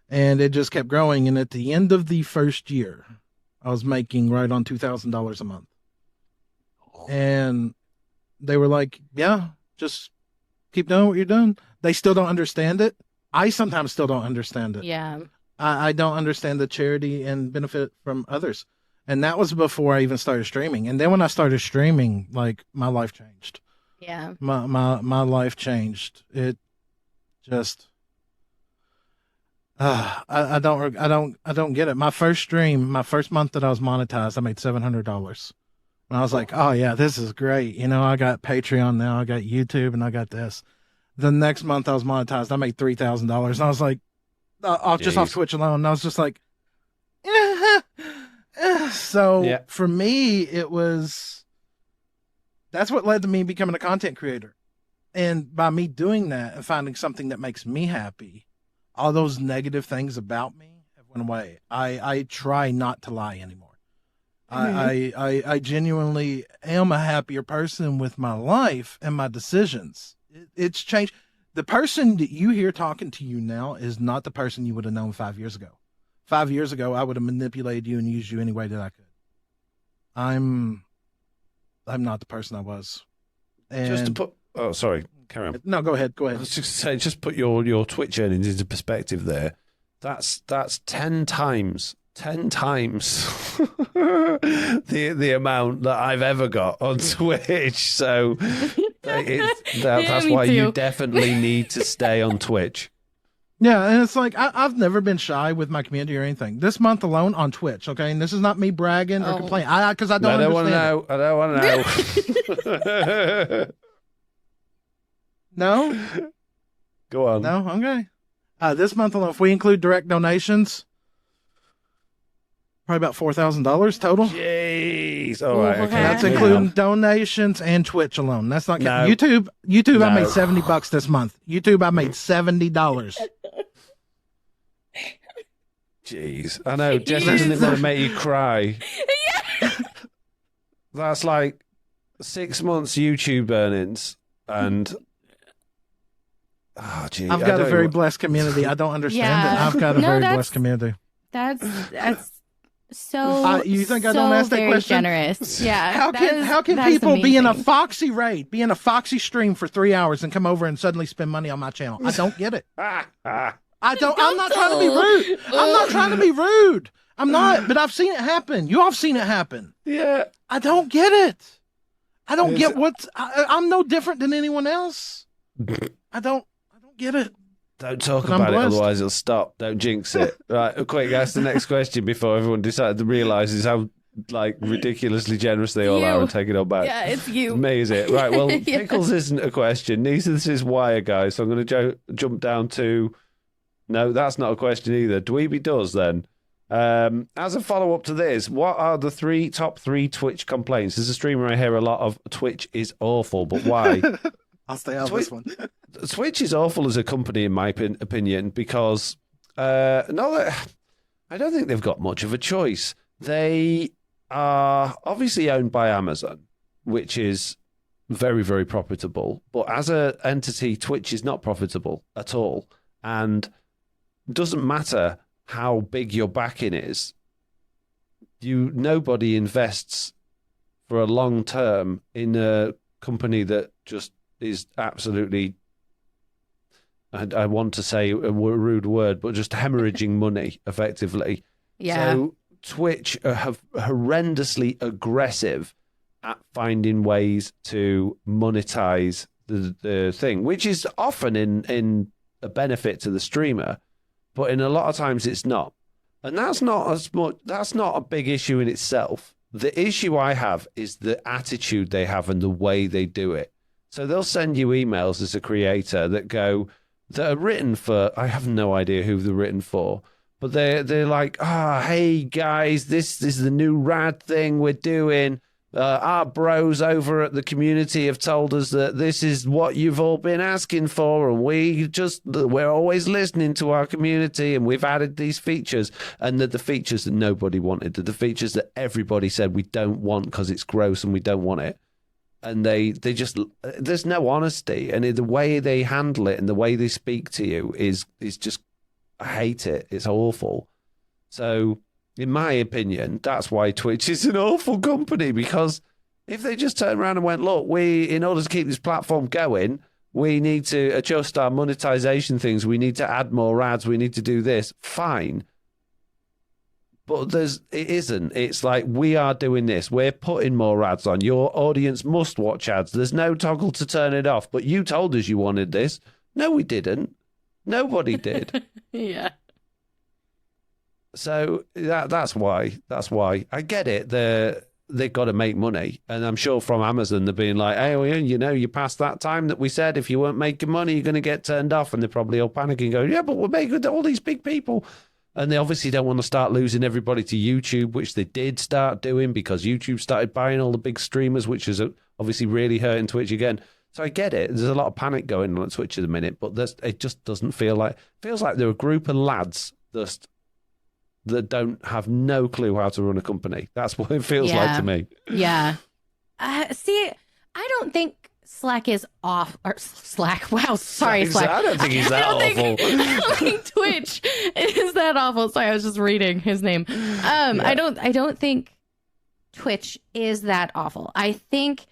And it just kept growing. And at the end of the first year, I was making right on $2,000 a month. And they were like, yeah, just keep doing what you're doing. They still don't understand it. I sometimes still don't understand it. Yeah. I don't understand the charity and benefit from others. And that was before I even started streaming. And then when I started streaming, like, my life changed. Yeah. My life changed. It just, I don't get it. My first stream, my first month that I was monetized, I made $700. And I was like, oh yeah, this is great. I got Patreon now, I got YouTube, and I got this. The next month I was monetized, I made $3,000. And I was like, just off Twitch alone. And I was just like, So for me, that's what led to me becoming a content creator. And by me doing that and finding something that makes me happy, all those negative things about me have went away. I try not to lie anymore. Mm-hmm. I genuinely am a happier person with my life and my decisions. It's changed. The person that you hear talking to you now is not the person you would have known 5 years ago. 5 years ago, I would have manipulated you and used you any way that I could. I'm not the person I was. And just to put, oh, sorry, carry on. No, go ahead. I was just saying, just put your Twitch earnings into perspective there. That's 10 times the amount that I've ever got on Twitch. So that's why you definitely need to stay on Twitch. Yeah, and it's like I've never been shy with my community or anything. This month alone on Twitch, okay, and this is not me bragging or complaining, because I don't want to know. I don't want to know. No? Go on. No? Okay. This month alone, if we include direct donations, probably about $4,000 total. Jeez. All right. Okay. That's including donations and Twitch alone. That's not YouTube. YouTube, I made $70 this month. YouTube, I made $70. Jeez. I know. Jess doesn't want to make you cry. Yeah. That's like 6 months YouTube earnings and... Oh, gee, I've got a very blessed community. I don't understand it. I've got a very blessed community. That's so. You think I don't ask that question? Generous. Yeah. How can people be in a Foxy raid, be in a Foxy stream for 3 hours, and come over and suddenly spend money on my channel? I don't get it. I don't. I'm not trying to be rude. I'm not trying to be rude. I'm not. But I've seen it happen. You all have seen it happen. Yeah. I don't get it. I don't get I'm no different than anyone else. I don't get it. Don't talk about it, otherwise it'll stop. Don't jinx it. Right, quick, ask the next question before everyone realizes how ridiculously generous they all are and take it all back. Yeah, it's you. Me, is it? Right, well, Pickles isn't a question. Neither this is Wire, guys. So I'm going to jump down to... No, that's not a question either. Dweeby does, then. As a follow-up to this, what are the top three Twitch complaints? As a streamer, I hear a lot of Twitch is awful, but why? I'll stay out of this one. Twitch is awful as a company, in my opinion, because I don't think they've got much of a choice. They are obviously owned by Amazon, which is very, very profitable. But as an entity, Twitch is not profitable at all. And it doesn't matter how big your backing is. Nobody invests for a long term in a company that just is absolutely, I want to say a rude word, but just hemorrhaging money, effectively. Yeah. So Twitch have horrendously aggressive at finding ways to monetize the thing, which is often in a benefit to the streamer, but in a lot of times it's not. And that's not a big issue in itself. The issue I have is the attitude they have and the way they do it. So they'll send you emails as a creator that are written for, I have no idea who they're written for, but they're like, hey guys, this is the new rad thing we're doing. Our bros over at the community have told us that this is what you've all been asking for, and we're always listening to our community, and we've added these features, and the features that nobody wanted, the features that everybody said we don't want because it's gross and we don't want it. And they just, there's no honesty, and the way they handle it and the way they speak to you is just, I hate it. It's awful. So, in my opinion, that's why Twitch is an awful company, because if they just turned around and went, look, in order to keep this platform going, we need to adjust our monetization things, we need to add more ads, we need to do this, fine. But it isn't. It's like, we are doing this. We're putting more ads on. Your audience must watch ads. There's no toggle to turn it off. But you told us you wanted this. No, we didn't. Nobody did. Yeah. So that's why. I get it. They've got to make money. And I'm sure from Amazon, they're being like, hey, well, you passed that time that we said if you weren't making money, you're going to get turned off. And they're probably all panicking going, yeah, but we're making all these big people. And they obviously don't want to start losing everybody to YouTube, which they did start doing because YouTube started buying all the big streamers, which is obviously really hurting Twitch again. So I get it. There's a lot of panic going on at Twitch at the minute, but it just doesn't feel like... feels like they're a group of lads that don't have no clue how to run a company. That's what it feels like to me. Yeah. See, I don't think Slack is off. Or Slack. Wow. Sorry, Slack. I don't think he's that awful. I don't think Twitch is that awful. Sorry, I was just reading his name. I don't think Twitch is that awful. I think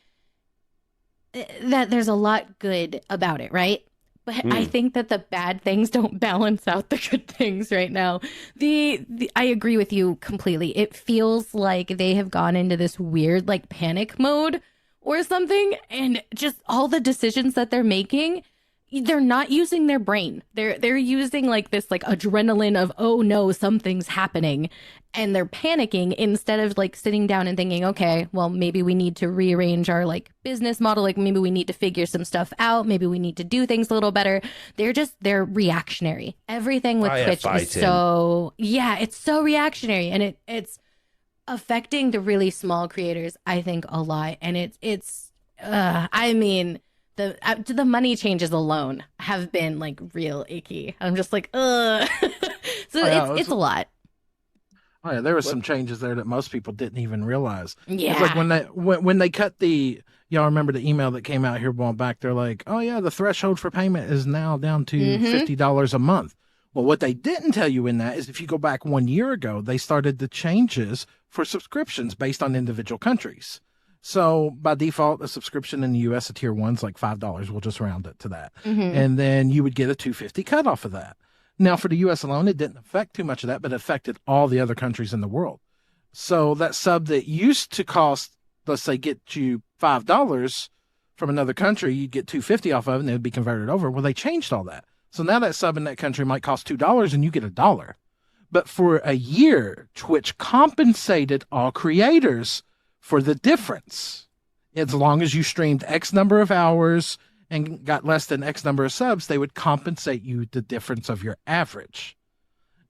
that there's a lot good about it, right? But I think that the bad things don't balance out the good things right now. I agree with you completely. It feels like they have gone into this weird like panic mode or something, and just all the decisions that they're making, they're not using their brain. They're using like this like adrenaline of, oh no, something's happening, and they're panicking instead of like sitting down and thinking, okay, well, maybe we need to rearrange our like business model. Like maybe we need to figure some stuff out. Maybe we need to do things a little better. They're reactionary. Everything with Twitch is it's so reactionary, and it's affecting the really small creators, I think, a lot. And I mean, the money changes alone have been like real icky. I'm just like, ugh. So it's a lot. Oh yeah, there were some changes there that most people didn't even realize. Yeah, it's like when they cut y'all remember the email that came out here a while back? They're like, oh yeah, the threshold for payment is now down to $50 a month. Well, what they didn't tell you in that is if you go back 1 year ago, they started the changes for subscriptions based on individual countries. So by default, a subscription in the U.S. a tier 1's like $5. We'll just round it to that. And then you would get a $2.50 cut off of that. Now, for the U.S. alone, it didn't affect too much of that, but it affected all the other countries in the world. So that sub that used to cost, let's say, get you $5 from another country, you'd get $2.50 off of it, and it would be converted over. Well, they changed all that. So now that sub in that country might cost $2, and you get $1. But for a year, Twitch compensated all creators for the difference. As long as you streamed X number of hours and got less than X number of subs, they would compensate you the difference of your average.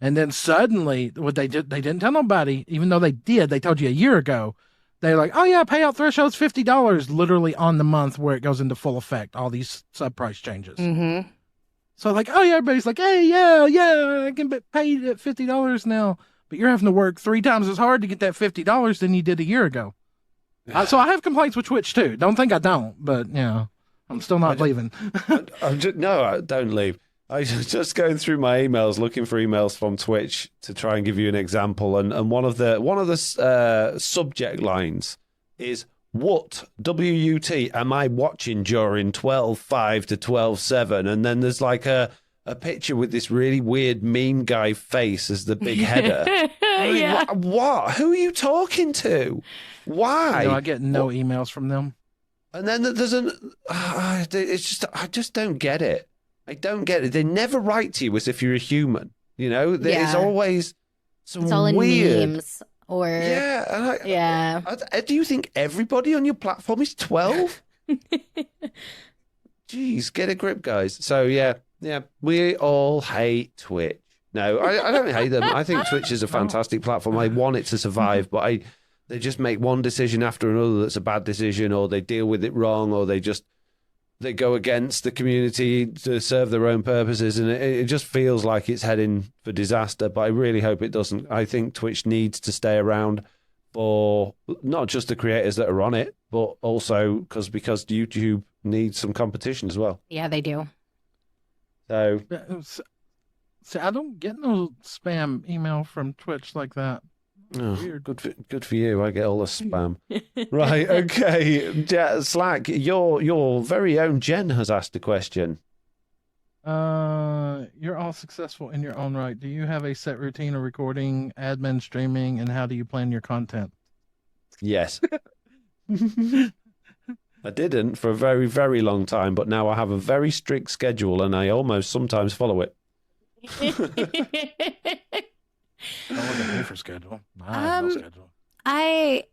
And then suddenly, what they didn't tell nobody, even though they told you a year ago, they're like, oh yeah, payout threshold's $50, literally on the month where it goes into full effect, all these sub price changes. So like, oh yeah, everybody's like, hey, yeah, I can get paid at $50 now, but you're having to work 3 times as hard to get that $50 than you did a year ago. So I have complaints with Twitch too. Don't think I don't, but I'm still not leaving. No, don't leave. I was just going through my emails, looking for emails from Twitch to try and give you an example. And one of the subject lines is, what WUT am I watching during 12.5 to 12.7? And then there's like a picture with this really weird mean guy face as the big header. What? Who are you talking to? Why? I get no emails from them. And then there's I just don't get it. I don't get it. They never write to you as if you're a human. You know, there's always some it's all weird in memes or do you think everybody on your platform is 12? Jeez, get a grip, guys. So yeah, we all hate Twitch. No, I don't hate them. I think Twitch is a fantastic platform. I want it to survive, but they just make one decision after another that's a bad decision, or they deal with it wrong, or they go against the community to serve their own purposes, and it just feels like it's heading for disaster, but I really hope it doesn't. I think Twitch needs to stay around for not just the creators that are on it, but also because YouTube needs some competition as well. Yeah, they do. So I don't get no spam email from Twitch like that. Oh, weird. Good for you. I get all the spam. Right, okay. Slack, your very own Jen has asked a question. You're all successful in your own right. Do you have a set routine of recording, admin, streaming, and how do you plan your content? Yes. I didn't for a very, very long time, but now I have a very strict schedule and I almost sometimes follow it. Don't look at me for schedule. I have no schedule. I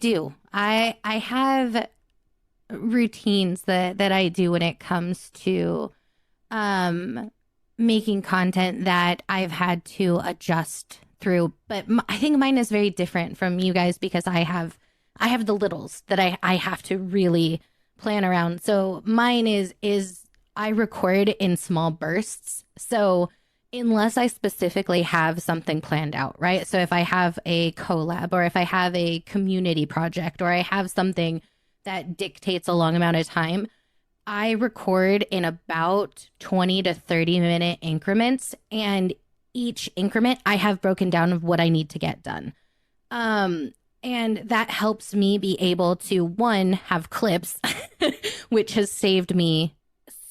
do. I have routines that I do when it comes to making content that I've had to adjust through. But I think mine is very different from you guys because I have the littles that I have to really plan around. So mine is I record in small bursts. So unless I specifically have something planned out, right? So if I have a collab or if I have a community project or I have something that dictates a long amount of time, I record in about 20 to 30 minute increments, and each increment I have broken down of what I need to get done. And that helps me be able to, one, have clips, which has saved me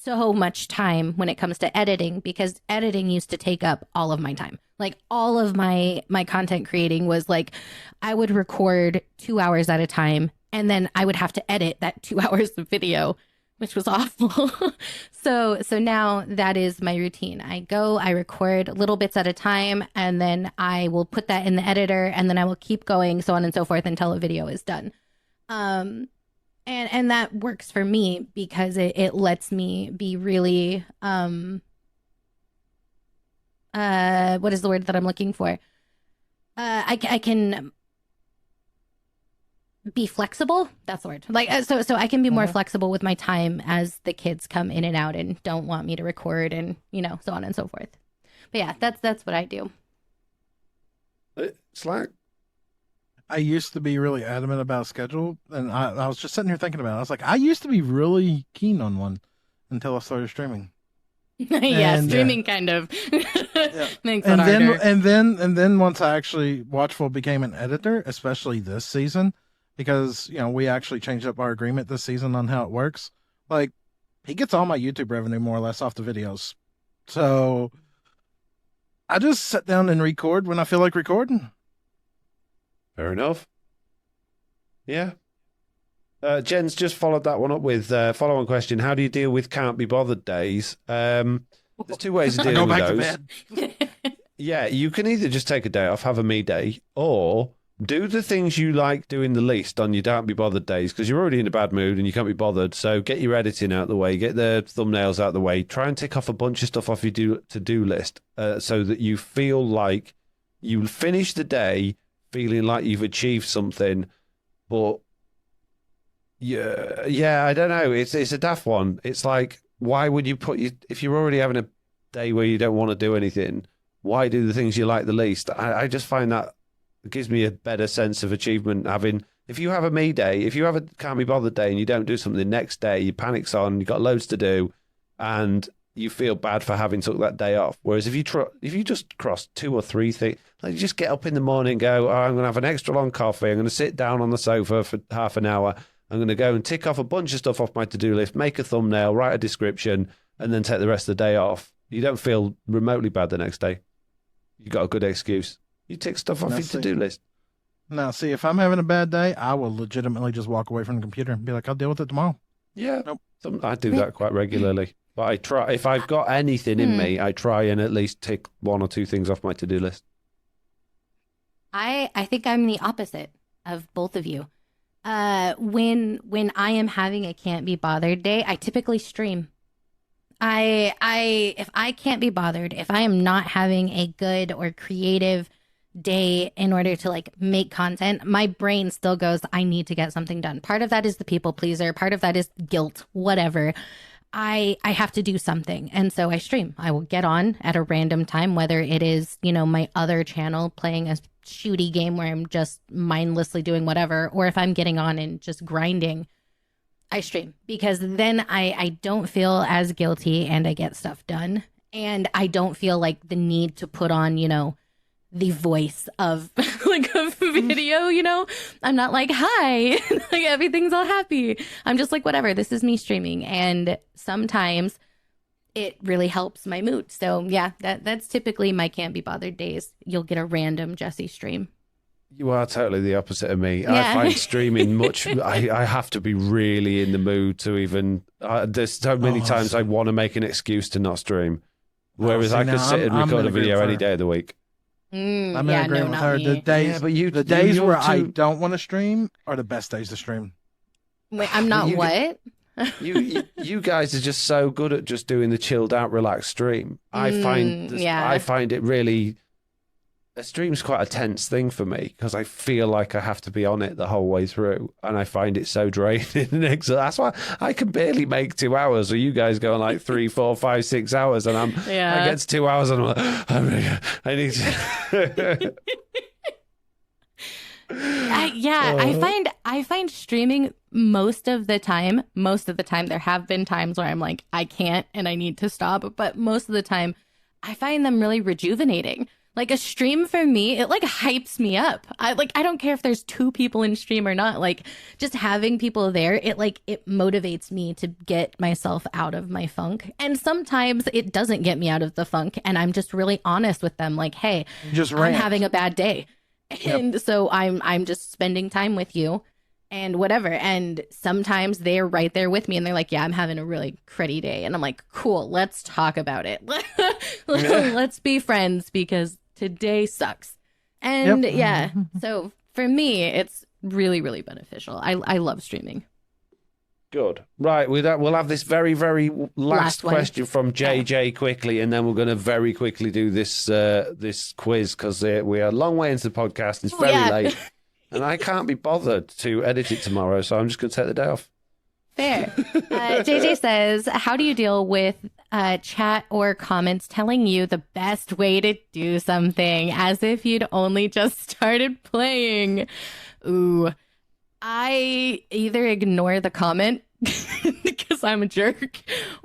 so much time when it comes to editing, because editing used to take up all of my time. Like all of my content creating was like, I would record 2 hours at a time, and then I would have to edit that 2 hours of video, which was awful. So now that is my routine. I record little bits at a time, and then I will put that in the editor, and then I will keep going, so on and so forth, until a video is done. And that works for me because it lets me be really, what is the word that I'm looking for? I can be flexible. That's the word. Like, so I can be more flexible with my time as the kids come in and out and don't want me to record, and, so on and so forth. But yeah, that's what I do. Slack. I used to be really adamant about schedule, and I was just sitting here thinking about it. I was like, I used to be really keen on one until I started streaming. Yeah, streaming kind of makes it harder. And then once I actually Watchful became an editor, especially this season, because we actually changed up our agreement this season on how it works. Like, he gets all my YouTube revenue more or less off the videos, so I just sit down and record when I feel like recording. Fair enough. Yeah. Jen's just followed that one up with follow-on question. How do you deal with can't be bothered days? There's two ways of dealing with those. To bed. Yeah, you can either just take a day off, have a me day, or do the things you like doing the least on your don't be bothered days, because you're already in a bad mood and you can't be bothered. So get your editing out of the way, get the thumbnails out of the way, try and tick off a bunch of stuff off your to-do list so that you feel like you finish the day feeling like you've achieved something. But yeah, I don't know. It's a daft one. It's like, why would you if you're already having a day where you don't want to do anything, why do the things you like the least? I just find that it gives me a better sense of achievement if you have a me day, if you have a can't be bothered day and you don't do something, the next day your panic's on, you've got loads to do, and you feel bad for having took that day off. Whereas if you just cross 2 or 3 things, like you just get up in the morning and go, I'm going to have an extra long coffee, I'm going to sit down on the sofa for half an hour, I'm going to go and tick off a bunch of stuff off my to-do list, make a thumbnail, write a description, and then take the rest of the day off. You don't feel remotely bad the next day. You got a good excuse. You tick stuff off your to-do list. Now, see, if I'm having a bad day, I will legitimately just walk away from the computer and be like, I'll deal with it tomorrow. Yeah. Nope. I do that quite regularly. But I try, if I've got anything in me, I try and at least tick 1 or 2 things off my to-do list. I think I'm the opposite of both of you. When I am having a can't be bothered day, I typically stream. If I can't be bothered, if I am not having a good or creative day in order to like make content, my brain still goes, I need to get something done. Part of that is the people pleaser. Part of that is guilt, whatever. I have to do something. And so I stream. I will get on at a random time, whether it is, my other channel playing a shooty game where I'm just mindlessly doing whatever, or if I'm getting on and just grinding, I stream, because then I don't feel as guilty and I get stuff done. And I don't feel like the need to put on, the voice of like a video, I'm not like, hi, like everything's all happy. I'm just like, whatever, this is me streaming. And sometimes it really helps my mood. So yeah, that's typically my can't be bothered days. You'll get a random Jessiie stream. You are totally the opposite of me. Yeah. I find streaming much, I have to be really in the mood to even, there's so many times I want to make an excuse to not stream. Whereas I could sit and record a video any day of the week. I'm in agreement with her. The days where I don't want to stream are the best days to stream. Wait, I'm not what? You guys are just so good at just doing the chilled out, relaxed stream. I find it really. A stream's quite a tense thing for me because I feel like I have to be on it the whole way through, and I find it so draining. That's why I can barely make 2 hours. Or you guys go on like 3, 4, 5, 6 hours, and I get to 2 hours and I'm like, I need to. I find streaming most of the time, there have been times where I'm like, I can't and I need to stop. But most of the time, I find them really rejuvenating. Like a stream for me, it like hypes me up. I don't care if there's 2 people in stream or not. Like just having people there, it motivates me to get myself out of my funk. And sometimes it doesn't get me out of the funk. And I'm just really honest with them. Like, hey, I'm having a bad day. And so I'm just spending time with you and whatever. And sometimes they're right there with me and they're like, yeah, I'm having a really cruddy day. And I'm like, cool, let's talk about it. Let's be friends because today sucks. And yeah, so for me, it's really, really beneficial. I love streaming. Good. Right, we'll have this very, very last question from JJ quickly, and then we're going to very quickly do this this quiz because we are a long way into the podcast. It's very late, and I can't be bothered to edit it tomorrow, so I'm just going to take the day off. Fair. JJ says, how do you deal with chat or comments telling you the best way to do something as if you'd only just started playing? Ooh. I either ignore the comment because I'm a jerk,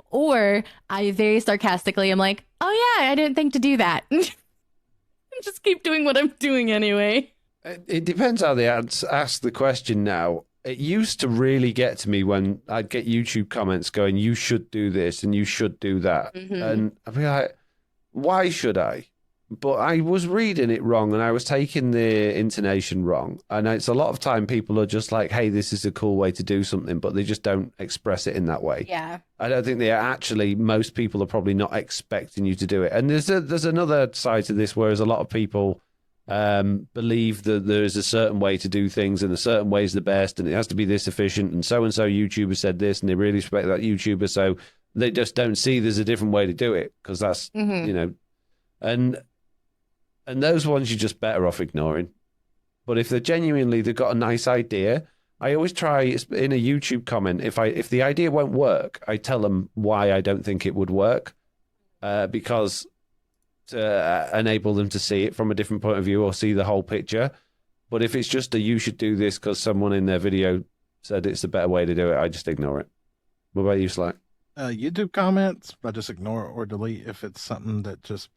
or I very sarcastically am like, oh yeah, I didn't think to do that. And just keep doing what I'm doing anyway. It depends how they ask the question now. It used to really get to me when I'd get YouTube comments going, you should do this and you should do that. Mm-hmm. And I'd be like, why should I? But I was reading it wrong and I was taking the intonation wrong. And it's a lot of time people are just like, hey, this is a cool way to do something, but they just don't express it in that way. Yeah. I don't think they are actually, most people are probably not expecting you to do it. And there's another side to this, whereas a lot of people believe that there is a certain way to do things and a certain way is the best and it has to be this efficient and so YouTuber said this and they really respect that YouTuber, so they just don't see there's a different way to do it because that's, you know, and those ones you're just better off ignoring. But if they've got a nice idea, I always try in a YouTube comment, if the idea won't work, I tell them why I don't think it would work, because to enable them to see it from a different point of view or see the whole picture. But if it's just you should do this because someone in their video said it's the better way to do it, I just ignore it. What about you, Sly? YouTube comments, I just ignore or delete if it's something that just...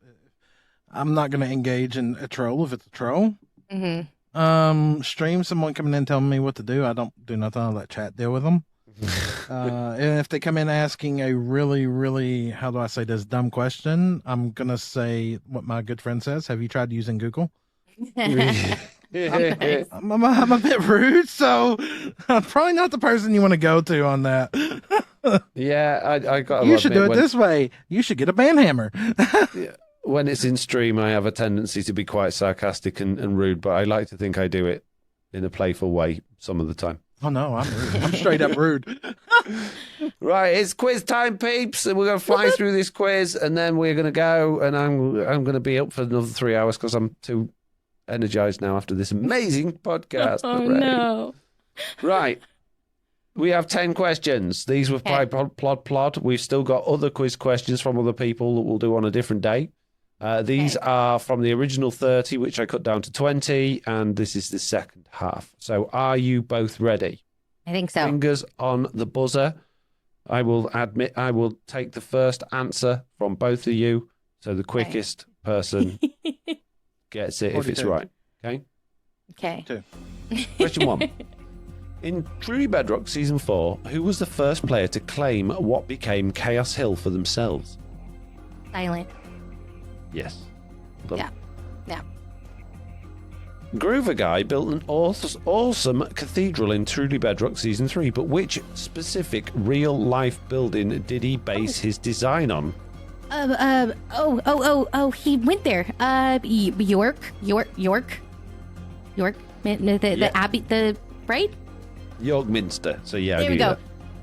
I'm not going to engage in a troll if it's a troll. Mm-hmm. Stream, someone coming in telling me what to do. I don't do nothing. I let chat deal with them. And if they come in asking a really, really, how do I say this, dumb question, I'm going to say what my good friend says. Have you tried using Google? I'm a bit rude, so I'm probably not the person you want to go to on that. Yeah, I got to You should do it this way. You should get a band hammer. Yeah. When it's in stream, I have a tendency to be quite sarcastic and rude, but I like to think I do it in a playful way some of the time. Oh, no, I'm rude. I'm straight up rude. Right, it's quiz time, peeps, and we're going to fly through this quiz, and then we're going to go, and I'm going to be up for another 3 hours because I'm too energized now after this amazing podcast. Oh, no. Right. We have 10 questions. These were by Plod. We've still got other quiz questions from other people that we'll do on a different day. These are from the original 30, which I cut down to 20, and this is the second half. So are you both ready? I think so. Fingers on the buzzer. I will admit I will take the first answer from both of you. So the quickest person gets it 42. If it's right. Okay? Okay. Question 1. In Truly Bedrock Season 4, who was the first player to claim what became Chaos Hill for themselves? Silent. Yes. Yeah. Groover Guy built an awesome cathedral in Truly Bedrock Season 3, but which specific real-life building did he base his design on? He went there. York? The Abbey, right? York Minster. So yeah, there we go.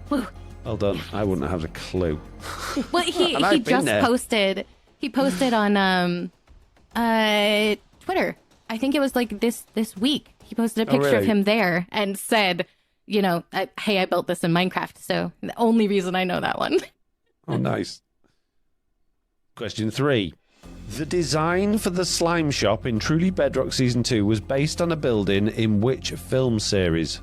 Well done. I wouldn't have a clue. Well, he just posted. He posted on Twitter. I think it was like this week. He posted a picture of him there and said, you know, hey, I built this in Minecraft. So the only reason I know that one. Oh, nice. Question 3. The design for the slime shop in Truly Bedrock Season 2 was based on a building in which film series?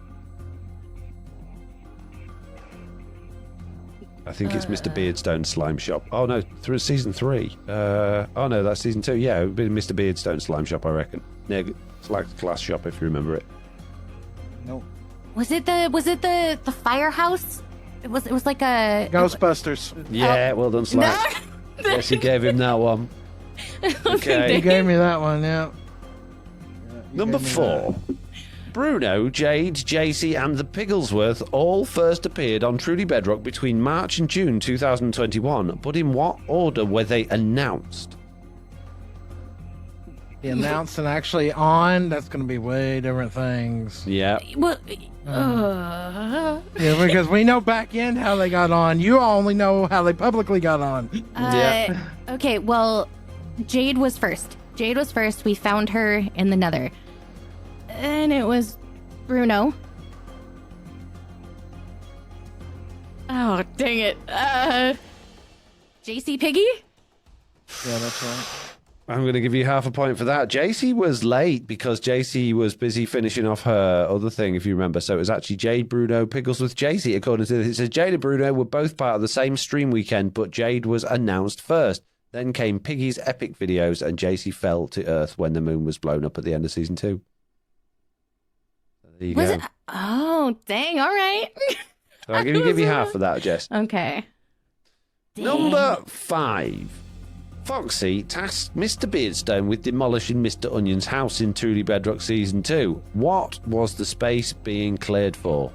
I think it's Mr. Beardstone's slime shop. Oh no, through season 3. Oh no, that's season 2. Yeah, it would be Mr. Beardstone's slime shop, I reckon. Near Slack's glass shop, if you remember it. Nope. Was it the firehouse? It was like a Ghostbusters. Yeah, well done, Slack. No. Yes, he gave him that one. Okay. You gave me that one, yeah. Number 4. Bruno, Jade, Jessiie, and the Pigglesworth all first appeared on Truly Bedrock between March and June 2021, but in what order were they announced? The announced and actually on, that's going to be way different things. Yeah. Well, Yeah, because we know back end how they got on. You only know how they publicly got on. Yeah. Okay, well, Jade was first. We found her in the Nether. And it was Bruno. Oh, dang it. Jessiie Piggy? Yeah, that's right. I'm going to give you half a point for that. Jessiie was late because Jessiie was busy finishing off her other thing, if you remember. So it was actually Jade, Bruno, Pigglesworth, Jessiie. According to this, it says Jade and Bruno were both part of the same stream weekend, but Jade was announced first. Then came Piggy's epic videos, and Jessiie fell to earth when the moon was blown up at the end of season 2. There you go. Oh, dang. All right. So I'll give you half of that, Jess. Okay. Dang. Number 5. Foxy tasked Mr. Beardstone with demolishing Mr. Onion's house in Truly Bedrock Season 2. What was the space being cleared for?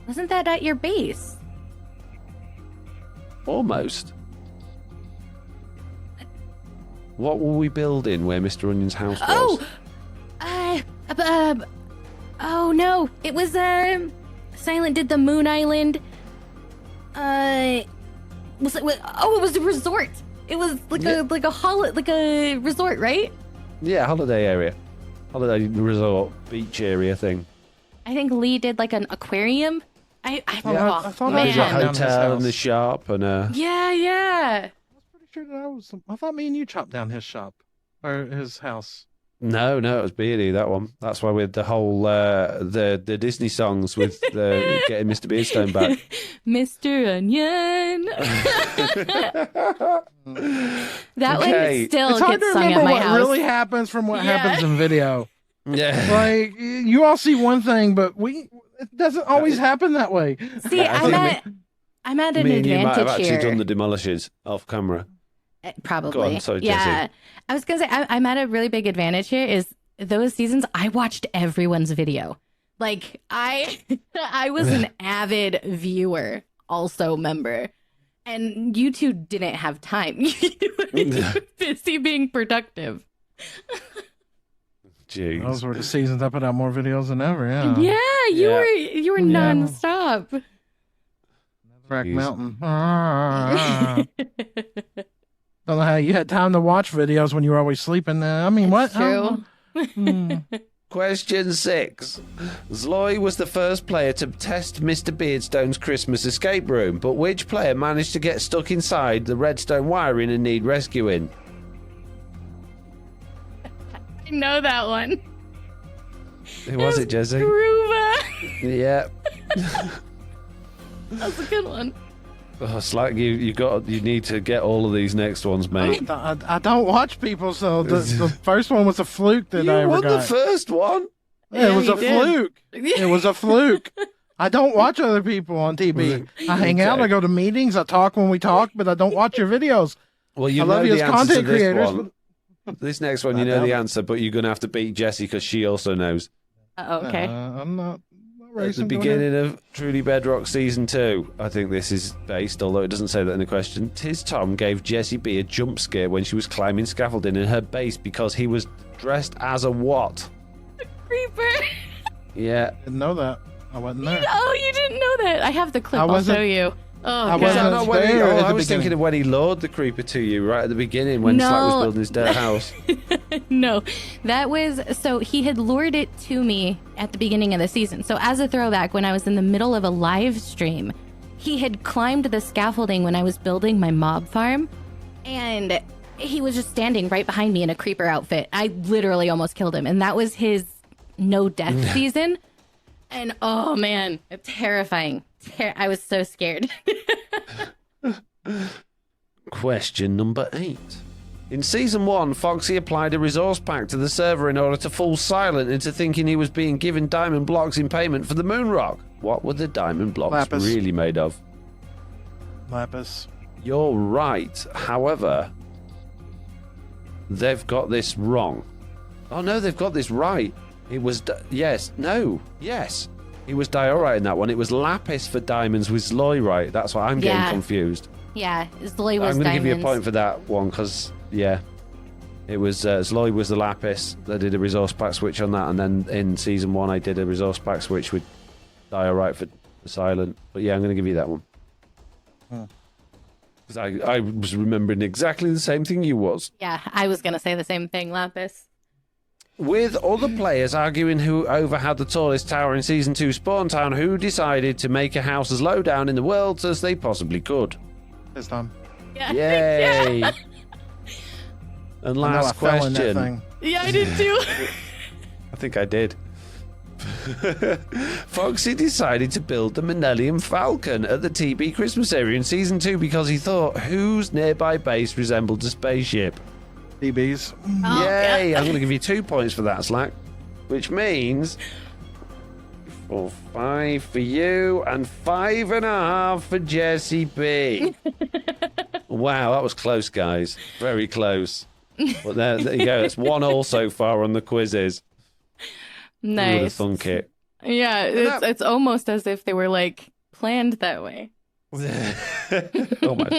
Wasn't that at your base? Almost. What were we building where Mr. Onion's house was? Oh no! It was Silent did the Moon Island. It was a resort. It was like a resort, right? Yeah, holiday area, holiday resort, beach area thing. I think Lee did like an aquarium. I thought There's a hotel and the shop and Yeah. I was pretty sure that I thought me and you chopped down his shop or his house. No, it was Beardy, that one. That's why with the whole the Disney songs with getting Mr. Beardstone back. Mr. Onion. That one still gets sung at my house. What really happens from what happens in video. Yeah. Like you all see one thing, but it doesn't always happen that way. See, I'm at an advantage here. You might have actually done the demolishes off camera. Probably. Go on, sorry, yeah. Jessiie. I was going to say, I'm at a really big advantage here is those seasons, I watched everyone's video. Like, I was an avid viewer, also member. And you two didn't have time. You were busy being productive. Jeez. Those were the seasons I put out more videos than ever, yeah. Yeah, you were nonstop. Rack Mountain. Don't know how you had time to watch videos when you were always sleeping. I mean, what? True. Question 6. Zloy was the first player to test Mr. Beardstone's Christmas escape room, but which player managed to get stuck inside the redstone wiring and need rescuing? I know that one. Who was it, Jessiie? Groova. Yeah. That's a good one. Oh, it's like you need to get all of these next ones, mate. I don't watch people, so the first one was a fluke that I ever won got. The first one. Yeah, it was a fluke. It was a fluke. I don't watch other people on TV. I hang out, I go to meetings, I talk when we talk, but I don't watch your videos. Well, I love you as content creators. This next one, you know the answer, but you're going to have to beat Jessiie because she also knows. Okay. I'm not At the beginning of Truly Bedrock Season 2, I think this is based, although it doesn't say that in the question, Tiz Tom gave Jessiie B a jump scare when she was climbing scaffolding in her base because he was dressed as a what? A creeper. Yeah. Didn't know that. I wasn't there. Oh, you didn't know that. I have the clip. I'll show you. Oh, I was thinking of when he lured the creeper to you right at the beginning when Slack was building his dirt house. No, that was so he had lured it to me at the beginning of the season. So as a throwback, when I was in the middle of a live stream, he had climbed the scaffolding when I was building my mob farm, and he was just standing right behind me in a creeper outfit. I literally almost killed him, and that was his no death season. And oh man, terrifying. I was so scared. Question number 8. In Season 1, Foxy applied a resource pack to the server in order to fool Silent into thinking he was being given diamond blocks in payment for the moon rock. What were the diamond blocks Lapis. really made of? Lapis. You're right. However, they've got this wrong. Oh no, they've got this right. It was... Yes. It was diorite in that one. It was lapis for diamonds with Zloy right. That's why I'm getting confused. Yeah, Zloy was I'm going to give you a diamonds. point for that one because, yeah, it was Zloy was the lapis. I did a resource pack switch on that, and then in Season 1 I did a resource pack switch with diorite for Silent. But yeah, I'm going to give you that one. Because I was remembering exactly the same thing you was. Yeah, I was going to say the same thing, Lapis. With other players arguing who over had the tallest tower in Season 2 Spawn Town, who decided to make a house as low down in the world as they possibly could. This time. Yeah. Yay! Yeah. And last question. Yeah, I did too. I think I did. Foxy decided to build the Millennium Falcon at the TB Christmas area in Season 2 because he thought whose nearby base resembled a spaceship. DBs. Oh, Yay! yeah. I'm going to give you 2 points for that, Slack. Which means 5 for you and 5.5 for Jessiie B. Wow, that was close, guys. Very close. But there you go. It's 1-1 so far on the quizzes. Nice. Who would have thunk it? Yeah, it's almost as if they were like planned that way. Almost.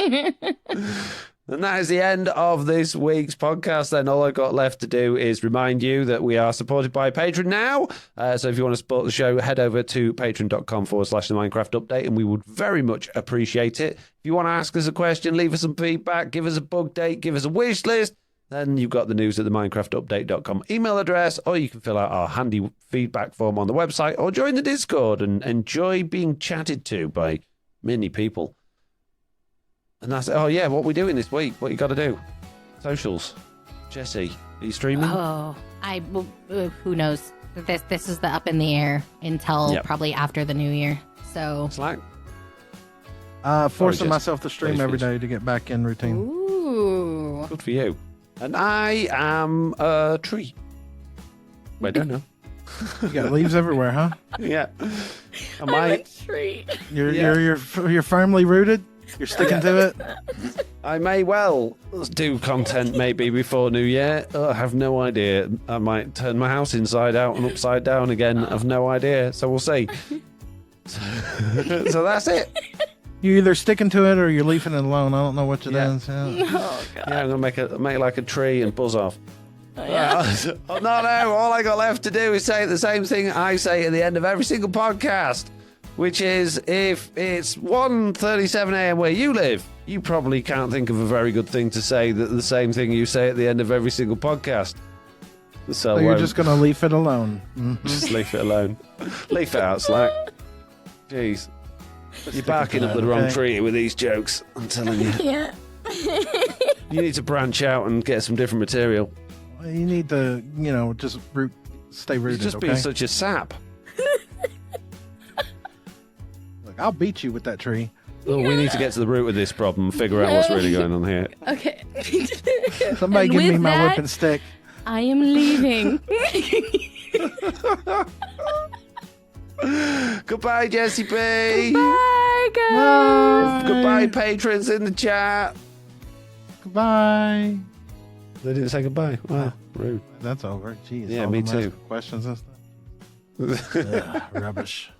And that is the end of this week's podcast. Then all I've got left to do is remind you that we are supported by Patreon now. So if you want to support the show, head over to patreon.com/the Minecraft Update, and we would very much appreciate it. If you want to ask us a question, leave us some feedback, give us a bug date, give us a wish list, then you've got the news at the minecraftupdate.com email address, or you can fill out our handy feedback form on the website, or join the Discord and enjoy being chatted to by many people. And that's it. Oh, yeah, what are we doing this week? What you got to do? Socials. Jessiie, are you streaming? Oh, who knows? This is the up in the air until probably after the new year. So Slack? Forcing myself to stream every day to get back in routine. Ooh. Good for you. And I am a tree. I don't know. You got leaves everywhere, huh? Yeah. I'm a tree. You're firmly rooted? You're sticking to it? I may well do content maybe before New Year. I have no idea. I might turn my house inside out and upside down again. I have no idea. So we'll see. So that's it. You're either sticking to it or you're leaving it alone. I don't know which it is. Yeah. Oh, God. Yeah, I'm going to make it like a tree and buzz off. Oh, yeah. Oh, no. All I got left to do is say the same thing I say at the end of every single podcast, which is if it's 1:37 a.m. where you live, you probably can't think of a very good thing to say that the same thing you say at the end of every single podcast. So you're just going to leave it alone. Mm-hmm. Just leave it alone. Leave it out, Slack. Jeez. You're barking up the wrong tree with these jokes, I'm telling you. Yeah. You need to branch out and get some different material. You need to, just stay rooted, You're just being such a sap. Look, I'll beat you with that tree. Well, we need to get to the root of this problem and figure out what's really going on here. Okay. Somebody give me my whipping stick. I am leaving. Goodbye, Jessiie B. Bye, guys. Goodbye, patrons in the chat. Goodbye. They didn't say goodbye. Wow, rude. That's over. Jeez. Yeah, all me them too. last questions and stuff. Ugh, rubbish.